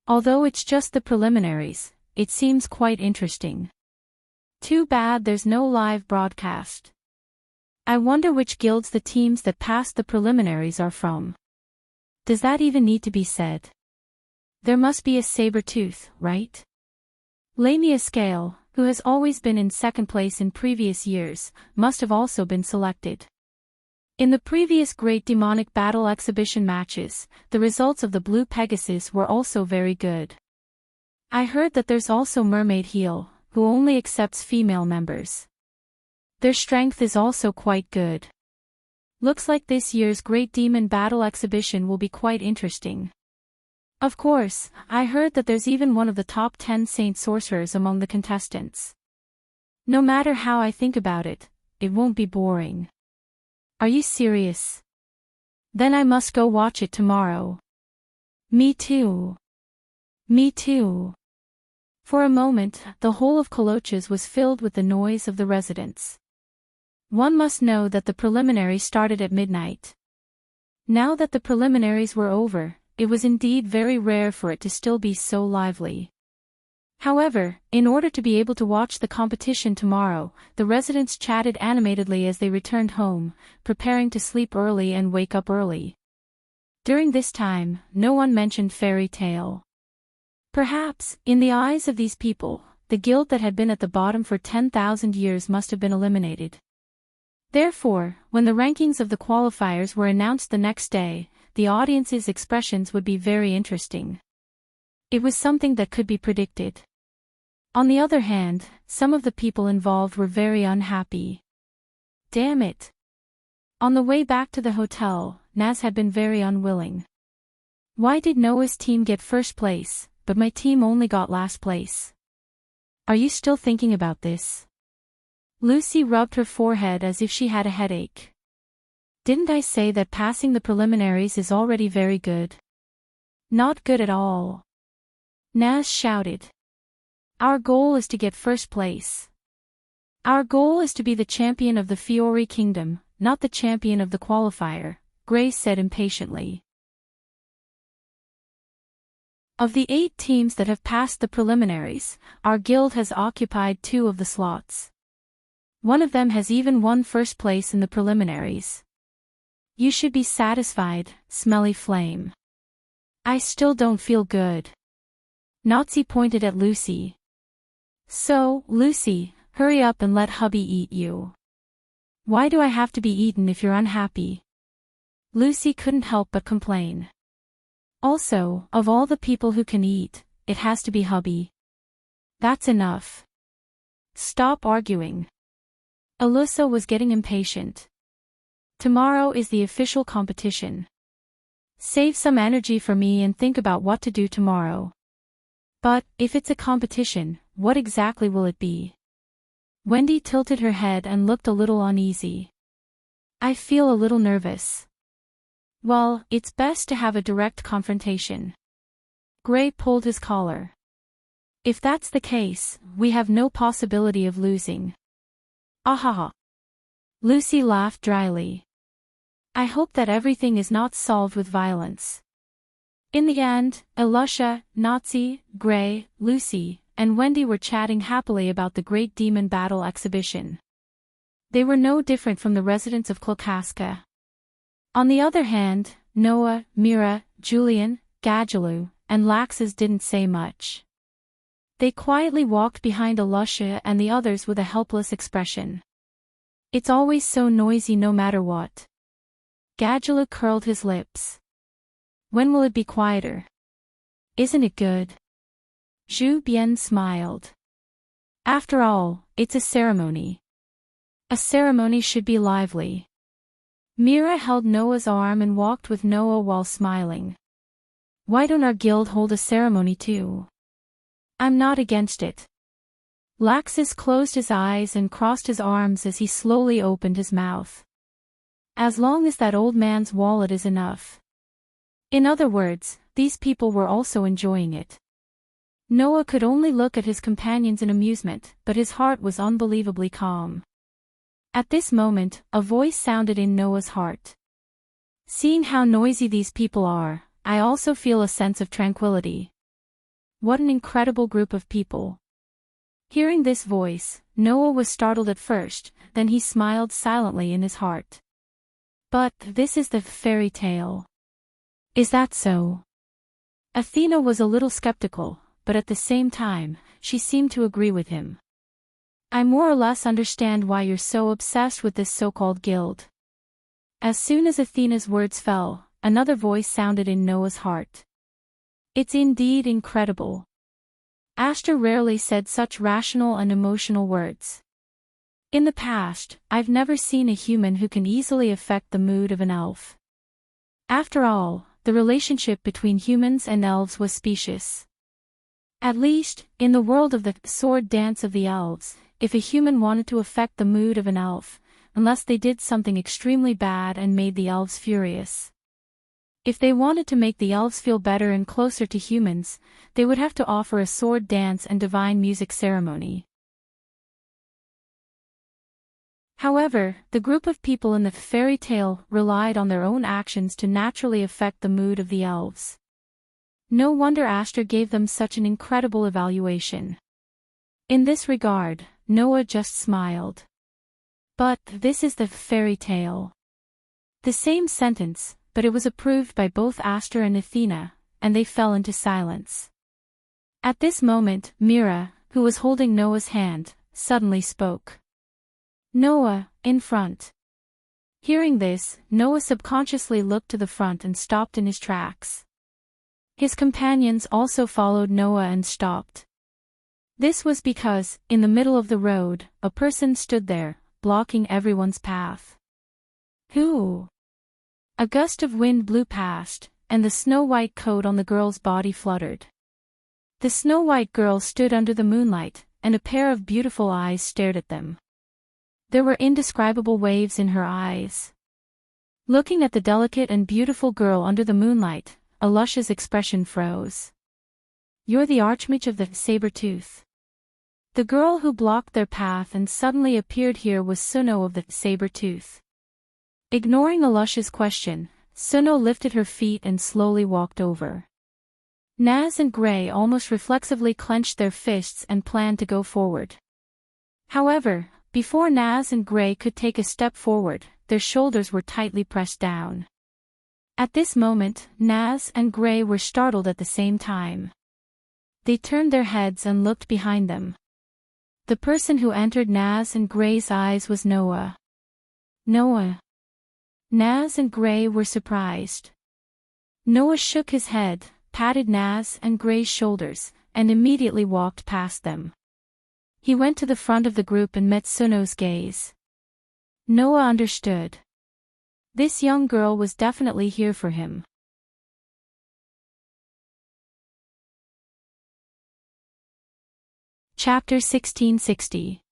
[SPEAKER 1] Although it's just the preliminaries, it seems quite interesting. Too bad there's no live broadcast. I wonder which guilds the teams that passed the preliminaries are from. Does that even need to be said? There must be a saber-tooth, right? Lamia Scale, who has always been in second place in previous years, must have also been selected. In the previous Great Demonic Battle exhibition matches, the results of the Blue Pegasus were also very good. I heard that there's also Mermaid Heel, who only accepts female members. Their strength is also quite good. Looks like this year's Great Demon Battle exhibition will be quite interesting. Of course, I heard that there's even one of the top 10 Saint Sorcerers among the contestants. No matter how I think about it, it won't be boring. Are you serious? Then I must go watch it tomorrow. Me too. Me too. For a moment, the whole of Colossus was filled with the noise of the residents. One must know that the preliminaries started at midnight. Now that the preliminaries were over, it was indeed very rare for it to still be so lively. However, in order to be able to watch the competition tomorrow, the residents chatted animatedly as they returned home, preparing to sleep early and wake up early. During this time, no one mentioned Fairy Tale. Perhaps, in the eyes of these people, the guild that had been at the bottom for 10,000 years must have been eliminated. Therefore, when the rankings of the qualifiers were announced the next day, the audience's expressions would be very interesting. It was something that could be predicted. On the other hand, some of the people involved were very unhappy. Damn it! On the way back to the hotel, Naz had been very unwilling. Why did Noah's team get first place, but my team only got last place? Are you still thinking about this? Lucy rubbed her forehead as if she had a headache. Didn't I say that passing the preliminaries is already very good? Not good at all. Naz shouted. Our goal is to get first place. Our goal is to be the champion of the Fiori Kingdom, not the champion of the qualifier, Grace said impatiently. Of the 8 teams that have passed the preliminaries, our guild has occupied 2 of the slots. One of them has even won first place in the preliminaries. You should be satisfied, Smelly Flame. I still don't feel good. Nazi pointed at Lucy. So, Lucy, hurry up and let hubby eat you. Why do I have to be eaten if you're unhappy? Lucy couldn't help but complain. Also, of all the people who can eat, it has to be hubby. That's enough. Stop arguing. Alyssa was getting impatient. Tomorrow is the official competition. Save some energy for me and think about what to do tomorrow. But, if it's a competition, what exactly will it be? Wendy tilted her head and looked a little uneasy. I feel a little nervous. Well, it's best to have a direct confrontation. Gray pulled his collar. If that's the case, we have no possibility of losing. Ahaha. Lucy laughed dryly. I hope that everything is not solved with violence. In the end, Elusha, Nazi, Gray, Lucy, and Wendy were chatting happily about the Great Demon Battle exhibition. They were no different from the residents of Klokaska. On the other hand, Noah, Mira, Julian, Gadjaloo, and Laxus didn't say much. They quietly walked behind Alusha and the others with a helpless expression. It's always so noisy no matter what. Gadjaloo curled his lips. When will it be quieter? Isn't it good? Zhu Bian smiled. After all, it's a ceremony. A ceremony should be lively. Mira held Noah's arm and walked with Noah while smiling. Why don't our guild hold a ceremony too? I'm not against it. Laxus closed his eyes and crossed his arms as he slowly opened his mouth. As long as that old man's wallet is enough. In other words, these people were also enjoying it. Noah could only look at his companions in amusement, but his heart was unbelievably calm. At this moment, a voice sounded in Noah's heart. Seeing how noisy these people are, I also feel a sense of tranquility. What an incredible group of people. Hearing this voice, Noah was startled at first, then he smiled silently in his heart. But this is the fairy tale. Is that so? Athena was a little skeptical, but at the same time, she seemed to agree with him. I more or less understand why you're so obsessed with this so-called guild. As soon as Athena's words fell, another voice sounded in Noah's heart. It's indeed incredible. Aster rarely said such rational and emotional words. In the past, I've never seen a human who can easily affect the mood of an elf. After all, the relationship between humans and elves was specious. At least, in the world of the sword dance of the elves, if a human wanted to affect the mood of an elf, unless they did something extremely bad and made the elves furious. If they wanted to make the elves feel better and closer to humans, they would have to offer a sword dance and divine music ceremony. However, the group of people in the fairy tale relied on their own actions to naturally affect the mood of the elves. No wonder Aster gave them such an incredible evaluation. In this regard, Noah just smiled. But this is the fairy tale. The same sentence, but it was approved by both Aster and Athena, and they fell into silence. At this moment, Mira, who was holding Noah's hand, suddenly spoke. Noah, in front. Hearing this, Noah subconsciously looked to the front and stopped in his tracks. His companions also followed Noah and stopped. This was because, in the middle of the road, a person stood there, blocking everyone's path. Who? A gust of wind blew past, and the snow-white coat on the girl's body fluttered. The snow-white girl stood under the moonlight, and a pair of beautiful eyes stared at them. There were indescribable waves in her eyes. Looking at the delicate and beautiful girl under the moonlight, Alusha's expression froze. You're the Archmage of the Saber-Tooth. The girl who blocked their path and suddenly appeared here was Suno of the Saber-Tooth. Ignoring Alusha's question, Suno lifted her feet and slowly walked over. Naz and Gray almost reflexively clenched their fists and planned to go forward. However, before Naz and Gray could take a step forward, their shoulders were tightly pressed down. At this moment, Naz and Gray were startled at the same time. They turned their heads and looked behind them. The person who entered Naz and Gray's eyes was Noah. Noah. Naz and Gray were surprised. Noah shook his head, patted Naz and Gray's shoulders, and immediately walked past them. He went to the front of the group and met Suno's gaze. Noah understood. This young girl was definitely here for him. Chapter 1660.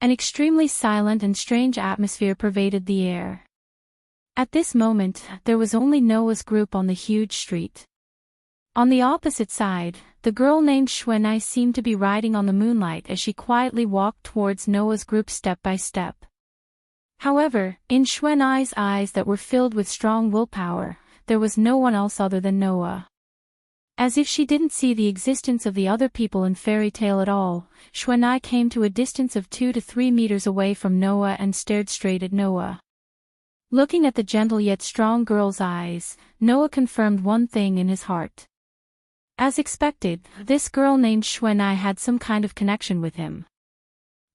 [SPEAKER 1] An extremely silent and strange atmosphere pervaded the air. At this moment, there was only Noah's group on the huge street. On the opposite side, the girl named Xuanai seemed to be riding on the moonlight as she quietly walked towards Noah's group step by step. However, in Xuanai's eyes that were filled with strong willpower, there was no one else other than Noah. As if she didn't see the existence of the other people in Fairy Tale at all, Xuanai came to a distance of 2 to 3 meters away from Noah and stared straight at Noah. Looking at the gentle yet strong girl's eyes, Noah confirmed one thing in his heart. As expected, this girl named Xuanai had some kind of connection with him.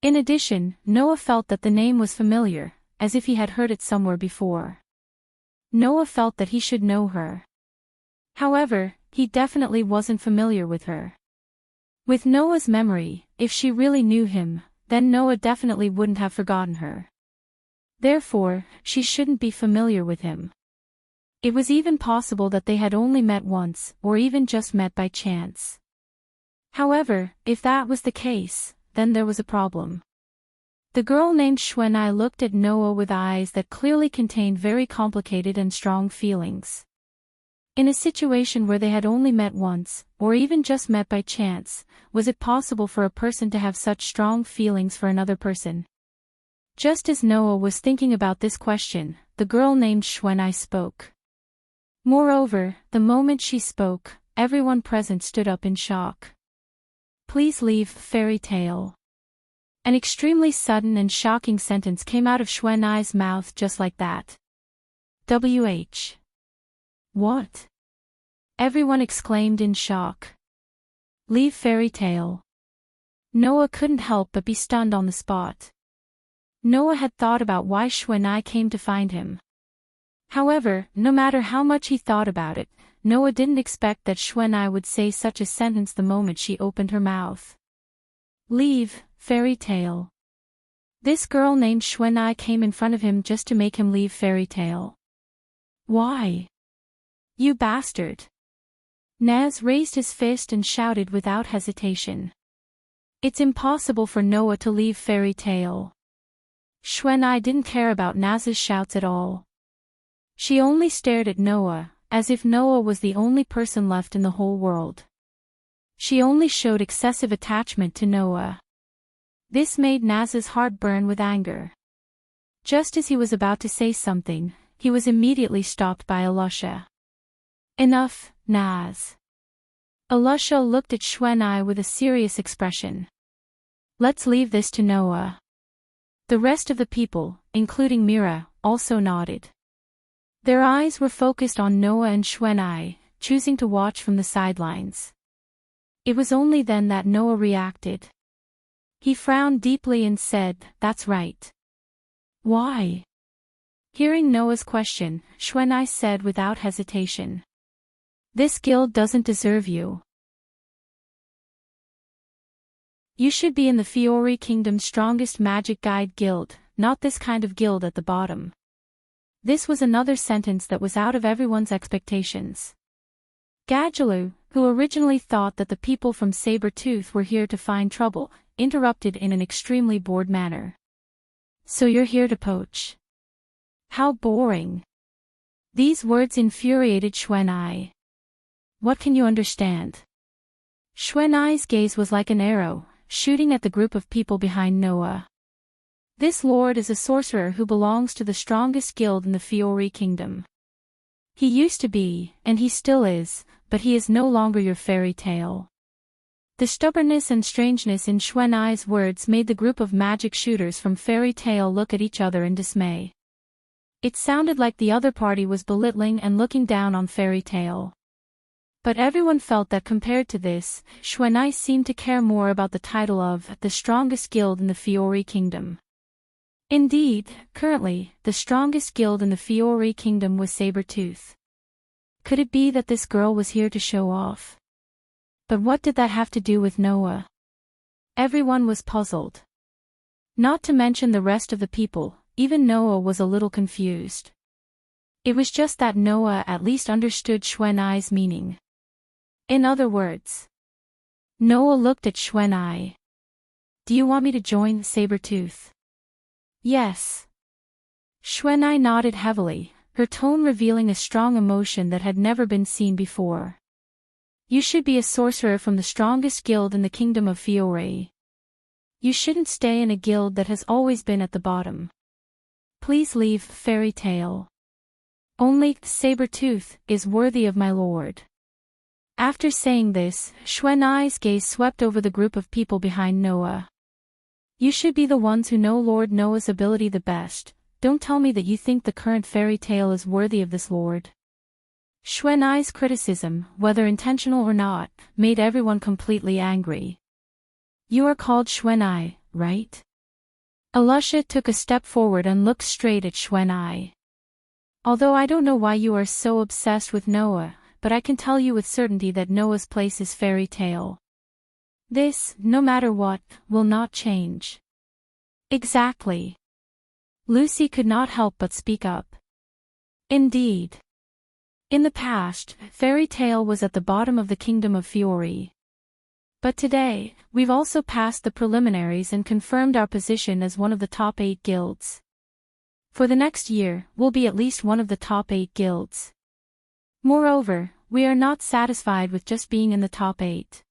[SPEAKER 1] In addition, Noah felt that the name was familiar, as if he had heard it somewhere before. Noah felt that he should know her. However, he definitely wasn't familiar with her. With Noah's memory, if she really knew him, then Noah definitely wouldn't have forgotten her. Therefore, she shouldn't be familiar with him. It was even possible that they had only met once, or even just met by chance. However, if that was the case, then there was a problem. The girl named Xuanai looked at Noah with eyes that clearly contained very complicated and strong feelings. In a situation where they had only met once, or even just met by chance, was it possible for a person to have such strong feelings for another person? Just as Noah was thinking about this question, the girl named Xuanai spoke. Moreover, the moment she spoke, everyone present stood up in shock. Please leave Fairy Tale. An extremely sudden and shocking sentence came out of Xuanai's mouth just like that. WH. What? Everyone exclaimed in shock. Leave Fairy Tale. Noah couldn't help but be stunned on the spot. Noah had thought about why Xuanai came to find him. However, no matter how much he thought about it, Noah didn't expect that Xuanai would say such a sentence the moment she opened her mouth. Leave Fairy Tale. This girl named Xuanai came in front of him just to make him leave Fairy Tale. Why? You bastard. Naz raised his fist and shouted without hesitation. It's impossible for Noah to leave Fairy Tale. Xuanai didn't care about Naz's shouts at all. She only stared at Noah, as if Noah was the only person left in the whole world. She only showed excessive attachment to Noah. This made Naz's heart burn with anger. Just as he was about to say something, he was immediately stopped by Alusha. Enough, Naz. Alusha looked at Xuanai with a serious expression. Let's leave this to Noah. The rest of the people, including Mira, also nodded. Their eyes were focused on Noah and Xuanai, choosing to watch from the sidelines. It was only then that Noah reacted. He frowned deeply and said, "That's right." Why? Hearing Noah's question, Xuanai said without hesitation. This guild doesn't deserve you. You should be in the Fiori Kingdom's strongest magic guide guild, not this kind of guild at the bottom. This was another sentence that was out of everyone's expectations. Gadjaloo, who originally thought that the people from Sabertooth were here to find trouble, interrupted in an extremely bored manner. So you're here to poach? How boring. These words infuriated Xuanai. What can you understand? Xuanai's gaze was like an arrow, shooting at the group of people behind Noah. This lord is a sorcerer who belongs to the strongest guild in the Fiori Kingdom. He used to be, and he still is, but he is no longer your Fairy Tale. The stubbornness and strangeness in Xuanai's words made the group of magic shooters from Fairy Tale look at each other in dismay. It sounded like the other party was belittling and looking down on Fairy Tale. But everyone felt that compared to this, Xuanai seemed to care more about the title of the strongest guild in the Fiori Kingdom. Indeed, currently, the strongest guild in the Fiori Kingdom was Sabertooth. Could it be that this girl was here to show off? But what did that have to do with Noah? Everyone was puzzled. Not to mention the rest of the people, even Noah was a little confused. It was just that Noah at least understood Xuanai's meaning. In other words, Noah looked at Xuanai. Do you want me to join Sabertooth? Yes. Xuanai nodded heavily, her tone revealing a strong emotion that had never been seen before. You should be a sorcerer from the strongest guild in the Kingdom of Fiore. You shouldn't stay in a guild that has always been at the bottom. Please leave Fairy Tale. Only Sabertooth is worthy of my lord. After saying this, Xuanai's gaze swept over the group of people behind Noah. You should be the ones who know Lord Noah's ability the best. Don't tell me that you think the current fairy tale is worthy of this lord. Xuanai's criticism, whether intentional or not, made everyone completely angry. You are called Xuanai, right? Alusha took a step forward and looked straight at Xuanai. Although I don't know why you are so obsessed with Noah, but I can tell you with certainty that Noah's place is fairy tale. This, no matter what, will not change. Exactly. Lucy could not help but speak up. Indeed. In the past, fairy tale was at the bottom of the kingdom of Fiori. But today, we've also passed the preliminaries and confirmed our position as one of the top 8 guilds. For the next year, we'll be at least one of the top 8 guilds. Moreover, we are not satisfied with just being in the top 8.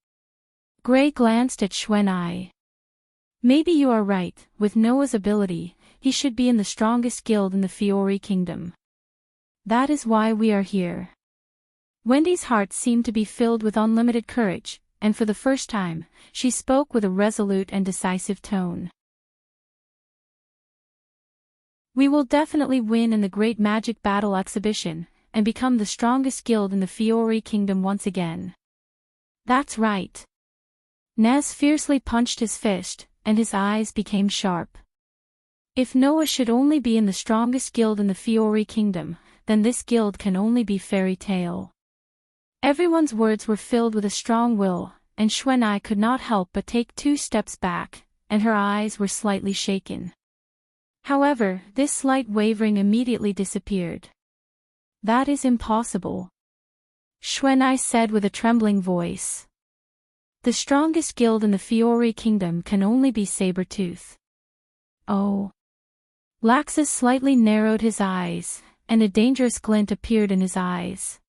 [SPEAKER 1] Gray glanced at Xuanai. Maybe you are right, with Noah's ability, he should be in the strongest guild in the Fiori kingdom. That is why we are here. Wendy's heart seemed to be filled with unlimited courage, and for the first time, she spoke with a resolute and decisive tone. We will definitely win in the Great Magic Battle Exhibition, and become the strongest guild in the Fiori kingdom once again. That's right. Naz fiercely punched his fist, and his eyes became sharp. If Noah should only be in the strongest guild in the Fiori kingdom, then this guild can only be fairy tale. Everyone's words were filled with a strong will, and Xuanai could not help but take 2 steps back, and her eyes were slightly shaken. However, this slight wavering immediately disappeared. That is impossible. Xuanai said with a trembling voice. The strongest guild in the Fiori kingdom can only be Sabertooth. Oh. Laxus slightly narrowed his eyes, and a dangerous glint appeared in his eyes.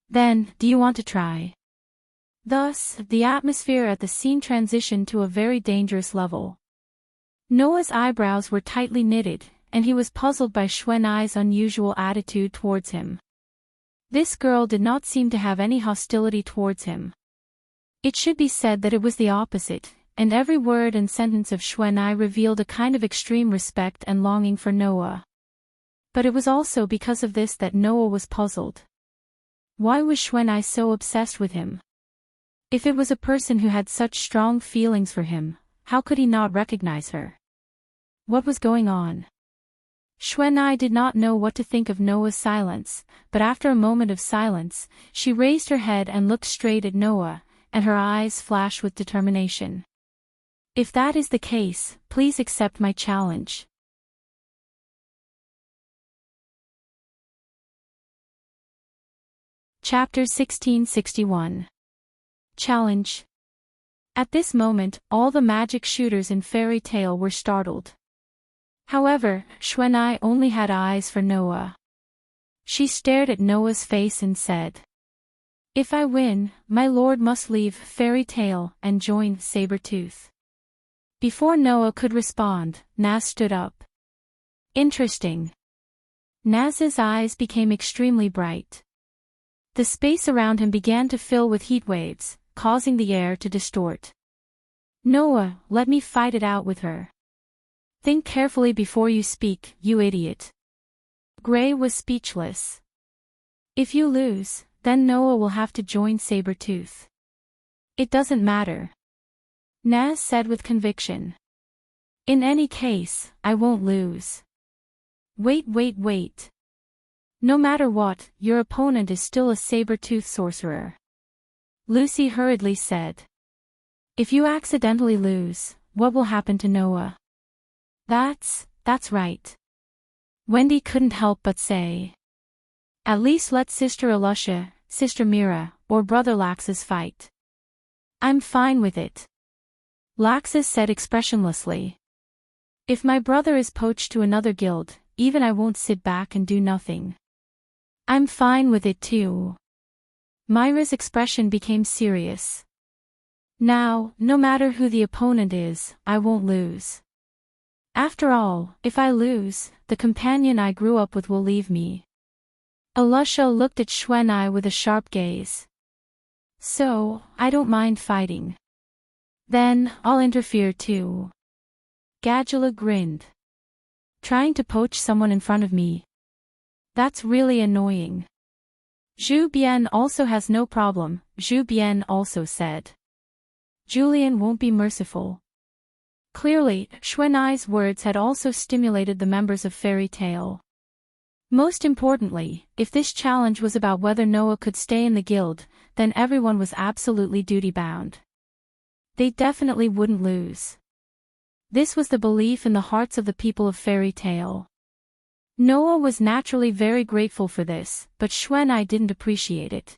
[SPEAKER 1] Then, do you want to try? Thus, the atmosphere at the scene transitioned to a very dangerous level. Noah's eyebrows were tightly knitted, and he was puzzled by Xuanai's unusual attitude towards him. This girl did not seem to have any hostility towards him. It should be said that it was the opposite, and every word and sentence of Xuanai revealed a kind of extreme respect and longing for Noah. But it was also because of this that Noah was puzzled. Why was Xuanai so obsessed with him? If it was a person who had such strong feelings for him, how could he not recognize her? What was going on? Xuanai did not know what to think of Noah's silence, but after a moment of silence, she raised her head and looked straight at Noah, and her eyes flashed with determination. If that is the case, please accept my challenge. Chapter 1661. Challenge. At this moment, all the magic shooters in Fairy Tale were startled. However, Xuanai only had eyes for Noah. She stared at Noah's face and said, If I win, my lord must leave Fairy Tale and join Sabertooth. Before Noah could respond, Naz stood up. Interesting. Naz's eyes became extremely bright. The space around him began to fill with heat waves, causing the air to distort. Noah, let me fight it out with her. Think carefully before you speak, you idiot. Gray was speechless. If you lose, then Noah will have to join Sabertooth. It doesn't matter. Naz said with conviction. In any case, I won't lose. Wait. No matter what, your opponent is still a Sabertooth sorcerer. Lucy hurriedly said. If you accidentally lose, what will happen to Noah? That's right. Wendy couldn't help but say. At least let Sister Alusha, Sister Mira, or Brother Laxus fight. I'm fine with it. Laxus said expressionlessly. If my brother is poached to another guild, even I won't sit back and do nothing. I'm fine with it too. Myra's expression became serious. Now, no matter who the opponent is, I won't lose. After all, if I lose, the companion I grew up with will leave me. Alusha looked at Xuanai with a sharp gaze. So, I don't mind fighting. Then, I'll interfere too. Gadula grinned. Trying to poach someone in front of me. That's really annoying. Zhu Bian also has no problem, Zhu Bian also said. Julian won't be merciful. Clearly, Xuanai's words had also stimulated the members of Fairy Tale. Most importantly, if this challenge was about whether Noah could stay in the guild, then everyone was absolutely duty-bound. They definitely wouldn't lose. This was the belief in the hearts of the people of Fairy Tale. Noah was naturally very grateful for this, but Xuanai didn't appreciate it.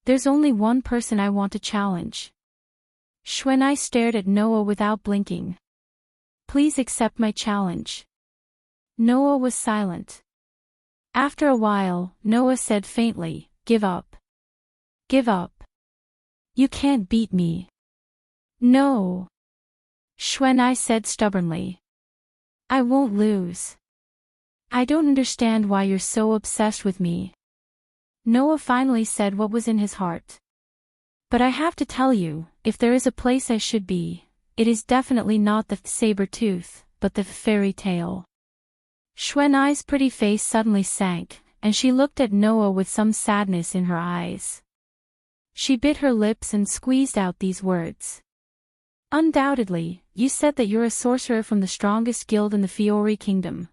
[SPEAKER 1] There's only one person I want to challenge. Xuanai stared at Noah without blinking. Please accept my challenge. Noah was silent. After a while, Noah said faintly, give up. Give up. You can't beat me. No. Xuanai said stubbornly. I won't lose. I don't understand why you're so obsessed with me. Noah finally said what was in his heart. But I have to tell you, if there is a place I should be, it is definitely not the saber-tooth, but the Fairy Tale. Xuanai's pretty face suddenly sank, and she looked at Noah with some sadness in her eyes. She bit her lips and squeezed out these words. Undoubtedly, you said that you're a sorcerer from the strongest guild in the Fiori Kingdom,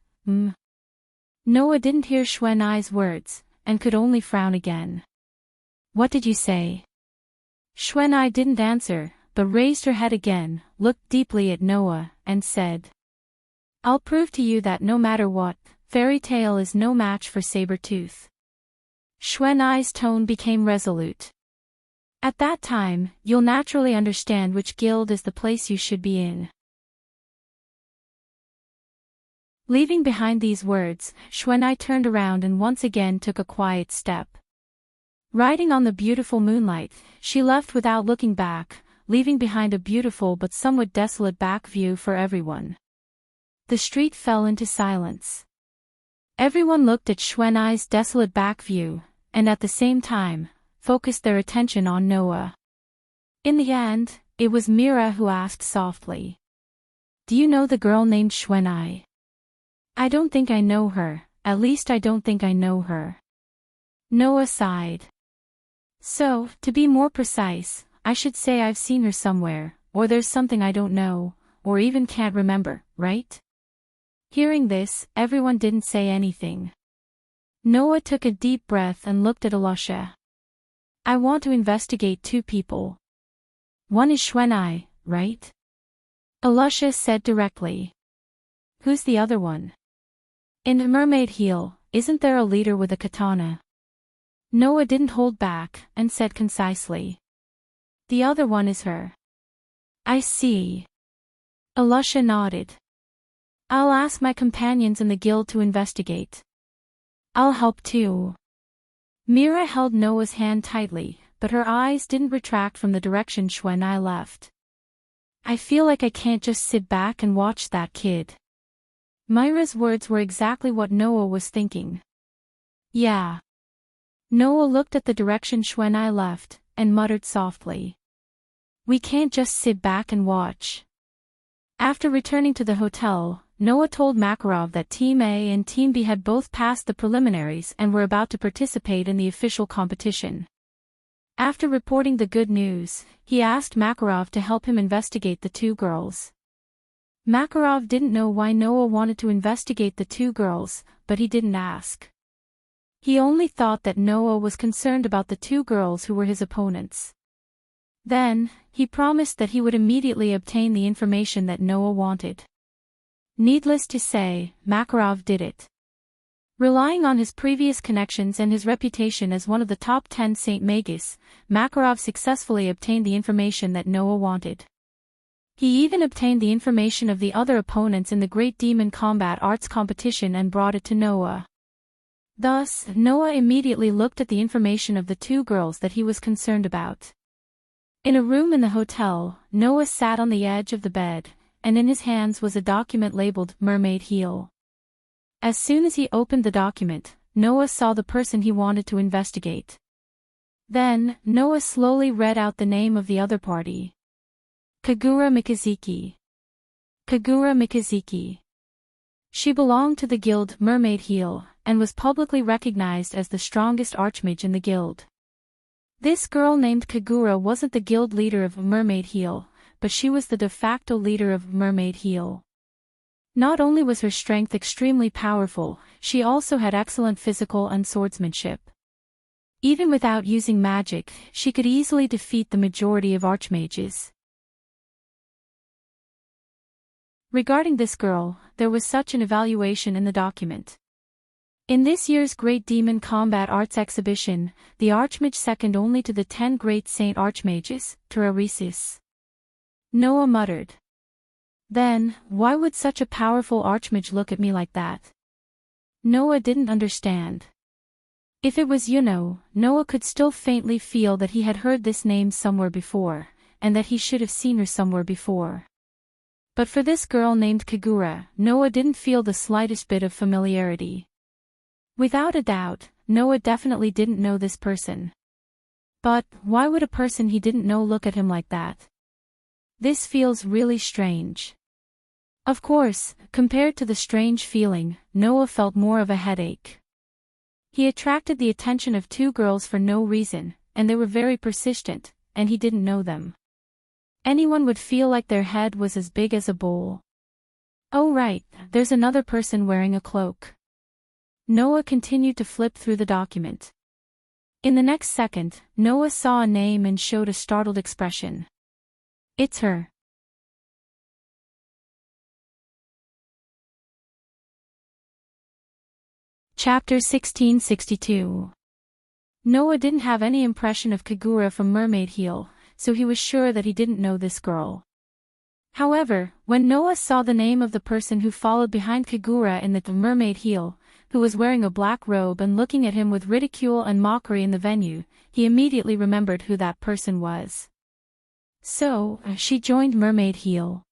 [SPEAKER 1] Noah didn't hear Xuanai's words, and could only frown again. What did you say? Xuanai didn't answer, but raised her head again, looked deeply at Noah, and said. I'll prove to you that no matter what, Fairy Tale is no match for Saber-Tooth. Xuanai's tone became resolute. At that time, you'll naturally understand which guild is the place you should be in. Leaving behind these words, Xuanai turned around and once again took a quiet step. Riding on the beautiful moonlight, she left without looking back, leaving behind a beautiful but somewhat desolate back view for everyone. The street fell into silence. Everyone looked at Xuanai's desolate back view, and at the same time, focused their attention on Noah. In the end, it was Mira who asked softly. Do you know the girl named Xuanai? I don't think I know her, at least I don't think I know her. Noah sighed. So, to be more precise, I should say I've seen her somewhere, or there's something I don't know, or even can't remember, right? Hearing this, everyone didn't say anything. Noah took a deep breath and looked at Alusha. I want to investigate two people. One is Xuanai, right? Alusha said directly. Who's the other one? In Mermaid Heel, isn't there a leader with a katana? Noah didn't hold back, and said concisely. The other one is her. I see. Alusha nodded. I'll ask my companions in the guild to investigate. I'll help too. Mira held Noah's hand tightly, but her eyes didn't retract from the direction Xuanai left. I feel like I can't just sit back and watch that kid. Myra's words were exactly what Noah was thinking. Yeah. Noah looked at the direction Xuanai left, and muttered softly. We can't just sit back and watch. After returning to the hotel, Noah told Makarov that Team A and Team B had both passed the preliminaries and were about to participate in the official competition. After reporting the good news, he asked Makarov to help him investigate the two girls. Makarov didn't know why Noah wanted to investigate the two girls, but he didn't ask. He only thought that Noah was concerned about the two girls who were his opponents. Then, he promised that he would immediately obtain the information that Noah wanted. Needless to say, Makarov did it. Relying on his previous connections and his reputation as one of the top 10 St. Magus, Makarov successfully obtained the information that Noah wanted. He even obtained the information of the other opponents in the Great Demon Combat Arts competition and brought it to Noah. Thus, Noah immediately looked at the information of the two girls that he was concerned about. In a room in the hotel, Noah sat on the edge of the bed, and in his hands was a document labeled Mermaid Heel. As soon as he opened the document, Noah saw the person he wanted to investigate. Then, Noah slowly read out the name of the other party. Kagura Mikaziki. Kagura Mikaziki. She belonged to the guild Mermaid Heel, and was publicly recognized as the strongest archmage in the guild. This girl named Kagura wasn't the guild leader of Mermaid Heel, but she was the de facto leader of Mermaid Heel. Not only was her strength extremely powerful, she also had excellent physical and swordsmanship. Even without using magic, she could easily defeat the majority of archmages. Regarding this girl, there was such an evaluation in the document. In this year's Great Demon Combat Arts Exhibition, the Archmage second only to the 10 Great Saint Archmages, Teraresis. Noah muttered. Then, why would such a powerful archmage look at me like that? Noah didn't understand. If it was Noah could still faintly feel that he had heard this name somewhere before, and that he should have seen her somewhere before. But for this girl named Kagura, Noah didn't feel the slightest bit of familiarity. Without a doubt, Noah definitely didn't know this person. But, why would a person he didn't know look at him like that? This feels really strange. Of course, compared to the strange feeling, Noah felt more of a headache. He attracted the attention of 2 girls for no reason, and they were very persistent, and he didn't know them. Anyone would feel like their head was as big as a bowl. Oh right, there's another person wearing a cloak. Noah continued to flip through the document. In the next second, Noah saw a name and showed a startled expression. It's her. Chapter 1662. Noah didn't have any impression of Kagura from Mermaid Heel, so he was sure that he didn't know this girl. However, when Noah saw the name of the person who followed behind Kagura in the Mermaid Heel, who was wearing a black robe and looking at him with ridicule and mockery in the venue, he immediately remembered who that person was. So, she joined Mermaid Heel.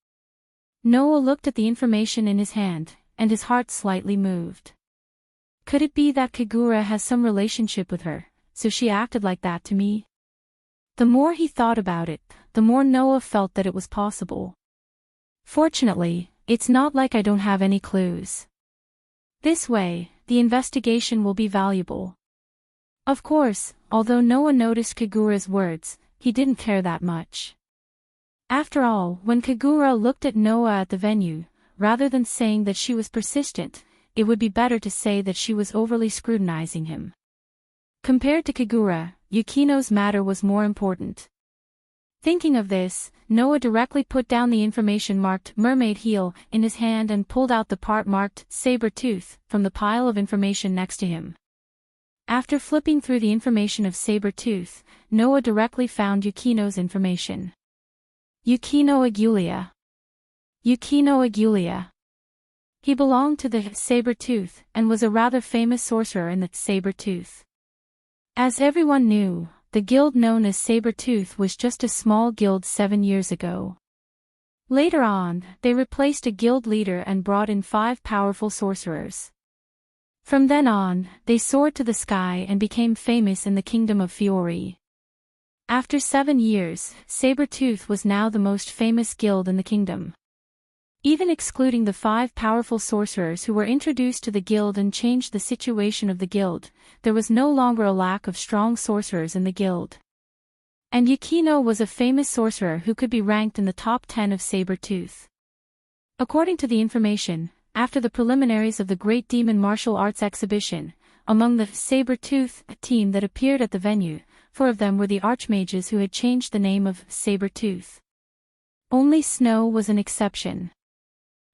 [SPEAKER 1] Noah looked at the information in his hand, and his heart slightly moved. Could it be that Kagura has some relationship with her, so she acted like that to me? The more he thought about it, the more Noah felt that it was possible. Fortunately, it's not like I don't have any clues. This way, the investigation will be valuable. Of course, although Noah noticed Kagura's words, he didn't care that much. After all, when Kagura looked at Noah at the venue, rather than saying that she was persistent, it would be better to say that she was overly scrutinizing him. Compared to Kagura, Yukino's matter was more important. Thinking of this, Noah directly put down the information marked Mermaid Heel in his hand and pulled out the part marked Saber Tooth from the pile of information next to him. After flipping through the information of Saber Tooth, Noah directly found Yukino's information. Yukino Agulia. Yukino Agulia. He belonged to the Saber Tooth and was a rather famous sorcerer in the Saber Tooth. As everyone knew, the guild known as Saber Tooth was just a small guild 7 years ago. Later on, they replaced a guild leader and brought in 5 powerful sorcerers. From then on, they soared to the sky and became famous in the kingdom of Fiori. After 7 years, Saber Tooth was now the most famous guild in the kingdom. Even excluding the 5 powerful sorcerers who were introduced to the guild and changed the situation of the guild, there was no longer a lack of strong sorcerers in the guild. And Yukino was a famous sorcerer who could be ranked in the top 10 of Saber Tooth. According to the information, after the preliminaries of the Great Demon Martial Arts Exhibition, among the Saber Tooth team that appeared at the venue, 4 of them were the archmages who had changed the name of Saber Tooth. Only Snow was an exception.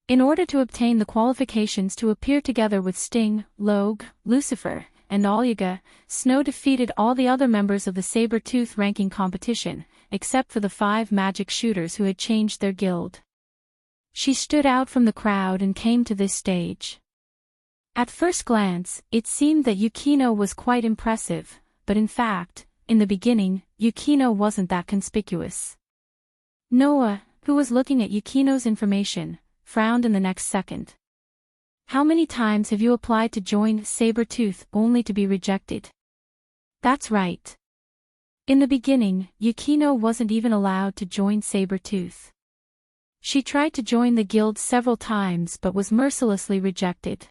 [SPEAKER 1] In order to obtain the qualifications to appear together with Sting, Logue, Lucifer, and Olyaga, Snow defeated all the other members of the Saber Tooth ranking competition, except for the 5 magic shooters who had changed their guild. She stood out from the crowd and came to this stage. At first glance, it seemed that Yukino was quite impressive, but in fact, in the beginning, Yukino wasn't that conspicuous. Noah, who was looking at Yukino's information, frowned in the next second. How many times have you applied to join Saber Tooth only to be rejected? That's right. In the beginning, Yukino wasn't even allowed to join Sabretooth. She tried to join the guild several times but was mercilessly rejected.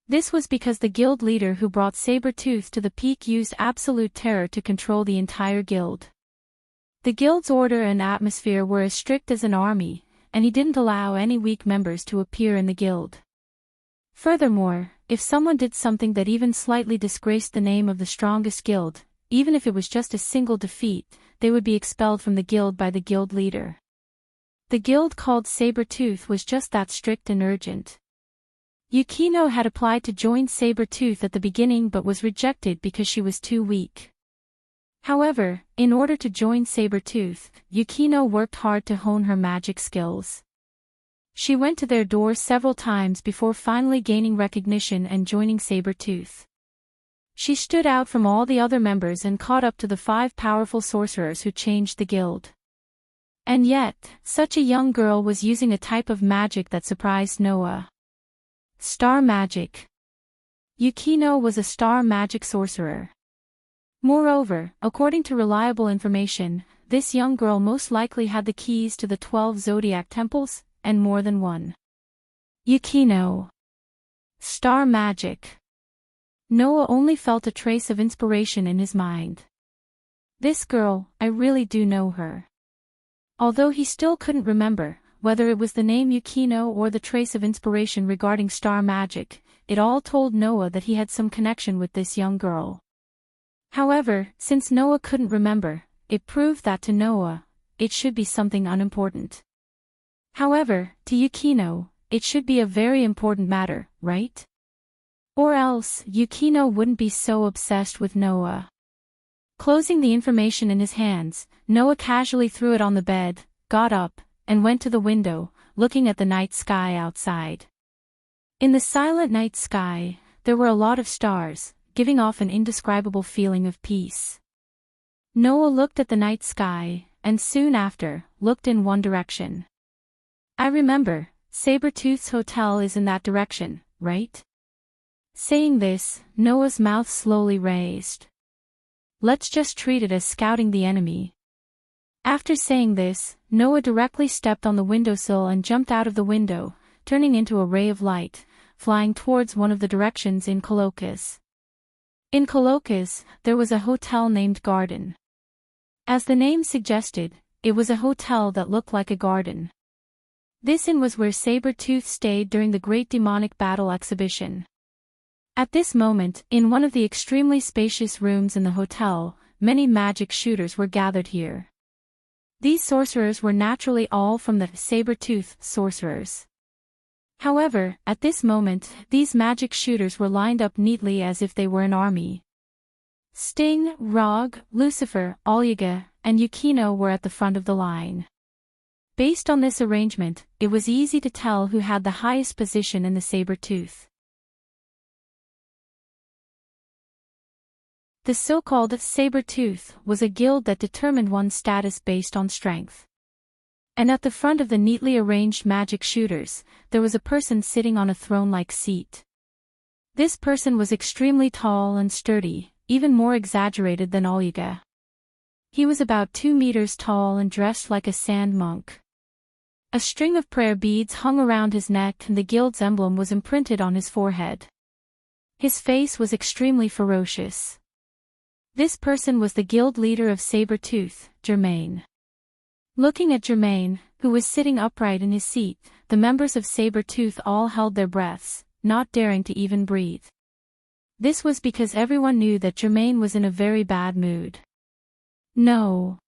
[SPEAKER 1] This was because the guild leader who brought Sabretooth to the peak used absolute terror to control the entire guild. The guild's order and atmosphere were as strict as an army, and he didn't allow any weak members to appear in the guild. Furthermore, if someone did something that even slightly disgraced the name of the strongest guild, even if it was just a single defeat, they would be expelled from the guild by the guild leader. The guild called Sabretooth was just that strict and urgent. Yukino had applied to join Sabretooth at the beginning but was rejected because she was too weak. However, in order to join Sabretooth, Yukino worked hard to hone her magic skills. She went to their door several times before finally gaining recognition and joining Sabretooth. She stood out from all the other members and caught up to the 5 powerful sorcerers who changed the guild. And yet, such a young girl was using a type of magic that surprised Noah. Star magic. Yukino was a star magic sorcerer. Moreover, according to reliable information, this young girl most likely had the keys to the 12 zodiac temples, and more than one. Yukino. Star magic. Noah only felt a trace of inspiration in his mind. This girl, I really do know her. Although he still couldn't remember, whether it was the name Yukino or the trace of inspiration regarding star magic, it all told Noah that he had some connection with this young girl. However, since Noah couldn't remember, it proved that to Noah, it should be something unimportant. However, to Yukino, it should be a very important matter, right? Or else, Yukino wouldn't be so obsessed with Noah. Closing the information in his hands, Noah casually threw it on the bed, got up, and went to the window, looking at the night sky outside. In the silent night sky, there were a lot of stars, giving off an indescribable feeling of peace. Noah looked at the night sky, and soon after, looked in one direction. I remember, Sabretooth's hotel is in that direction, right? Saying this, Noah's mouth slowly raised. Let's just treat it as scouting the enemy. After saying this, Noah directly stepped on the windowsill and jumped out of the window, turning into a ray of light, flying towards one of the directions in Colocas. In Colocas, there was a hotel named Garden. As the name suggested, it was a hotel that looked like a garden. This inn was where Sabretooth stayed during the Great Demonic Battle exhibition. At this moment, in one of the extremely spacious rooms in the hotel, many magic shooters were gathered here. These sorcerers were naturally all from the Sabretooth sorcerers. However, at this moment, these magic shooters were lined up neatly as if they were an army. Sting, Rog, Lucifer, Olyaga, and Yukino were at the front of the line. Based on this arrangement, it was easy to tell who had the highest position in the Sabretooth. The so-called Sabretooth was a guild that determined one's status based on strength. And at the front of the neatly arranged magic shooters, there was a person sitting on a throne-like seat. This person was extremely tall and sturdy, even more exaggerated than Olyaga. He was about 2 meters tall and dressed like a sand monk. A string of prayer beads hung around his neck and the guild's emblem was imprinted on his forehead. His face was extremely ferocious. This person was the guild leader of Sabretooth, Germain. Looking at Germain, who was sitting upright in his seat, the members of Sabretooth all held their breaths, not daring to even breathe. This was because everyone knew that Germain was in a very bad mood. No.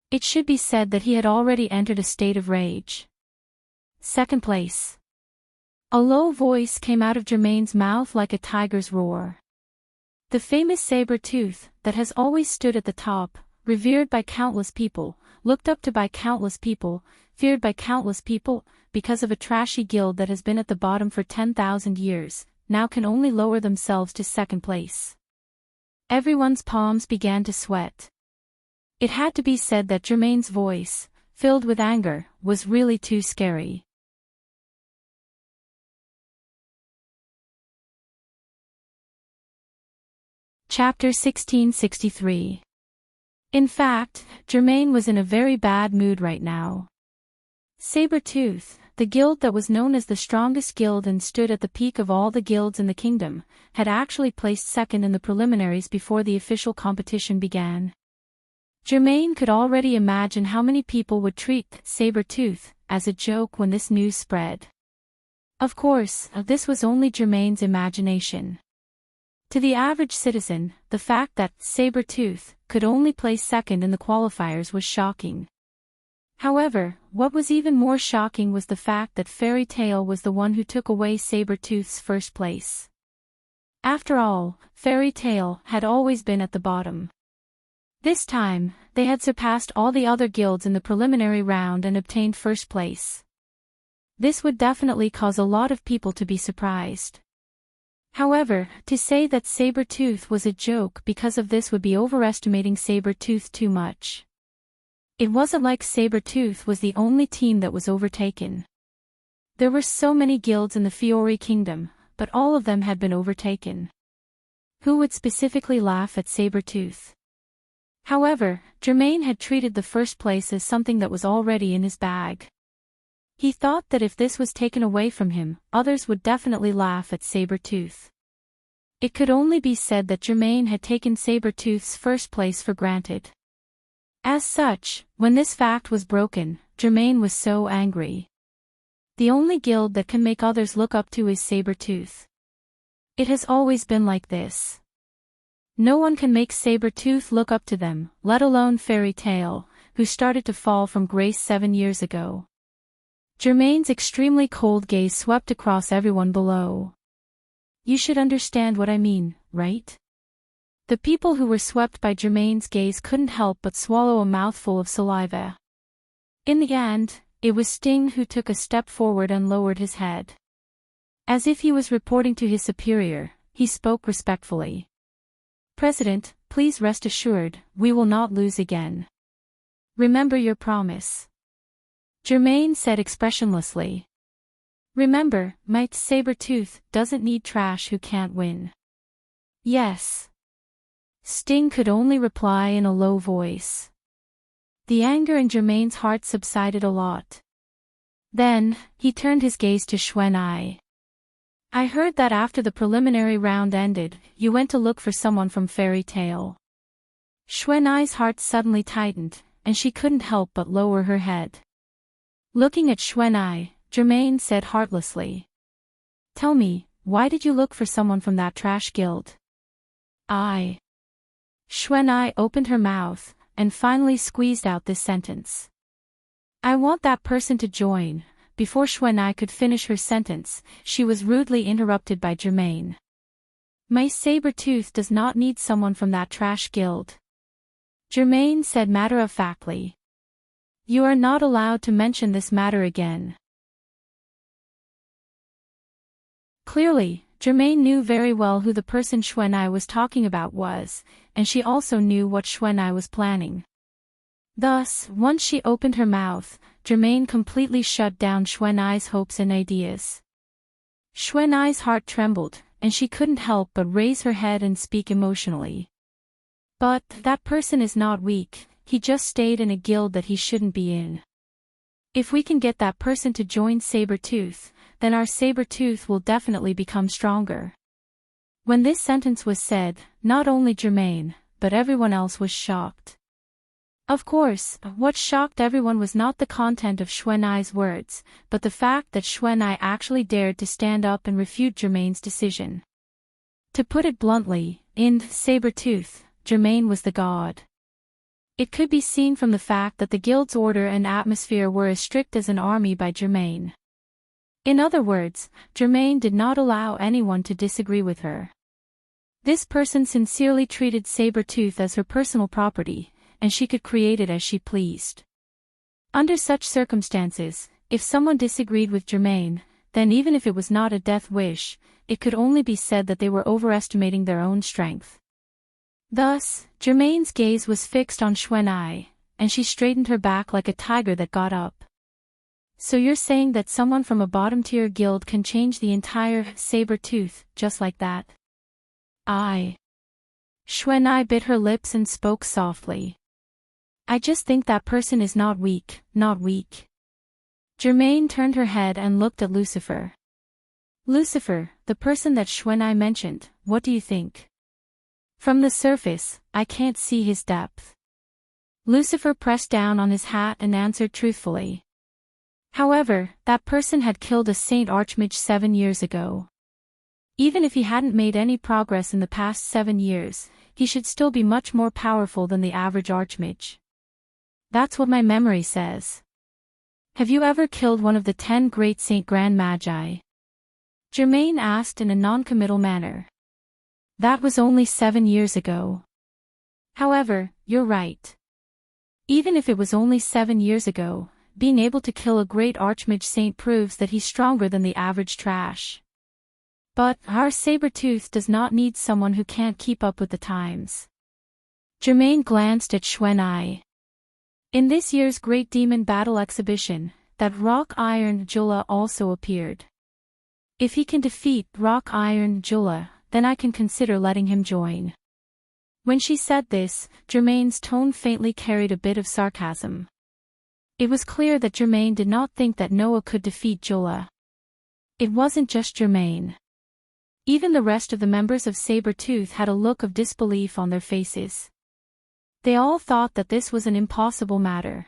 [SPEAKER 1] It should be said that he had already entered a state of rage. Second place. A low voice came out of Germain's mouth like a tiger's roar. The famous Sabretooth, that has always stood at the top, revered by countless people, looked up to by countless people, feared by countless people, because of a trashy guild that has been at the bottom for 10,000 years, now can only lower themselves to second place. Everyone's palms began to sweat. It had to be said that Germain's voice, filled with anger, was really too scary. Chapter 1663. In fact, Germain was in a very bad mood right now. Saber-Tooth, the guild that was known as the strongest guild and stood at the peak of all the guilds in the kingdom, had actually placed second in the preliminaries before the official competition began. Germain could already imagine how many people would treat Saber-Tooth as a joke when this news spread. Of course, this was only Germain's imagination. To the average citizen, the fact that Saber-Tooth could only place second in the qualifiers was shocking. However, what was even more shocking was the fact that Fairy Tail was the one who took away Saber-Tooth's first place. After all, Fairy Tail had always been at the bottom. This time, they had surpassed all the other guilds in the preliminary round and obtained first place. This would definitely cause a lot of people to be surprised. However, to say that Saber-Tooth was a joke because of this would be overestimating Saber-Tooth too much. It wasn't like Saber-Tooth was the only team that was overtaken. There were so many guilds in the Fiori Kingdom, but all of them had been overtaken. Who would specifically laugh at Saber-Tooth? However, Germain had treated the first place as something that was already in his bag. He thought that if this was taken away from him, others would definitely laugh at Saber-Tooth. It could only be said that Germain had taken Saber-Tooth's first place for granted. As such, when this fact was broken, Germain was so angry. The only guild that can make others look up to is Saber-Tooth. It has always been like this. No one can make Saber-Tooth look up to them, let alone Fairy Tail, who started to fall from grace 7 years ago. Germain's extremely cold gaze swept across everyone below. You should understand what I mean, right? The people who were swept by Germain's gaze couldn't help but swallow a mouthful of saliva. In the end, it was Sting who took a step forward and lowered his head. As if he was reporting to his superior, he spoke respectfully. President, please rest assured, we will not lose again. Remember your promise. Germain said expressionlessly. Remember, my Saber-Tooth doesn't need trash who can't win. Yes. Sting could only reply in a low voice. The anger in Germain's heart subsided a lot. Then, he turned his gaze to Xuanai. I heard that after the preliminary round ended, you went to look for someone from Fairy Tail. Xuanai's heart suddenly tightened, and she couldn't help but lower her head. Looking at Xuanai, Germain said heartlessly. Tell me, why did you look for someone from that trash guild? Xuanai opened her mouth, and finally squeezed out this sentence. I want that person to join. Before Xuanai could finish her sentence, she was rudely interrupted by Germain. My Saber-Tooth does not need someone from that trash guild. Germain said matter-of-factly. You are not allowed to mention this matter again. Clearly, Germain knew very well who the person Xuanai was talking about was, and she also knew what Xuanai was planning. Thus, once she opened her mouth, Germain completely shut down Xuanai's hopes and ideas. Xuanai's heart trembled, and she couldn't help but raise her head and speak emotionally. But that person is not weak, he just stayed in a guild that he shouldn't be in. If we can get that person to join Saber-Tooth, then our Saber-Tooth will definitely become stronger. When this sentence was said, not only Germain, but everyone else was shocked. Of course, what shocked everyone was not the content of Xuanai's words, but the fact that Xuanai actually dared to stand up and refute Germain's decision. To put it bluntly, in Saber-Tooth, Germain was the god. It could be seen from the fact that the guild's order and atmosphere were as strict as an army by Germain. In other words, Germain did not allow anyone to disagree with her. This person sincerely treated Saber-Tooth as her personal property, and she could create it as she pleased. Under such circumstances, if someone disagreed with Germain, then even if it was not a death wish, it could only be said that they were overestimating their own strength. Thus, Germain's gaze was fixed on Xuanai, and she straightened her back like a tiger that got up. So you're saying that someone from a bottom-tier guild can change the entire Saber-Tooth, just like that? Xuanai bit her lips and spoke softly. I just think that person is not weak, not weak. Germaine turned her head and looked at Lucifer. Lucifer, the person that Xuanai mentioned, what do you think? From the surface, I can't see his depth. Lucifer pressed down on his hat and answered truthfully. However, that person had killed a Saint Archmage 7 years ago. Even if he hadn't made any progress in the past 7 years, he should still be much more powerful than the average Archmage. That's what my memory says. Have you ever killed one of the 10 great Saint Grand Magi? Germaine asked in a non-committal manner. That was only 7 years ago. However, you're right. Even if it was only 7 years ago, being able to kill a great Archmage Saint proves that he's stronger than the average trash. But our Sabertooth does not need someone who can't keep up with the times. Germaine glanced at Xuanai. In this year's Great Demon Battle Exhibition, that Rock Iron Jula also appeared. If he can defeat Rock Iron Jula, then I can consider letting him join. When she said this, Germaine's tone faintly carried a bit of sarcasm. It was clear that Germaine did not think that Noah could defeat Jula. It wasn't just Germaine. Even the rest of the members of Sabertooth had a look of disbelief on their faces. They all thought that this was an impossible matter.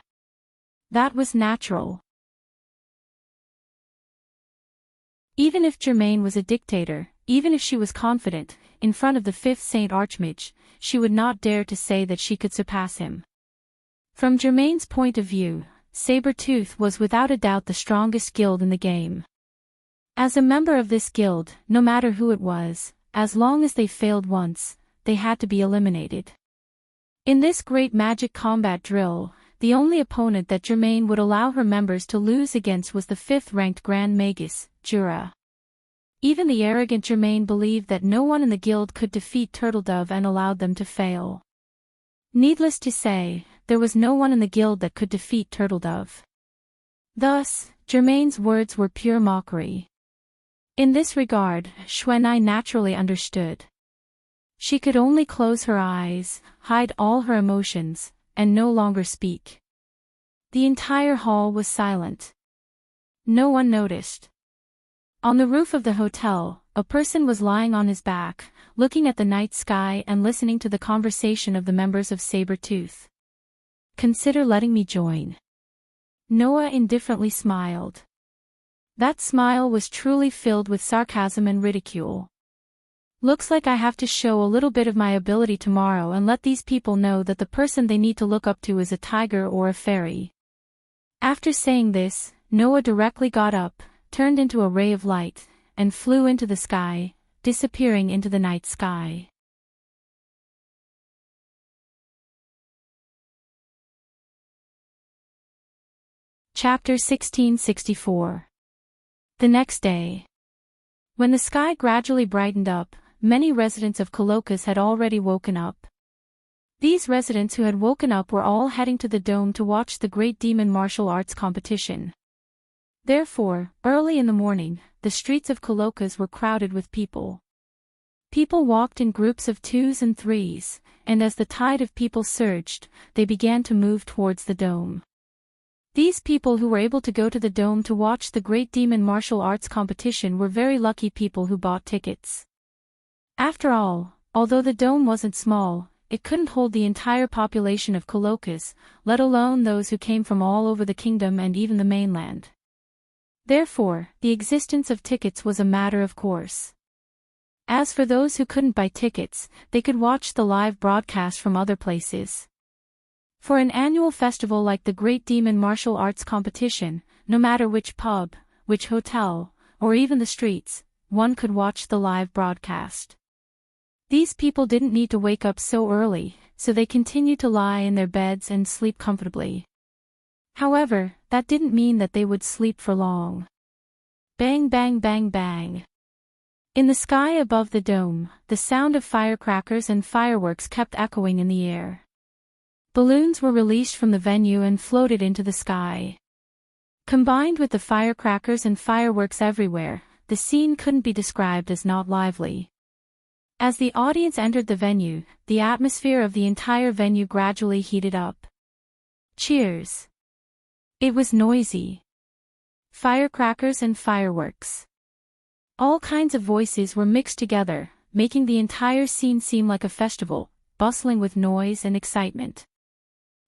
[SPEAKER 1] That was natural. Even if Germaine was a dictator, even if she was confident, in front of the 5th Saint Archmage, she would not dare to say that she could surpass him. From Germaine's point of view, Sabertooth was without a doubt the strongest guild in the game. As a member of this guild, no matter who it was, as long as they failed once, they had to be eliminated. In this great magic combat drill, the only opponent that Germaine would allow her members to lose against was the 5th-ranked Grand Magus, Jura. Even the arrogant Germaine believed that no one in the guild could defeat Turtledove and allowed them to fail. Needless to say, there was no one in the guild that could defeat Turtledove. Thus, Germaine's words were pure mockery. In this regard, Xuanai naturally understood. She could only close her eyes, hide all her emotions, and no longer speak. The entire hall was silent. No one noticed. On the roof of the hotel, a person was lying on his back, looking at the night sky and listening to the conversation of the members of Sabertooth. Consider letting me join. Noah indifferently smiled. That smile was truly filled with sarcasm and ridicule. Looks like I have to show a little bit of my ability tomorrow and let these people know that the person they need to look up to is a tiger or a fairy. After saying this, Noah directly got up, turned into a ray of light, and flew into the sky, disappearing into the night sky. Chapter 1664. The next day. When the sky gradually brightened up, many residents of Coloccus had already woken up. These residents who had woken up were all heading to the dome to watch the Great Demon Martial Arts competition. Therefore, early in the morning, the streets of Coloccus were crowded with people. People walked in groups of 2s and 3s, and as the tide of people surged, they began to move towards the dome. These people who were able to go to the dome to watch the Great Demon Martial Arts competition were very lucky people who bought tickets. After all, although the dome wasn't small, it couldn't hold the entire population of Coloccus, let alone those who came from all over the kingdom and even the mainland. Therefore, the existence of tickets was a matter of course. As for those who couldn't buy tickets, they could watch the live broadcast from other places. For an annual festival like the Great Demon Martial Arts competition, no matter which pub, which hotel, or even the streets, one could watch the live broadcast. These people didn't need to wake up so early, so they continued to lie in their beds and sleep comfortably. However, that didn't mean that they would sleep for long. Bang bang bang bang. In the sky above the dome, the sound of firecrackers and fireworks kept echoing in the air. Balloons were released from the venue and floated into the sky. Combined with the firecrackers and fireworks everywhere, the scene couldn't be described as not lively. As the audience entered the venue, the atmosphere of the entire venue gradually heated up. Cheers. It was noisy. Firecrackers and fireworks. All kinds of voices were mixed together, making the entire scene seem like a festival, bustling with noise and excitement.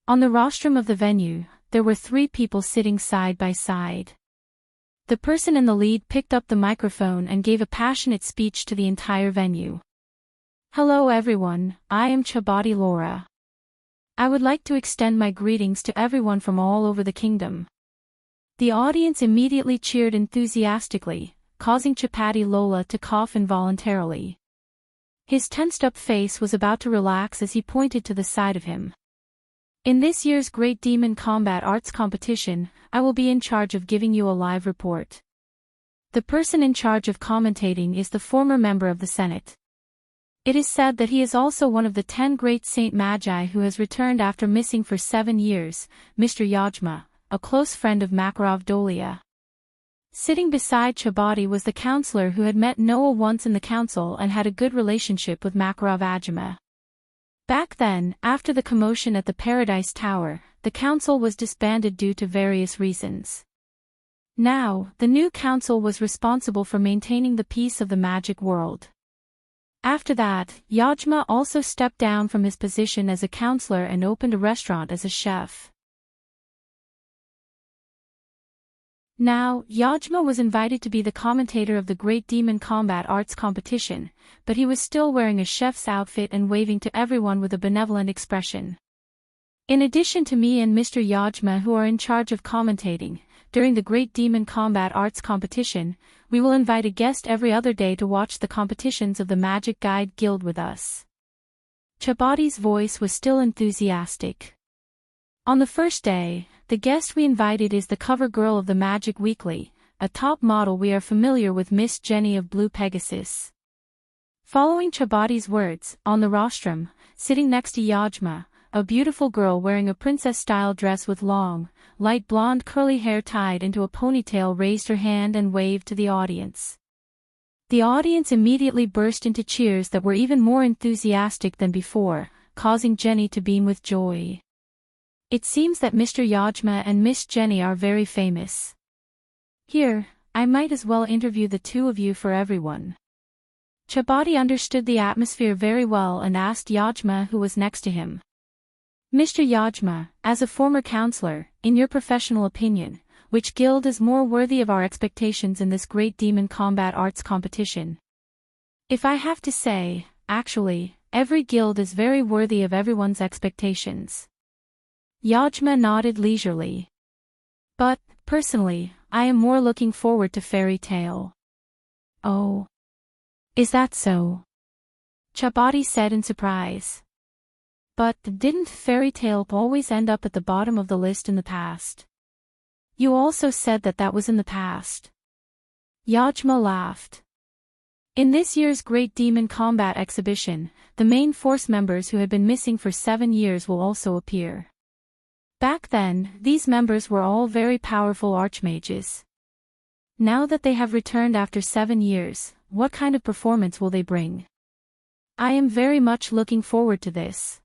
[SPEAKER 1] On the rostrum of the venue, there were 3 people sitting side by side. The person in the lead picked up the microphone and gave a passionate speech to the entire venue. Hello everyone, I am Chabadi Laura. I would like to extend my greetings to everyone from all over the kingdom. The audience immediately cheered enthusiastically, causing Chapati Lola to cough involuntarily. His tensed-up face was about to relax as he pointed to the side of him. In this year's Great Demon Combat Arts Competition, I will be in charge of giving you a live report. The person in charge of commentating is the former member of the Senate. It is said that he is also one of the 10 great Saint Magi who has returned after missing for 7 years, Mr. Yajma, a close friend of Makarov Dolia. Sitting beside Chabadi was the counselor who had met Noah once in the council and had a good relationship with Makarov Ajma. Back then, after the commotion at the Paradise Tower, the council was disbanded due to various reasons. Now, the new council was responsible for maintaining the peace of the magic world. After that, Yajma also stepped down from his position as a counselor and opened a restaurant as a chef. Now, Yajma was invited to be the commentator of the Great Demon Combat Arts Competition, but he was still wearing a chef's outfit and waving to everyone with a benevolent expression. In addition to me and Mr. Yajma who are in charge of commentating, during the Great Demon Combat Arts Competition, we will invite a guest every other day to watch the competitions of the Magic Guide Guild with us. Chabadi's voice was still enthusiastic. On the first day, the guest we invited is the cover girl of the Magic Weekly, a top model we are familiar with, Miss Jenny of Blue Pegasus. Following Chabadi's words, on the rostrum, sitting next to Yajma, a beautiful girl wearing a princess-style dress with long, light blonde curly hair tied into a ponytail raised her hand and waved to the audience. The audience immediately burst into cheers that were even more enthusiastic than before, causing Jenny to beam with joy. It seems that Mr. Yajma and Miss Jenny are very famous. Here, I might as well interview the 2 of you for everyone. Chabadi understood the atmosphere very well and asked Yajma who was next to him. Mr. Yajma, as a former counselor, in your professional opinion, which guild is more worthy of our expectations in this Great Demon Combat Arts Competition? If I have to say, actually, every guild is very worthy of everyone's expectations. Yajma nodded leisurely. But, personally, I am more looking forward to Fairy Tale. Oh. Is that so? Chabadi said in surprise. But didn't Fairy Tale always end up at the bottom of the list in the past? You also said that that was in the past. Yajma laughed. In this year's Great Demon Combat Exhibition, the main force members who had been missing for 7 years will also appear. Back then, these members were all very powerful archmages. Now that they have returned after 7 years, what kind of performance will they bring? I am very much looking forward to this.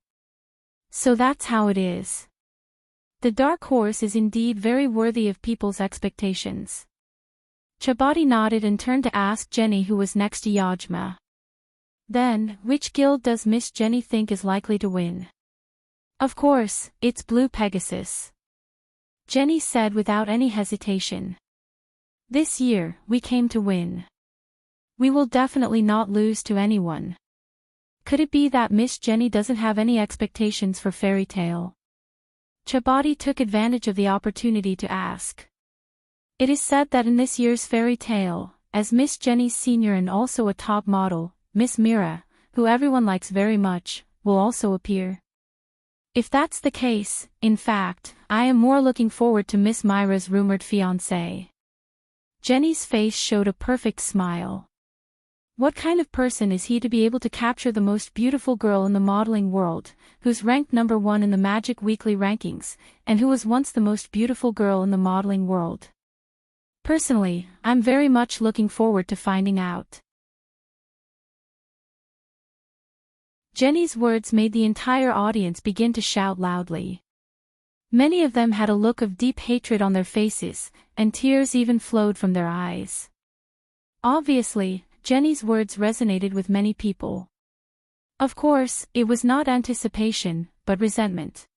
[SPEAKER 1] So that's how it is. The Dark Horse is indeed very worthy of people's expectations. Chabadi nodded and turned to ask Jenny who was next to Yajma. Then, which guild does Miss Jenny think is likely to win? Of course, it's Blue Pegasus. Jenny said without any hesitation. This year, we came to win. We will definitely not lose to anyone. Could it be that Miss Jenny doesn't have any expectations for Fairy Tale? Chabadi took advantage of the opportunity to ask. It is said that in this year's Fairy Tale, as Miss Jenny's senior and also a top model, Miss Mira, who everyone likes very much, will also appear. If that's the case, in fact, I am more looking forward to Miss Myra's rumored fiancé. Jenny's face showed a perfect smile. What kind of person is he to be able to capture the most beautiful girl in the modeling world, who's ranked number 1 in the Magic Weekly rankings, and who was once the most beautiful girl in the modeling world? Personally, I'm very much looking forward to finding out. Jenny's words made the entire audience begin to shout loudly. Many of them had a look of deep hatred on their faces, and tears even flowed from their eyes. Obviously, Jenny's words resonated with many people. Of course, it was not anticipation, but resentment.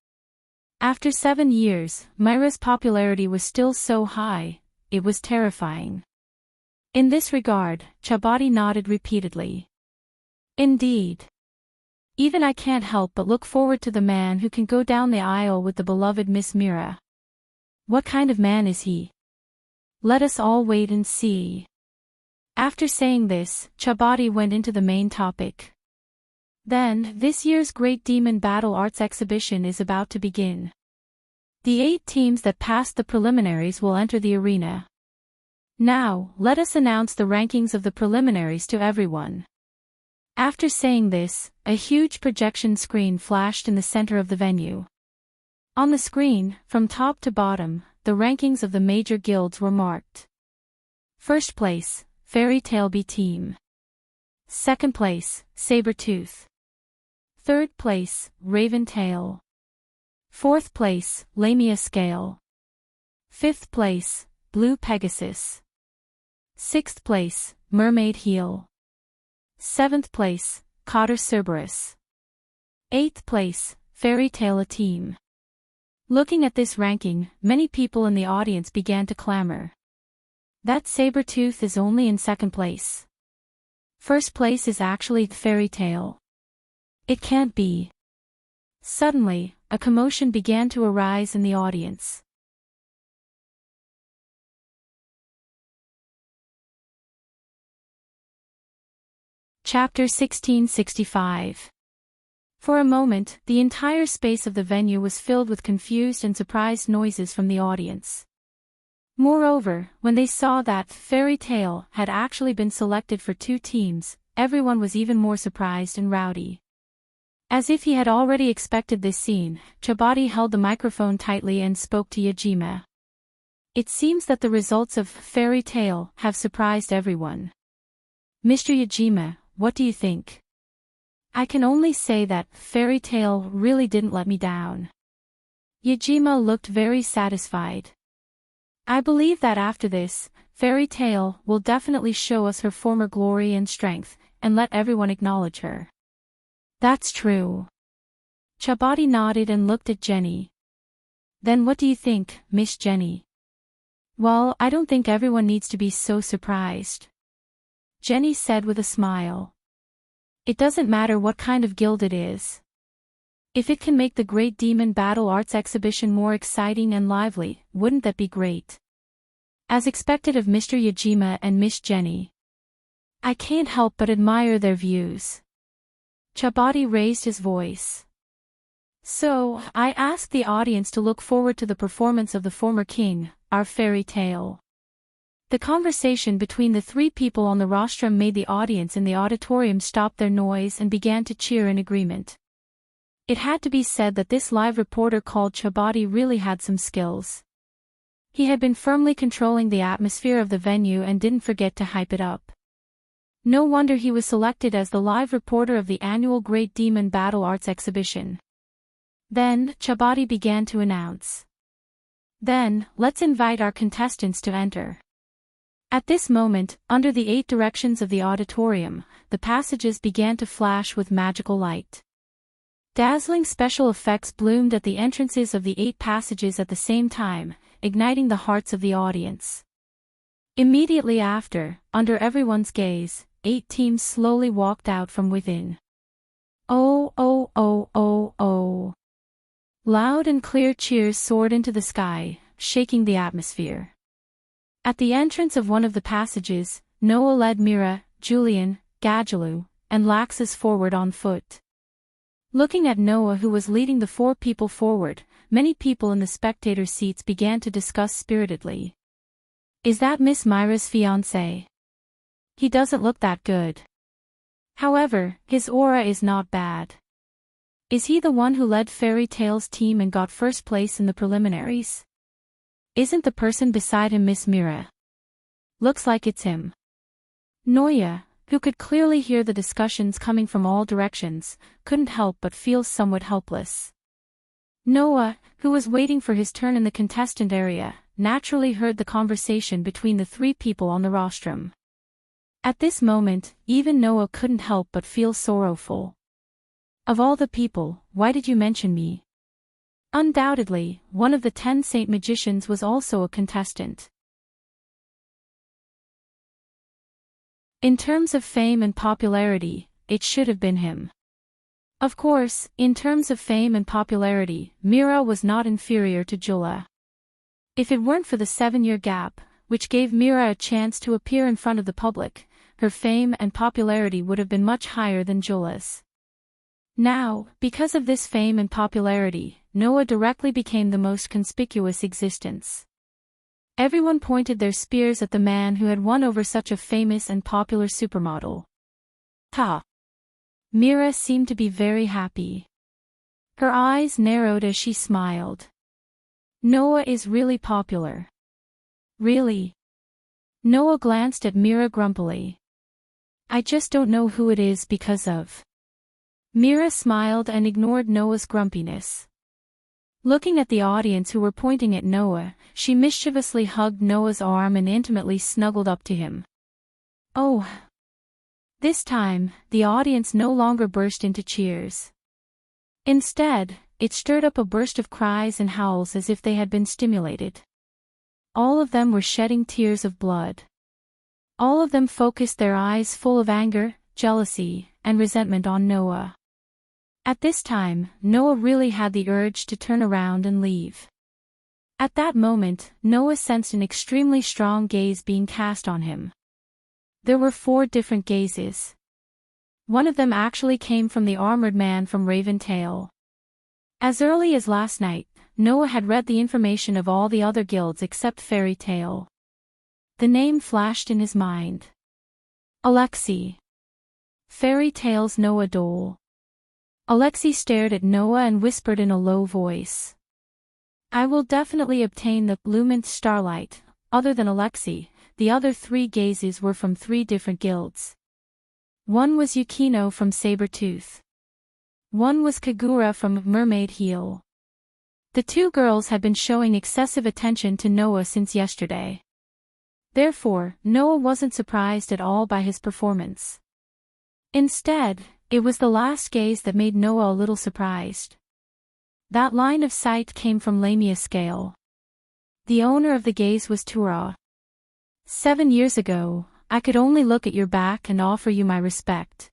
[SPEAKER 1] After 7 years, Myra's popularity was still so high, it was terrifying. In this regard, Chabadi nodded repeatedly. Indeed. Even I can't help but look forward to the man who can go down the aisle with the beloved Miss Mira. What kind of man is he? Let us all wait and see. After saying this, Chabadi went into the main topic. Then, this year's Great Demon Battle Arts Exhibition is about to begin. The 8 teams that passed the preliminaries will enter the arena. Now, let us announce the rankings of the preliminaries to everyone. After saying this, a huge projection screen flashed in the center of the venue. On the screen, from top to bottom, the rankings of the major guilds were marked. First place, Fairy Tale B Team. Second place, Sabertooth. Third place, Raven Tail. Fourth place, Lamia Scale. Fifth place, Blue Pegasus. Sixth place, Mermaid Heel. Seventh place, Cotter Cerberus. Eighth place, Fairy Tale A Team. Looking at this ranking, many people in the audience began to clamor. That Sabertooth is only in second place. First place is actually Fairy Tale. It can't be. Suddenly, a commotion began to arise in the audience. Chapter 1665. For a moment, the entire space of the venue was filled with confused and surprised noises from the audience. Moreover, when they saw that Fairy Tale had actually been selected for 2 teams, everyone was even more surprised and rowdy. As if he had already expected this scene, Chabadi held the microphone tightly and spoke to Yajima. It seems that the results of Fairy Tale have surprised everyone. Mr. Yajima, what do you think? I can only say that Fairy Tale really didn't let me down. Yajima looked very satisfied. I believe that after this, Fairy Tale will definitely show us her former glory and strength, and let everyone acknowledge her. That's true. Chabadi nodded and looked at Jenny. Then what do you think, Miss Jenny? Well, I don't think everyone needs to be so surprised. Jenny said with a smile. It doesn't matter what kind of guild it is. If it can make the Great Demon Battle Arts Exhibition more exciting and lively, wouldn't that be great? As expected of Mr. Yajima and Miss Jenny. I can't help but admire their views. Chabadi raised his voice. So, I ask the audience to look forward to the performance of the former king, our Fairy Tale. The conversation between the 3 people on the rostrum made the audience in the auditorium stop their noise and began to cheer in agreement. It had to be said that this live reporter called Chabadi really had some skills. He had been firmly controlling the atmosphere of the venue and didn't forget to hype it up. No wonder he was selected as the live reporter of the annual Great Demon Battle Arts Exhibition. Then, Chabadi began to announce. Then, let's invite our contestants to enter. At this moment, under the 8 directions of the auditorium, the passages began to flash with magical light. Dazzling special effects bloomed at the entrances of the 8 passages at the same time, igniting the hearts of the audience. Immediately after, under everyone's gaze, 8 teams slowly walked out from within. Oh, oh, oh, oh, oh. Loud and clear cheers soared into the sky, shaking the atmosphere. At the entrance of one of the passages, Noah led Mira, Julian, Gadjalu, and Laxus forward on foot. Looking at Noah, who was leading the 4 people forward, many people in the spectator seats began to discuss spiritedly. Is that Miss Myra's fiancé? He doesn't look that good. However, his aura is not bad. Is he the one who led Fairy Tale's team and got first place in the preliminaries? Isn't the person beside him Miss Mira? Looks like it's him. Noya, who could clearly hear the discussions coming from all directions, couldn't help but feel somewhat helpless. Noah, who was waiting for his turn in the contestant area, naturally heard the conversation between the three people on the rostrum. At this moment, even Noah couldn't help but feel sorrowful. Of all the people, why did you mention me? Undoubtedly, one of the 10 saint magicians was also a contestant. In terms of fame and popularity, it should have been him. Of course, in terms of fame and popularity, Mira was not inferior to Jula. If it weren't for the 7-year gap, which gave Mira a chance to appear in front of the public, her fame and popularity would have been much higher than Jula's. Now, because of this fame and popularity, Noah directly became the most conspicuous existence. Everyone pointed their spears at the man who had won over such a famous and popular supermodel. Ha! Mira seemed to be very happy. Her eyes narrowed as she smiled. Noah is really popular. Really? Noah glanced at Mira grumpily. I just don't know who it is because of. Mira smiled and ignored Noah's grumpiness. Looking at the audience who were pointing at Noah, she mischievously hugged Noah's arm and intimately snuggled up to him. Oh! This time, the audience no longer burst into cheers. Instead, it stirred up a burst of cries and howls as if they had been stimulated. All of them were shedding tears of blood. All of them focused their eyes full of anger, jealousy, and resentment on Noah. At this time, Noah really had the urge to turn around and leave. At that moment, Noah sensed an extremely strong gaze being cast on him. There were 4 different gazes. One of them actually came from the armored man from Raven Tail. As early as last night, Noah had read the information of all the other guilds except Fairy Tail. The name flashed in his mind. Alexi. Fairy Tail's Noah Dole. Alexi stared at Noah and whispered in a low voice. I will definitely obtain the Luminth Starlight. Other than Alexi, the other 3 gazes were from 3 different guilds. One was Yukino from Sabertooth. One was Kagura from Mermaid Heel. The 2 girls had been showing excessive attention to Noah since yesterday. Therefore, Noah wasn't surprised at all by his performance. Instead, it was the last gaze that made Noah a little surprised. That line of sight came from Lamia Scale. The owner of the gaze was Tura. 7 years ago, I could only look at your back and offer you my respect.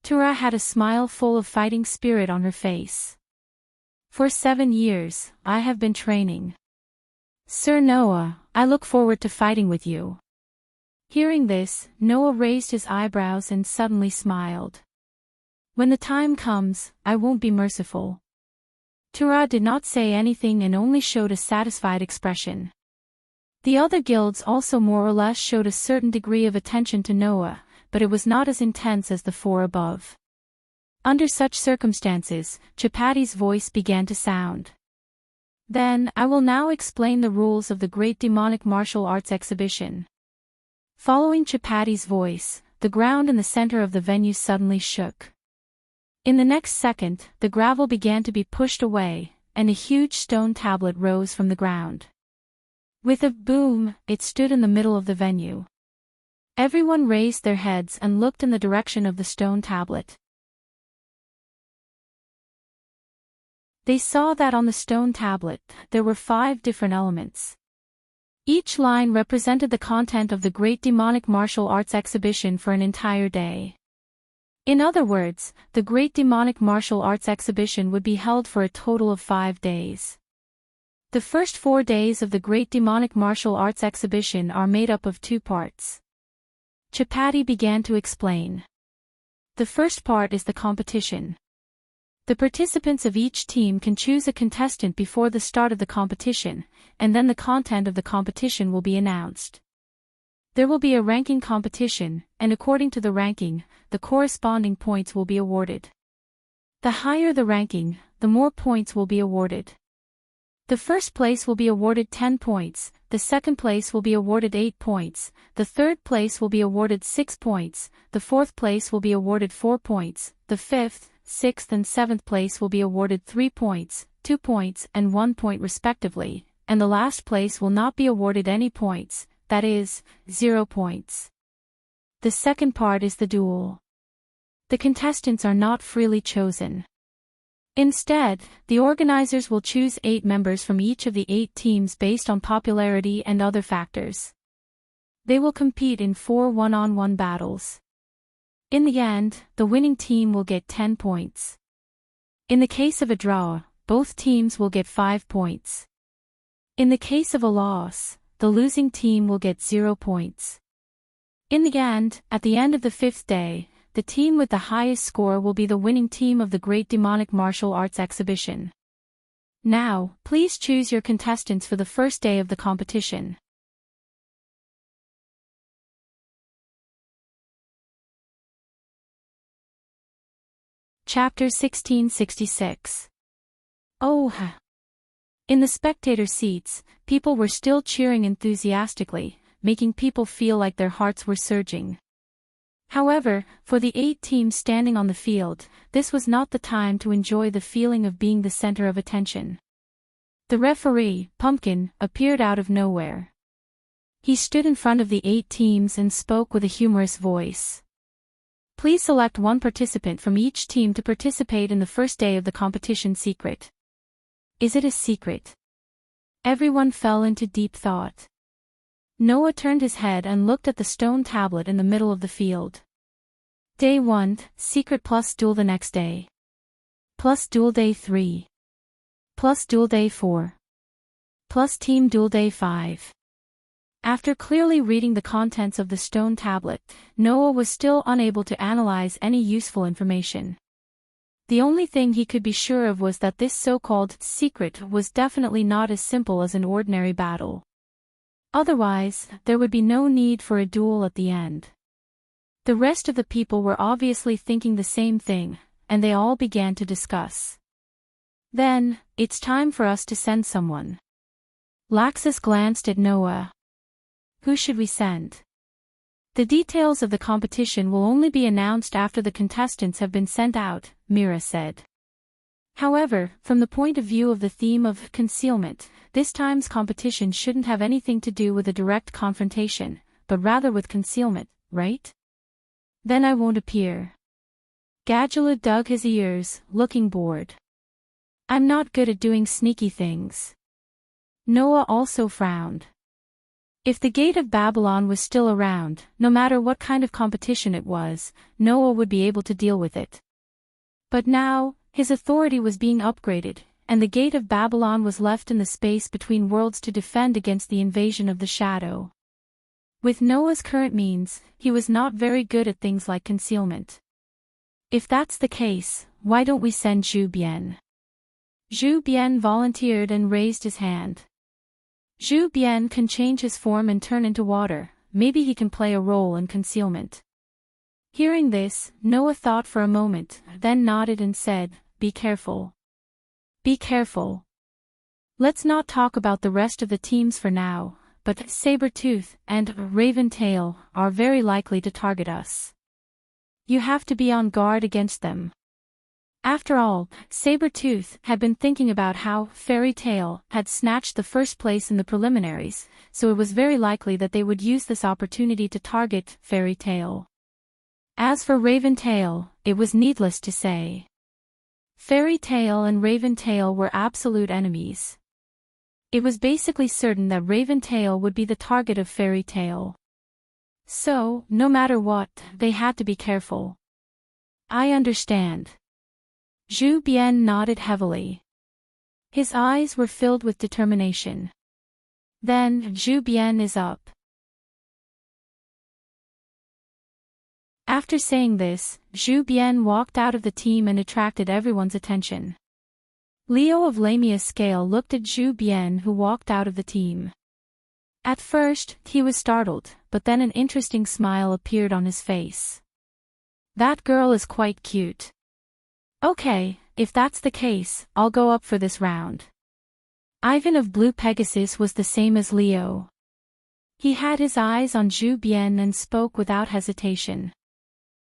[SPEAKER 1] Tura had a smile full of fighting spirit on her face. For 7 years, I have been training. Sir Noah, I look forward to fighting with you. Hearing this, Noah raised his eyebrows and suddenly smiled. When the time comes, I won't be merciful. Tura did not say anything and only showed a satisfied expression. The other guilds also more or less showed a certain degree of attention to Noah, but it was not as intense as the 4 above. Under such circumstances, Chapati's voice began to sound. Then, I will now explain the rules of the Great Demonic Martial Arts Exhibition. Following Chapati's voice, the ground in the center of the venue suddenly shook. In the next second, the gravel began to be pushed away, and a huge stone tablet rose from the ground. With a boom, it stood in the middle of the venue. Everyone raised their heads and looked in the direction of the stone tablet. They saw that on the stone tablet, there were 5 different elements. Each line represented the content of the Great Demonic Martial Arts Exhibition for an entire day. In other words, the Great Demonic Martial Arts Exhibition would be held for a total of 5 days. The first 4 days of the Great Demonic Martial Arts Exhibition are made up of 2 parts. Chapati began to explain. The first part is the competition. The participants of each team can choose a contestant before the start of the competition, and then the content of the competition will be announced. There will be a ranking competition, and according to the ranking, the corresponding points will be awarded. The higher the ranking, the more points will be awarded. The first place will be awarded 10 points, the second place will be awarded 8 points, the third place will be awarded 6 points, the fourth place will be awarded 4 points, the fifth, sixth and seventh place will be awarded 3 points, 2 points and 1 point respectively, and the last place will not be awarded any points, that is, 0 points. The second part is the duel. The contestants are not freely chosen. Instead, the organizers will choose 8 members from each of the 8 teams based on popularity and other factors. They will compete in 4 one-on-one battles. In the end, the winning team will get 10 points. In the case of a draw, both teams will get 5 points. In the case of a loss, the losing team will get 0 points. In the end, at the end of the 5th day, the team with the highest score will be the winning team of the Great Demonic Martial Arts Exhibition. Now, please choose your contestants for the first day of the competition. Chapter 1666. Oh! In the spectator seats, people were still cheering enthusiastically, making people feel like their hearts were surging. However, for the 8 teams standing on the field, this was not the time to enjoy the feeling of being the center of attention. The referee, Pumpkin, appeared out of nowhere. He stood in front of the 8 teams and spoke with a humorous voice. Please select one participant from each team to participate in the first day of the competition. Secret. Is it a secret? Everyone fell into deep thought. Noah turned his head and looked at the stone tablet in the middle of the field. Day 1, secret plus duel the next day. Plus duel day 3. Plus duel day 4. Plus team duel day 5. After clearly reading the contents of the stone tablet, Noah was still unable to analyze any useful information. The only thing he could be sure of was that this so-called secret was definitely not as simple as an ordinary battle. Otherwise, there would be no need for a duel at the end. The rest of the people were obviously thinking the same thing, and they all began to discuss. Then, it's time for us to send someone. Laxus glanced at Noah. Who should we send? The details of the competition will only be announced after the contestants have been sent out, Mira said. However, from the point of view of the theme of concealment, this time's competition shouldn't have anything to do with a direct confrontation, but rather with concealment, right? Then I won't appear. Gadgula dug his ears, looking bored. I'm not good at doing sneaky things. Noah also frowned. If the Gate of Babylon was still around, no matter what kind of competition it was, Noah would be able to deal with it. But now, his authority was being upgraded, and the Gate of Babylon was left in the space between worlds to defend against the invasion of the Shadow. With Noah's current means, he was not very good at things like concealment. If that's the case, why don't we send Zhu Bian? Zhu Bian volunteered and raised his hand. Zhu Bian can change his form and turn into water, maybe he can play a role in concealment. Hearing this, Noah thought for a moment, then nodded and said, Be careful. Be careful. Let's not talk about the rest of the teams for now, but Sabertooth and Raventail are very likely to target us. You have to be on guard against them. After all, Sabertooth had been thinking about how Fairy Tail had snatched the first place in the preliminaries, so it was very likely that they would use this opportunity to target Fairy Tail. As for Raventail, it was needless to say. Fairy Tail and Raventail were absolute enemies. It was basically certain that Raventail would be the target of Fairy Tail. So, no matter what, they had to be careful. I understand. Zhu Bian nodded heavily. His eyes were filled with determination. Then, Zhu Bian is up. After saying this, Zhu Bian walked out of the team and attracted everyone's attention. Leo of Lamia Scale looked at Zhu Bian, who walked out of the team. At first, he was startled, but then an interesting smile appeared on his face. That girl is quite cute. Okay, if that's the case, I'll go up for this round. Ivan of Blue Pegasus was the same as Leo. He had his eyes on Zhu Bian and spoke without hesitation.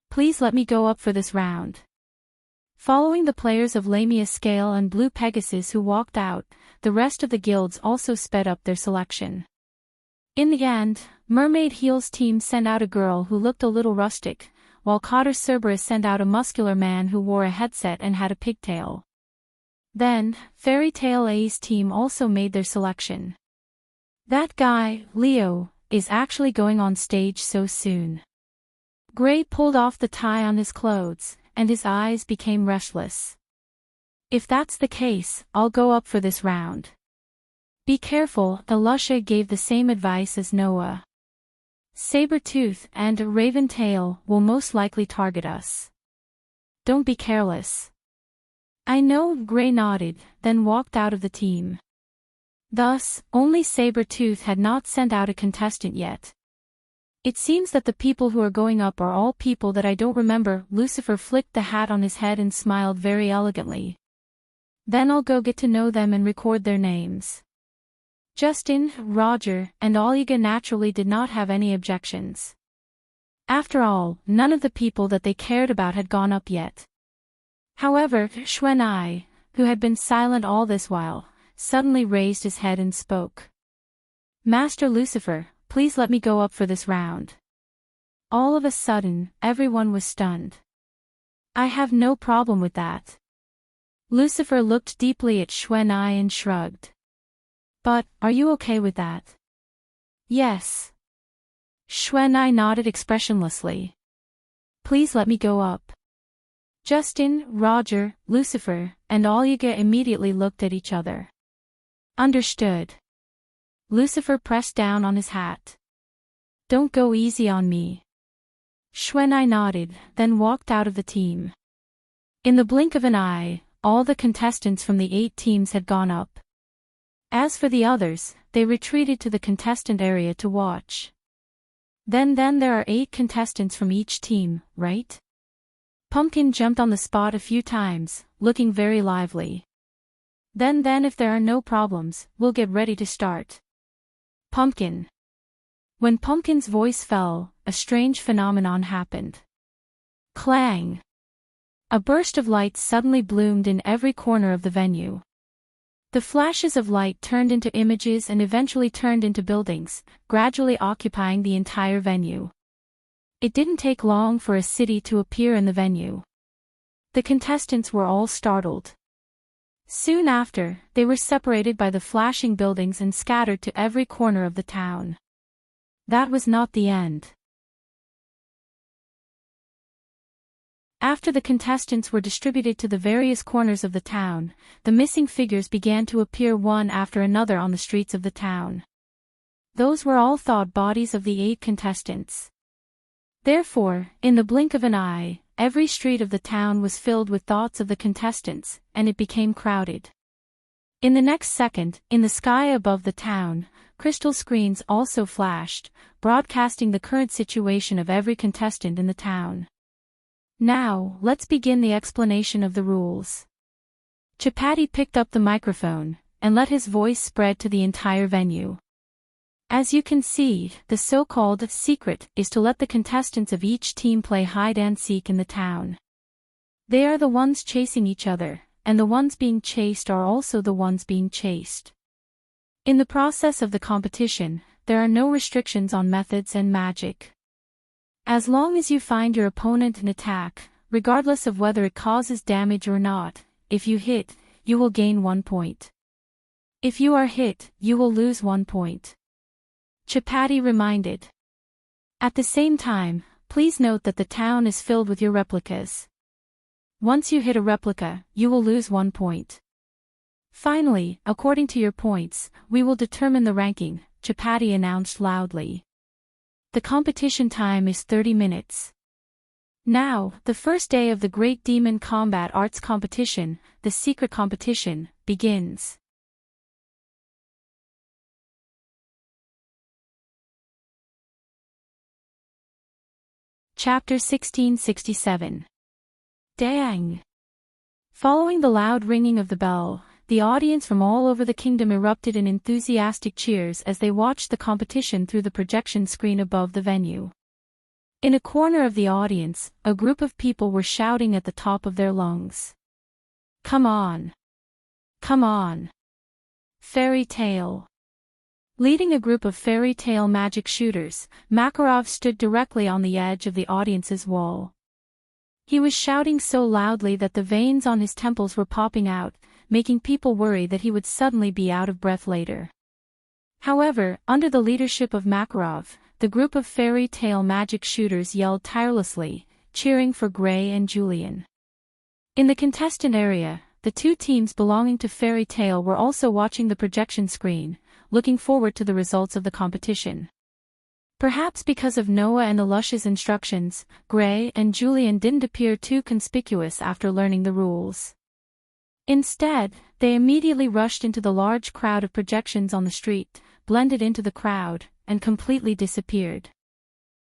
[SPEAKER 1] Please let me go up for this round. Following the players of Lamia Scale and Blue Pegasus who walked out, the rest of the guilds also sped up their selection. In the end, Mermaid Heel's team sent out a girl who looked a little rustic, while Cotter Cerberus sent out a muscular man who wore a headset and had a pigtail. Then, Fairy Tale A's team also made their selection. That guy, Leo, is actually going on stage so soon. Gray pulled off the tie on his clothes, and his eyes became restless. If that's the case, I'll go up for this round. Be careful, Elusha gave the same advice as Noah. Sabertooth and Raventail will most likely target us. Don't be careless. I know, Gray nodded, then walked out of the team. Thus, only Sabertooth had not sent out a contestant yet. It seems that the people who are going up are all people that I don't remember. Lucifer flicked the hat on his head and smiled very elegantly. Then I'll go get to know them and record their names. Justin, Roger, and Olga naturally did not have any objections. After all, none of the people that they cared about had gone up yet. However, Xuanai, who had been silent all this while, suddenly raised his head and spoke. Master Lucifer, please let me go up for this round. All of a sudden, everyone was stunned. I have no problem with that. Lucifer looked deeply at Xuanai and shrugged. But, are you okay with that? Yes. Xuanai nodded expressionlessly. Please let me go up. Justin, Roger, Lucifer, and Olga immediately looked at each other. Understood. Lucifer pressed down on his hat. Don't go easy on me. Xuanai nodded, then walked out of the team. In the blink of an eye, all the contestants from the 8 teams had gone up. As for the others, they retreated to the contestant area to watch. Then there are 8 contestants from each team, right? Pumpkin jumped on the spot a few times, looking very lively. Then if there are no problems, we'll get ready to start. Pumpkin. When Pumpkin's voice fell, a strange phenomenon happened. Clang! A burst of light suddenly bloomed in every corner of the venue. The flashes of light turned into images and eventually turned into buildings, gradually occupying the entire venue. It didn't take long for a city to appear in the venue. The contestants were all startled. Soon after, they were separated by the flashing buildings and scattered to every corner of the town. That was not the end. After the contestants were distributed to the various corners of the town, the missing figures began to appear one after another on the streets of the town. Those were all thought bodies of the 8 contestants. Therefore, in the blink of an eye, every street of the town was filled with thoughts of the contestants, and it became crowded. In the next second, in the sky above the town, crystal screens also flashed, broadcasting the current situation of every contestant in the town. Now, let's begin the explanation of the rules. Chapati picked up the microphone, and let his voice spread to the entire venue. As you can see, the so-called secret is to let the contestants of each team play hide-and-seek in the town. They are the ones chasing each other, and the ones being chased are also the ones being chased. In the process of the competition, there are no restrictions on methods and magic. As long as you find your opponent and attack, regardless of whether it causes damage or not, if you hit, you will gain 1 point. If you are hit, you will lose 1 point. Chapati reminded. At the same time, please note that the town is filled with your replicas. Once you hit a replica, you will lose 1 point. Finally, according to your points, we will determine the ranking, Chapati announced loudly. The competition time is 30 minutes. Now, the first day of the Great Demon Combat Arts Competition, the secret competition, begins. Chapter 1667. Dang! Following the loud ringing of the bell, the audience from all over the kingdom erupted in enthusiastic cheers as they watched the competition through the projection screen above the venue. In a corner of the audience, a group of people were shouting at the top of their lungs. "Come on! Come on! Fairy tale!" Leading a group of fairy tale magic shooters, Makarov stood directly on the edge of the audience's wall. He was shouting so loudly that the veins on his temples were popping out, making people worry that he would suddenly be out of breath later. However, under the leadership of Makarov, the group of fairy tale magic shooters yelled tirelessly, cheering for Gray and Julian. In the contestant area, the two teams belonging to Fairy Tale were also watching the projection screen, looking forward to the results of the competition. Perhaps because of Noah and the Lush's instructions, Gray and Julian didn't appear too conspicuous after learning the rules. Instead, they immediately rushed into the large crowd of projections on the street, blended into the crowd, and completely disappeared.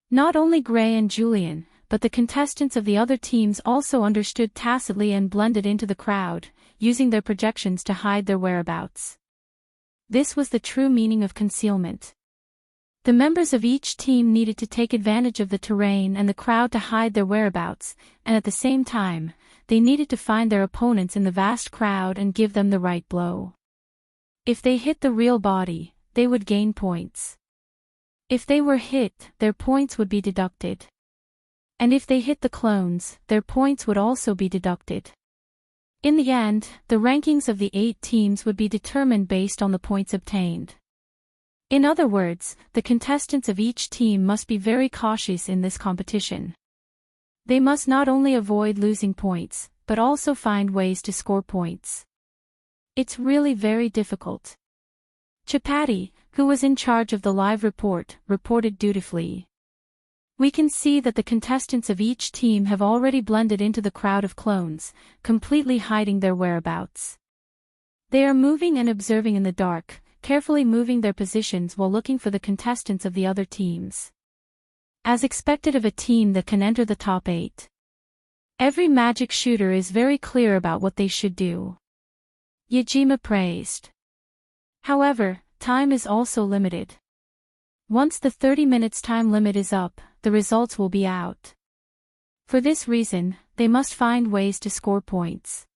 [SPEAKER 1] Not only Gray and Julian, but the contestants of the other teams also understood tacitly and blended into the crowd, using their projections to hide their whereabouts. This was the true meaning of concealment. The members of each team needed to take advantage of the terrain and the crowd to hide their whereabouts, and at the same time, they needed to find their opponents in the vast crowd and give them the right blow. If they hit the real body, they would gain points. If they were hit, their points would be deducted. And if they hit the clones, their points would also be deducted. In the end, the rankings of the 8 teams would be determined based on the points obtained. In other words, the contestants of each team must be very cautious in this competition. They must not only avoid losing points, but also find ways to score points. It's really very difficult. Chapati, who was in charge of the live report, reported dutifully. We can see that the contestants of each team have already blended into the crowd of clones, completely hiding their whereabouts. They are moving and observing in the dark, carefully moving their positions while looking for the contestants of the other teams. As expected of a team that can enter the top 8. Every magic shooter is very clear about what they should do. Yajima praised. However, time is also limited. Once the 30 minutes time limit is up, the results will be out. For this reason, they must find ways to score points.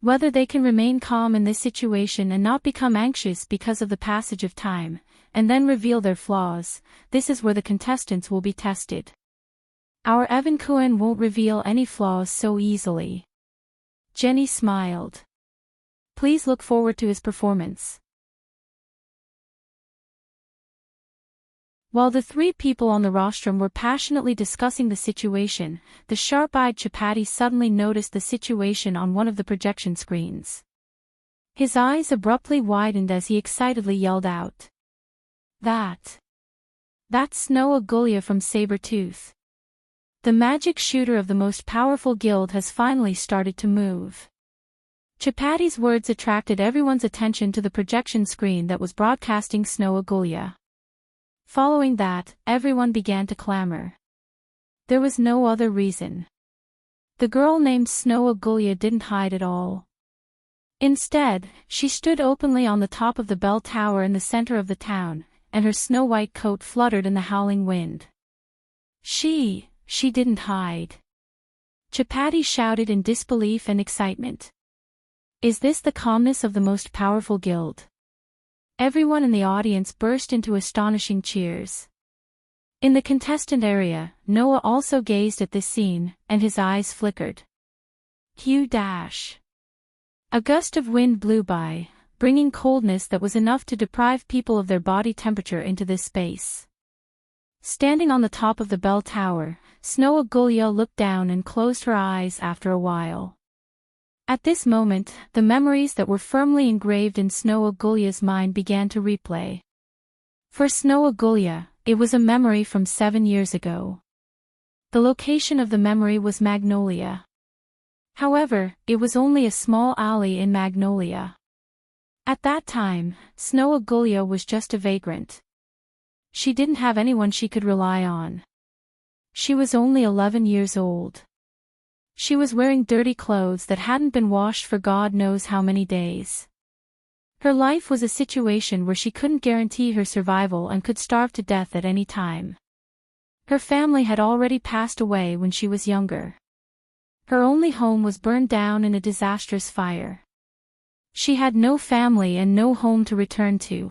[SPEAKER 1] Whether they can remain calm in this situation and not become anxious because of the passage of time, and then reveal their flaws, this is where the contestants will be tested. Our Evan Cohen won't reveal any flaws so easily. Jenny smiled. Please look forward to his performance. While the 3 people on the rostrum were passionately discussing the situation, the sharp-eyed Chapati suddenly noticed the situation on one of the projection screens. His eyes abruptly widened as he excitedly yelled out. That's Snow Agulya from Sabertooth. The magic shooter of the most powerful guild has finally started to move. Chapati's words attracted everyone's attention to the projection screen that was broadcasting Snow Agulya. Following that, everyone began to clamor. There was no other reason. The girl named Snow Agulya didn't hide at all. Instead, she stood openly on the top of the bell tower in the center of the town, and her snow-white coat fluttered in the howling wind. She didn't hide. Chapati shouted in disbelief and excitement. Is this the calmness of the most powerful guild? Everyone in the audience burst into astonishing cheers. In the contestant area, Noah also gazed at this scene, and his eyes flickered. A gust of wind blew by, bringing coldness that was enough to deprive people of their body temperature into this space. Standing on the top of the bell tower, Snow Agulya looked down and closed her eyes after a while. At this moment, the memories that were firmly engraved in Snow Agulya's mind began to replay. For Snow Agulya, it was a memory from 7 years ago. The location of the memory was Magnolia. However, it was only a small alley in Magnolia. At that time, Snow Agulya was just a vagrant. She didn't have anyone she could rely on. She was only 11 years old. She was wearing dirty clothes that hadn't been washed for God knows how many days. Her life was a situation where she couldn't guarantee her survival and could starve to death at any time. Her family had already passed away when she was younger. Her only home was burned down in a disastrous fire. She had no family and no home to return to.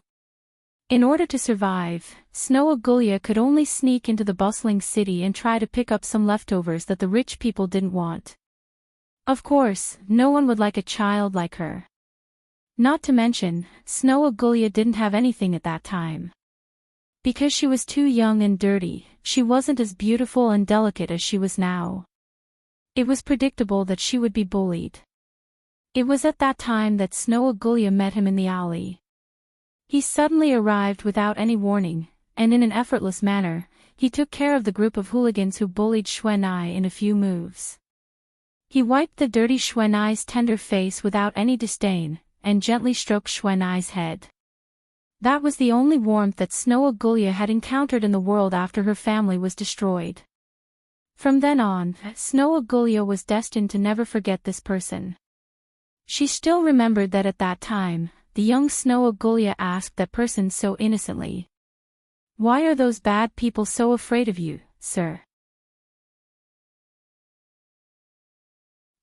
[SPEAKER 1] In order to survive, Snow Agulia could only sneak into the bustling city and try to pick up some leftovers that the rich people didn't want. Of course, no one would like a child like her. Not to mention, Snow Agulia didn't have anything at that time. Because she was too young and dirty, she wasn't as beautiful and delicate as she was now. It was predictable that she would be bullied. It was at that time that Snow Agulia met him in the alley. He suddenly arrived without any warning, and in an effortless manner, he took care of the group of hooligans who bullied Xuanai in a few moves. He wiped the dirty Xuanai's tender face without any disdain, and gently stroked Xuanai's head. That was the only warmth that Snow Agulia had encountered in the world after her family was destroyed. From then on, Snow Agulia was destined to never forget this person. She still remembered that at that time, the young Snow Agulia asked that person so innocently. "Why are those bad people so afraid of you, sir?"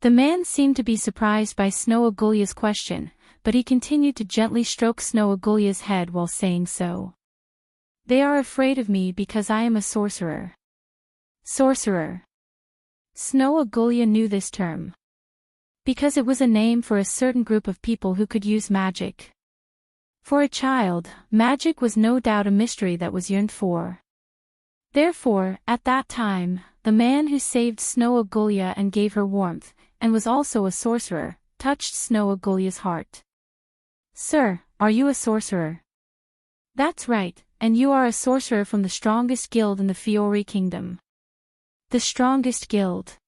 [SPEAKER 1] The man seemed to be surprised by Snow Agulia's question, but he continued to gently stroke Snow Agulia's head while saying so. "They are afraid of me because I am a sorcerer." Sorcerer. Snow Agulia knew this term. Because it was a name for a certain group of people who could use magic. For a child, magic was no doubt a mystery that was yearned for. Therefore, at that time, the man who saved Snow Agulia and gave her warmth, and was also a sorcerer, touched Snow Agulia's heart. "Sir, are you a sorcerer?" "That's right, and you are a sorcerer from the strongest guild in the Fiori Kingdom." The strongest guild.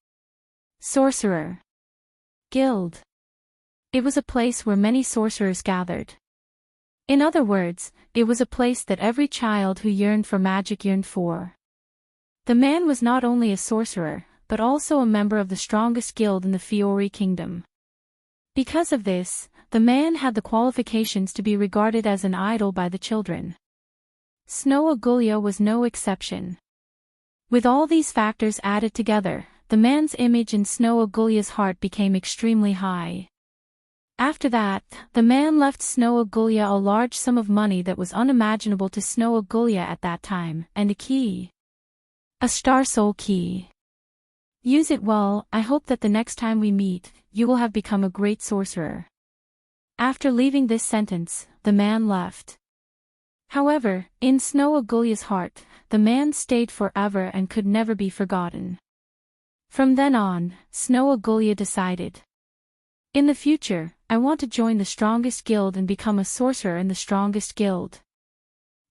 [SPEAKER 1] Sorcerer. Guild. It was a place where many sorcerers gathered. In other words, it was a place that every child who yearned for magic yearned for. The man was not only a sorcerer, but also a member of the strongest guild in the Fiori Kingdom. Because of this, the man had the qualifications to be regarded as an idol by the children. Snow Agulia was no exception. With all these factors added together, the man's image in Snow Agulia's heart became extremely high. After that, the man left Snow Agulia a large sum of money that was unimaginable to Snow Agulia at that time, and a key. A Star Soul key. Use it well. I hope that the next time we meet, you will have become a great sorcerer. After leaving this sentence, the man left. However, in Snow Agulia's heart, the man stayed forever and could never be forgotten. From then on, Snow Agulia decided. In the future, I want to join the strongest guild and become a sorcerer in the strongest guild.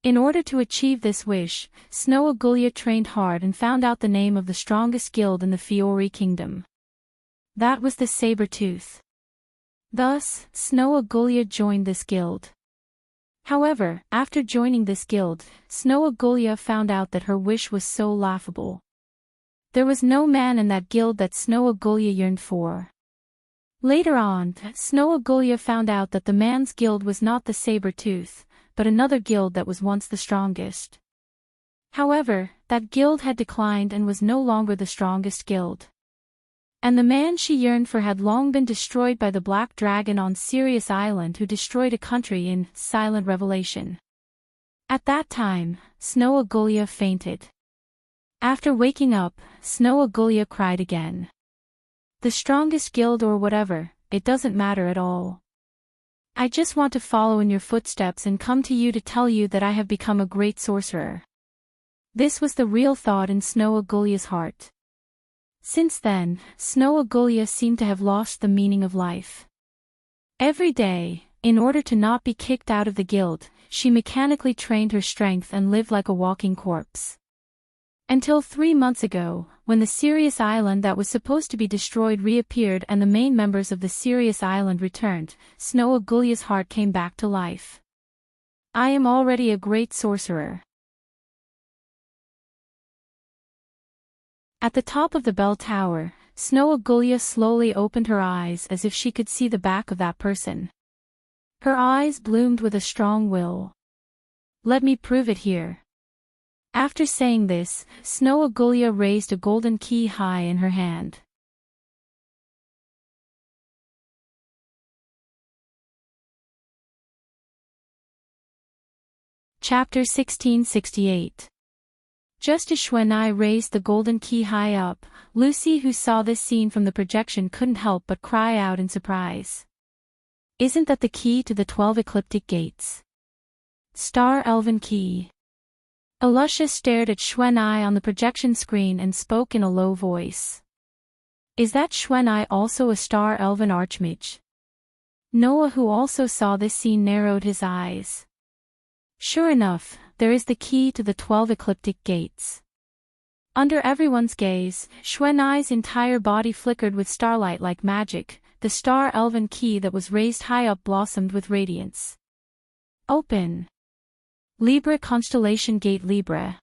[SPEAKER 1] In order to achieve this wish, Snow Agulia trained hard and found out the name of the strongest guild in the Fiori Kingdom. That was the Saber-Tooth. Thus, Snow Agulia joined this guild. However, after joining this guild, Snow Agulia found out that her wish was so laughable. There was no man in that guild that Snow Agulia yearned for. Later on, Snow Agulia found out that the man's guild was not the Saber-Tooth, but another guild that was once the strongest. However, that guild had declined and was no longer the strongest guild. And the man she yearned for had long been destroyed by the Black Dragon on Sirius Island, who destroyed a country in Silent Revelation. At that time, Snow Agulia fainted. After waking up, Snow Agulia cried again. The strongest guild or whatever, it doesn't matter at all. I just want to follow in your footsteps and come to you to tell you that I have become a great sorcerer. This was the real thought in Snow Agulia's heart. Since then, Snow Agulia seemed to have lost the meaning of life. Every day, in order to not be kicked out of the guild, she mechanically trained her strength and lived like a walking corpse. Until 3 months ago, when the Sirius Island that was supposed to be destroyed reappeared and the main members of the Sirius Island returned, Snow Agulia's heart came back to life. I am already a great sorcerer. At the top of the bell tower, Snow Agulia slowly opened her eyes as if she could see the back of that person. Her eyes bloomed with a strong will. Let me prove it here. After saying this, Snow Agulia raised a golden key high in her hand. Chapter 1668. Just as Xuanai raised the golden key high up, Lucy, who saw this scene from the projection, couldn't help but cry out in surprise. Isn't that the key to the 12 ecliptic gates? Star Elven Key. Alusha stared at Xuanai on the projection screen and spoke in a low voice. Is that Xuanai also a Star Elven Archmage? Noah, who also saw this scene, narrowed his eyes. Sure enough, there is the key to the 12 ecliptic gates. Under everyone's gaze, Xuanai's entire body flickered with starlight like magic. The Star Elven Key that was raised high up blossomed with radiance. Open. Libra Constellation Gate Libra.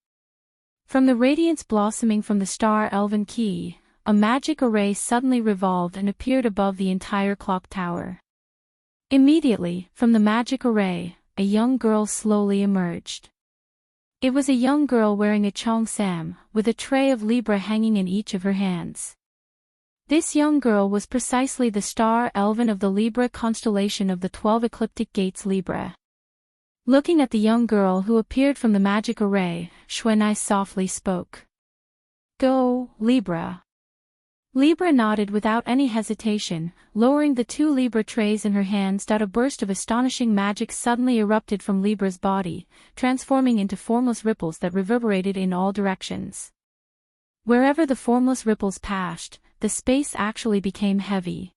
[SPEAKER 1] From the radiance blossoming from the Star Elven Key, a magic array suddenly revolved and appeared above the entire clock tower. Immediately, from the magic array, a young girl slowly emerged. It was a young girl wearing a cheongsam, with a tray of Libra hanging in each of her hands. This young girl was precisely the Star Elven of the Libra constellation of the 12 ecliptic gates Libra. Looking at the young girl who appeared from the magic array, Xuanai softly spoke. Go, Libra. Libra nodded without any hesitation, lowering the 2 Libra trays in her hands. A burst of astonishing magic suddenly erupted from Libra's body, transforming into formless ripples that reverberated in all directions. Wherever the formless ripples passed, the space actually became heavy.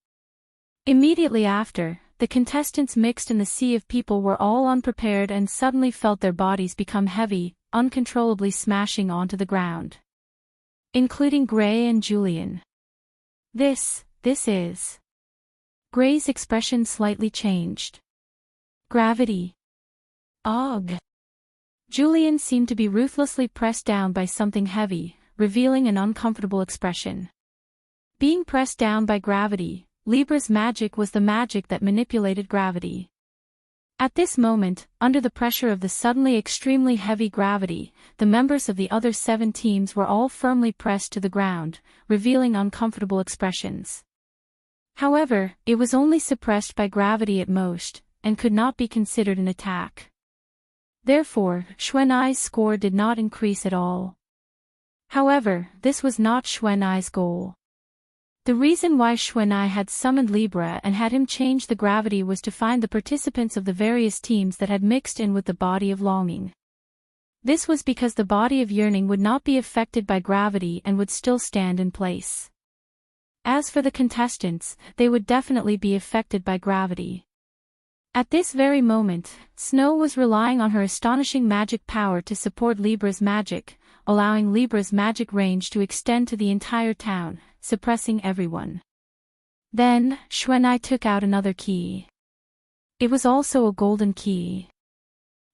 [SPEAKER 1] Immediately after, the contestants mixed in the sea of people were all unprepared and suddenly felt their bodies become heavy, uncontrollably smashing onto the ground. Including Gray and Julian. This is. Gray's expression slightly changed. Gravity. Ugh. Julian seemed to be ruthlessly pressed down by something heavy, revealing an uncomfortable expression. Being pressed down by gravity, Libra's magic was the magic that manipulated gravity. At this moment, under the pressure of the suddenly extremely heavy gravity, the members of the other 7 teams were all firmly pressed to the ground, revealing uncomfortable expressions. However, it was only suppressed by gravity at most, and could not be considered an attack. Therefore, Xuanai's score did not increase at all. However, this was not Xuanai's goal. The reason why Xuanai had summoned Libra and had him change the gravity was to find the participants of the various teams that had mixed in with the body of longing. This was because the body of yearning would not be affected by gravity and would still stand in place. As for the contestants, they would definitely be affected by gravity. At this very moment, Snow was relying on her astonishing magic power to support Libra's magic, allowing Libra's magic range to extend to the entire town, suppressing everyone. Then, Xuanai took out another key. It was also a golden key.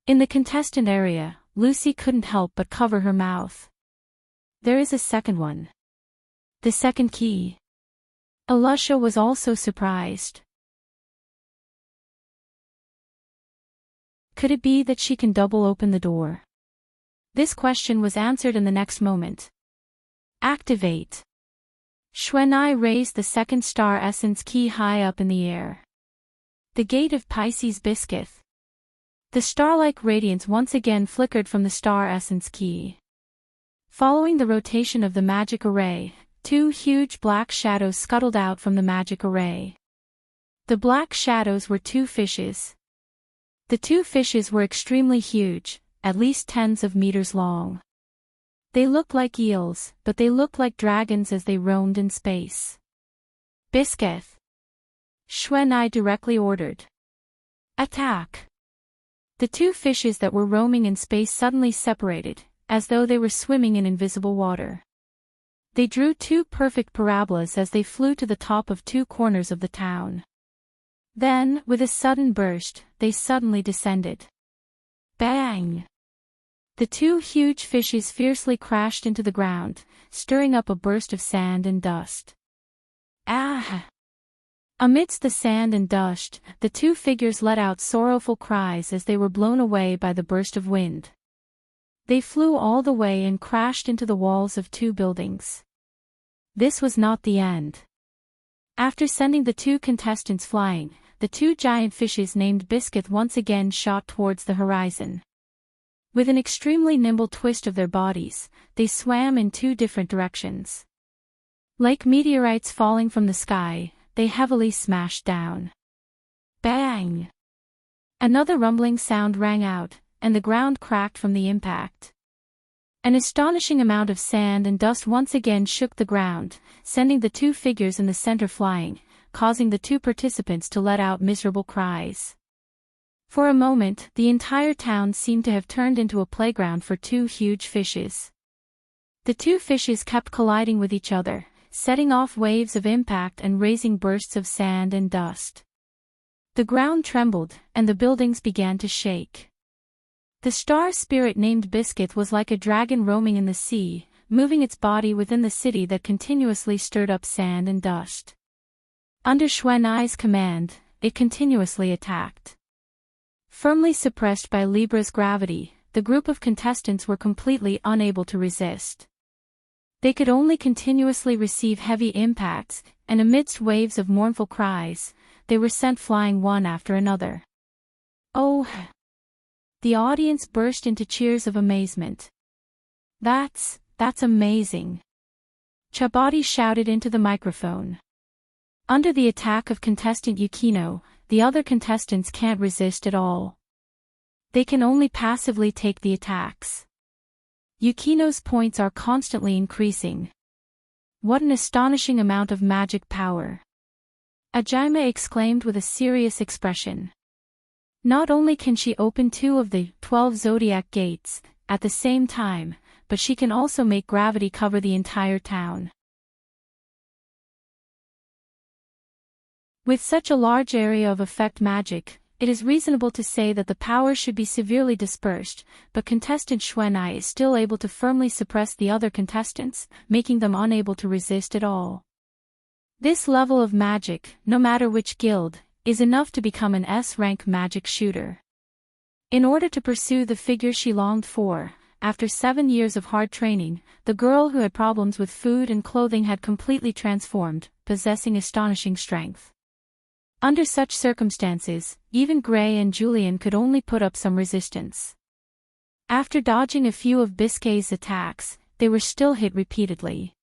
[SPEAKER 1] In the contestant area, Lucy couldn't help but cover her mouth. There is a second one. The second key. Alusha was also surprised. Could it be that she can double open the door? This question was answered in the next moment. Activate. Xuanai raised the second star essence key high up in the air. The gate of Pisces Biscuit. The star-like radiance once again flickered from the star essence key. Following the rotation of the magic array, 2 huge black shadows scuttled out from the magic array. The black shadows were 2 fishes. The 2 fishes were extremely huge, at least tens of meters long. They looked like eels, but they looked like dragons as they roamed in space. Biscuit. Xuanai directly ordered. Attack. The 2 fishes that were roaming in space suddenly separated, as though they were swimming in invisible water. They drew 2 perfect parabolas as they flew to the top of 2 corners of the town. Then, with a sudden burst, they suddenly descended. Bang! The 2 huge fishes fiercely crashed into the ground, stirring up a burst of sand and dust. Ah! Amidst the sand and dust, the two figures let out sorrowful cries as they were blown away by the burst of wind. They flew all the way and crashed into the walls of two buildings. This was not the end. After sending the two contestants flying, the two giant fishes named Biscuit once again shot towards the horizon. With an extremely nimble twist of their bodies, they swam in two different directions. Like meteorites falling from the sky, they heavily smashed down. Bang! Another rumbling sound rang out, and the ground cracked from the impact. An astonishing amount of sand and dust once again shook the ground, sending the two figures in the center flying, causing the two participants to let out miserable cries. For a moment, the entire town seemed to have turned into a playground for two huge fishes. The two fishes kept colliding with each other, setting off waves of impact and raising bursts of sand and dust. The ground trembled, and the buildings began to shake. The star spirit named Biscuit was like a dragon roaming in the sea, moving its body within the city that continuously stirred up sand and dust. Under Xuanai's command, it continuously attacked. Firmly suppressed by Libra's gravity, the group of contestants were completely unable to resist. They could only continuously receive heavy impacts, and amidst waves of mournful cries, they were sent flying one after another. Oh! The audience burst into cheers of amazement. That's amazing! Chabati shouted into the microphone. Under the attack of contestant Yukino, the other contestants can't resist at all. They can only passively take the attacks. Yukino's points are constantly increasing. What an astonishing amount of magic power! Ajime exclaimed with a serious expression. Not only can she open 2 of the 12 zodiac gates at the same time, but she can also make gravity cover the entire town. With such a large area of effect magic, it is reasonable to say that the power should be severely dispersed, but contestant Xuanai is still able to firmly suppress the other contestants, making them unable to resist at all. This level of magic, no matter which guild, is enough to become an S-rank magic shooter. In order to pursue the figure she longed for, after 7 years of hard training, the girl who had problems with food and clothing had completely transformed, possessing astonishing strength. Under such circumstances, even Gray and Julian could only put up some resistance. After dodging a few of Biscay's attacks, they were still hit repeatedly.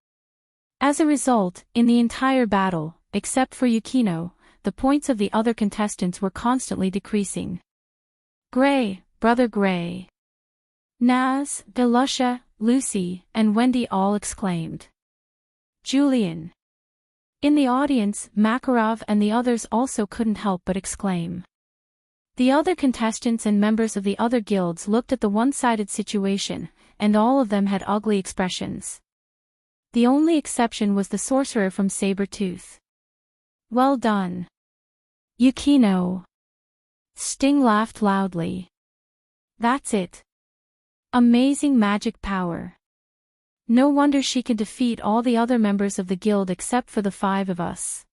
[SPEAKER 1] As a result, in the entire battle, except for Yukino, the points of the other contestants were constantly decreasing. Gray, Brother Gray! Naz, Delusha, Lucy, and Wendy all exclaimed. Julian! In the audience, Makarov and the others also couldn't help but exclaim. The other contestants and members of the other guilds looked at the one-sided situation, and all of them had ugly expressions. The only exception was the sorcerer from Saber-Tooth. Well done, Yukino! Sting laughed loudly. That's it. Amazing magic power. No wonder she can defeat all the other members of the guild except for the 5 of us.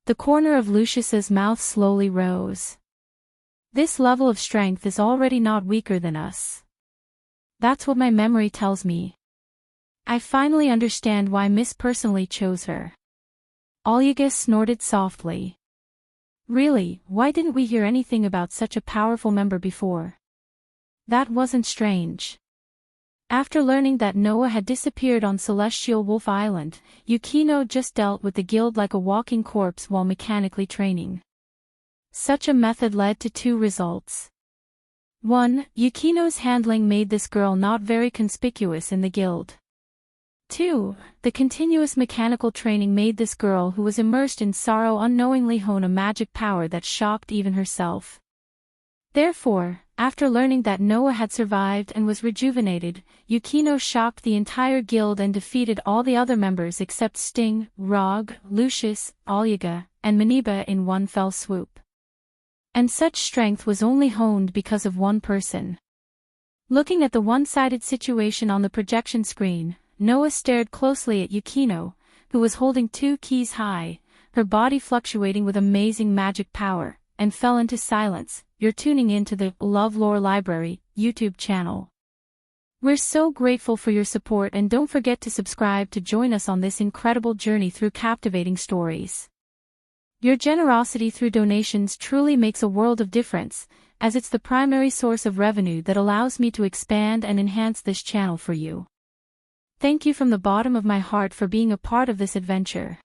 [SPEAKER 1] The corner of Lucius's mouth slowly rose. This level of strength is already not weaker than us. That's what my memory tells me. I finally understand why Miss personally chose her. Olga snorted softly. Really, why didn't we hear anything about such a powerful member before? That wasn't strange. After learning that Noah had disappeared on Celestial Wolf Island, Yukino just dealt with the guild like a walking corpse while mechanically training. Such a method led to 2 results. 1. Yukino's handling made this girl not very conspicuous in the guild. 2. The continuous mechanical training made this girl who was immersed in sorrow unknowingly hone a magic power that shocked even herself. Therefore, after learning that Noah had survived and was rejuvenated, Yukino shocked the entire guild and defeated all the other members except Sting, Rog, Lucius, Olga, and Maniba in one fell swoop. And such strength was only honed because of one person. Looking at the one-sided situation on the projection screen, Noah stared closely at Yukino, who was holding 2 keys high, her body fluctuating with amazing magic power, and fell into silence. You're tuning in to the LoveLore Library YouTube channel. We're so grateful for your support, and don't forget to subscribe to join us on this incredible journey through captivating stories. Your generosity through donations truly makes a world of difference, as it's the primary source of revenue that allows me to expand and enhance this channel for you. Thank you from the bottom of my heart for being a part of this adventure.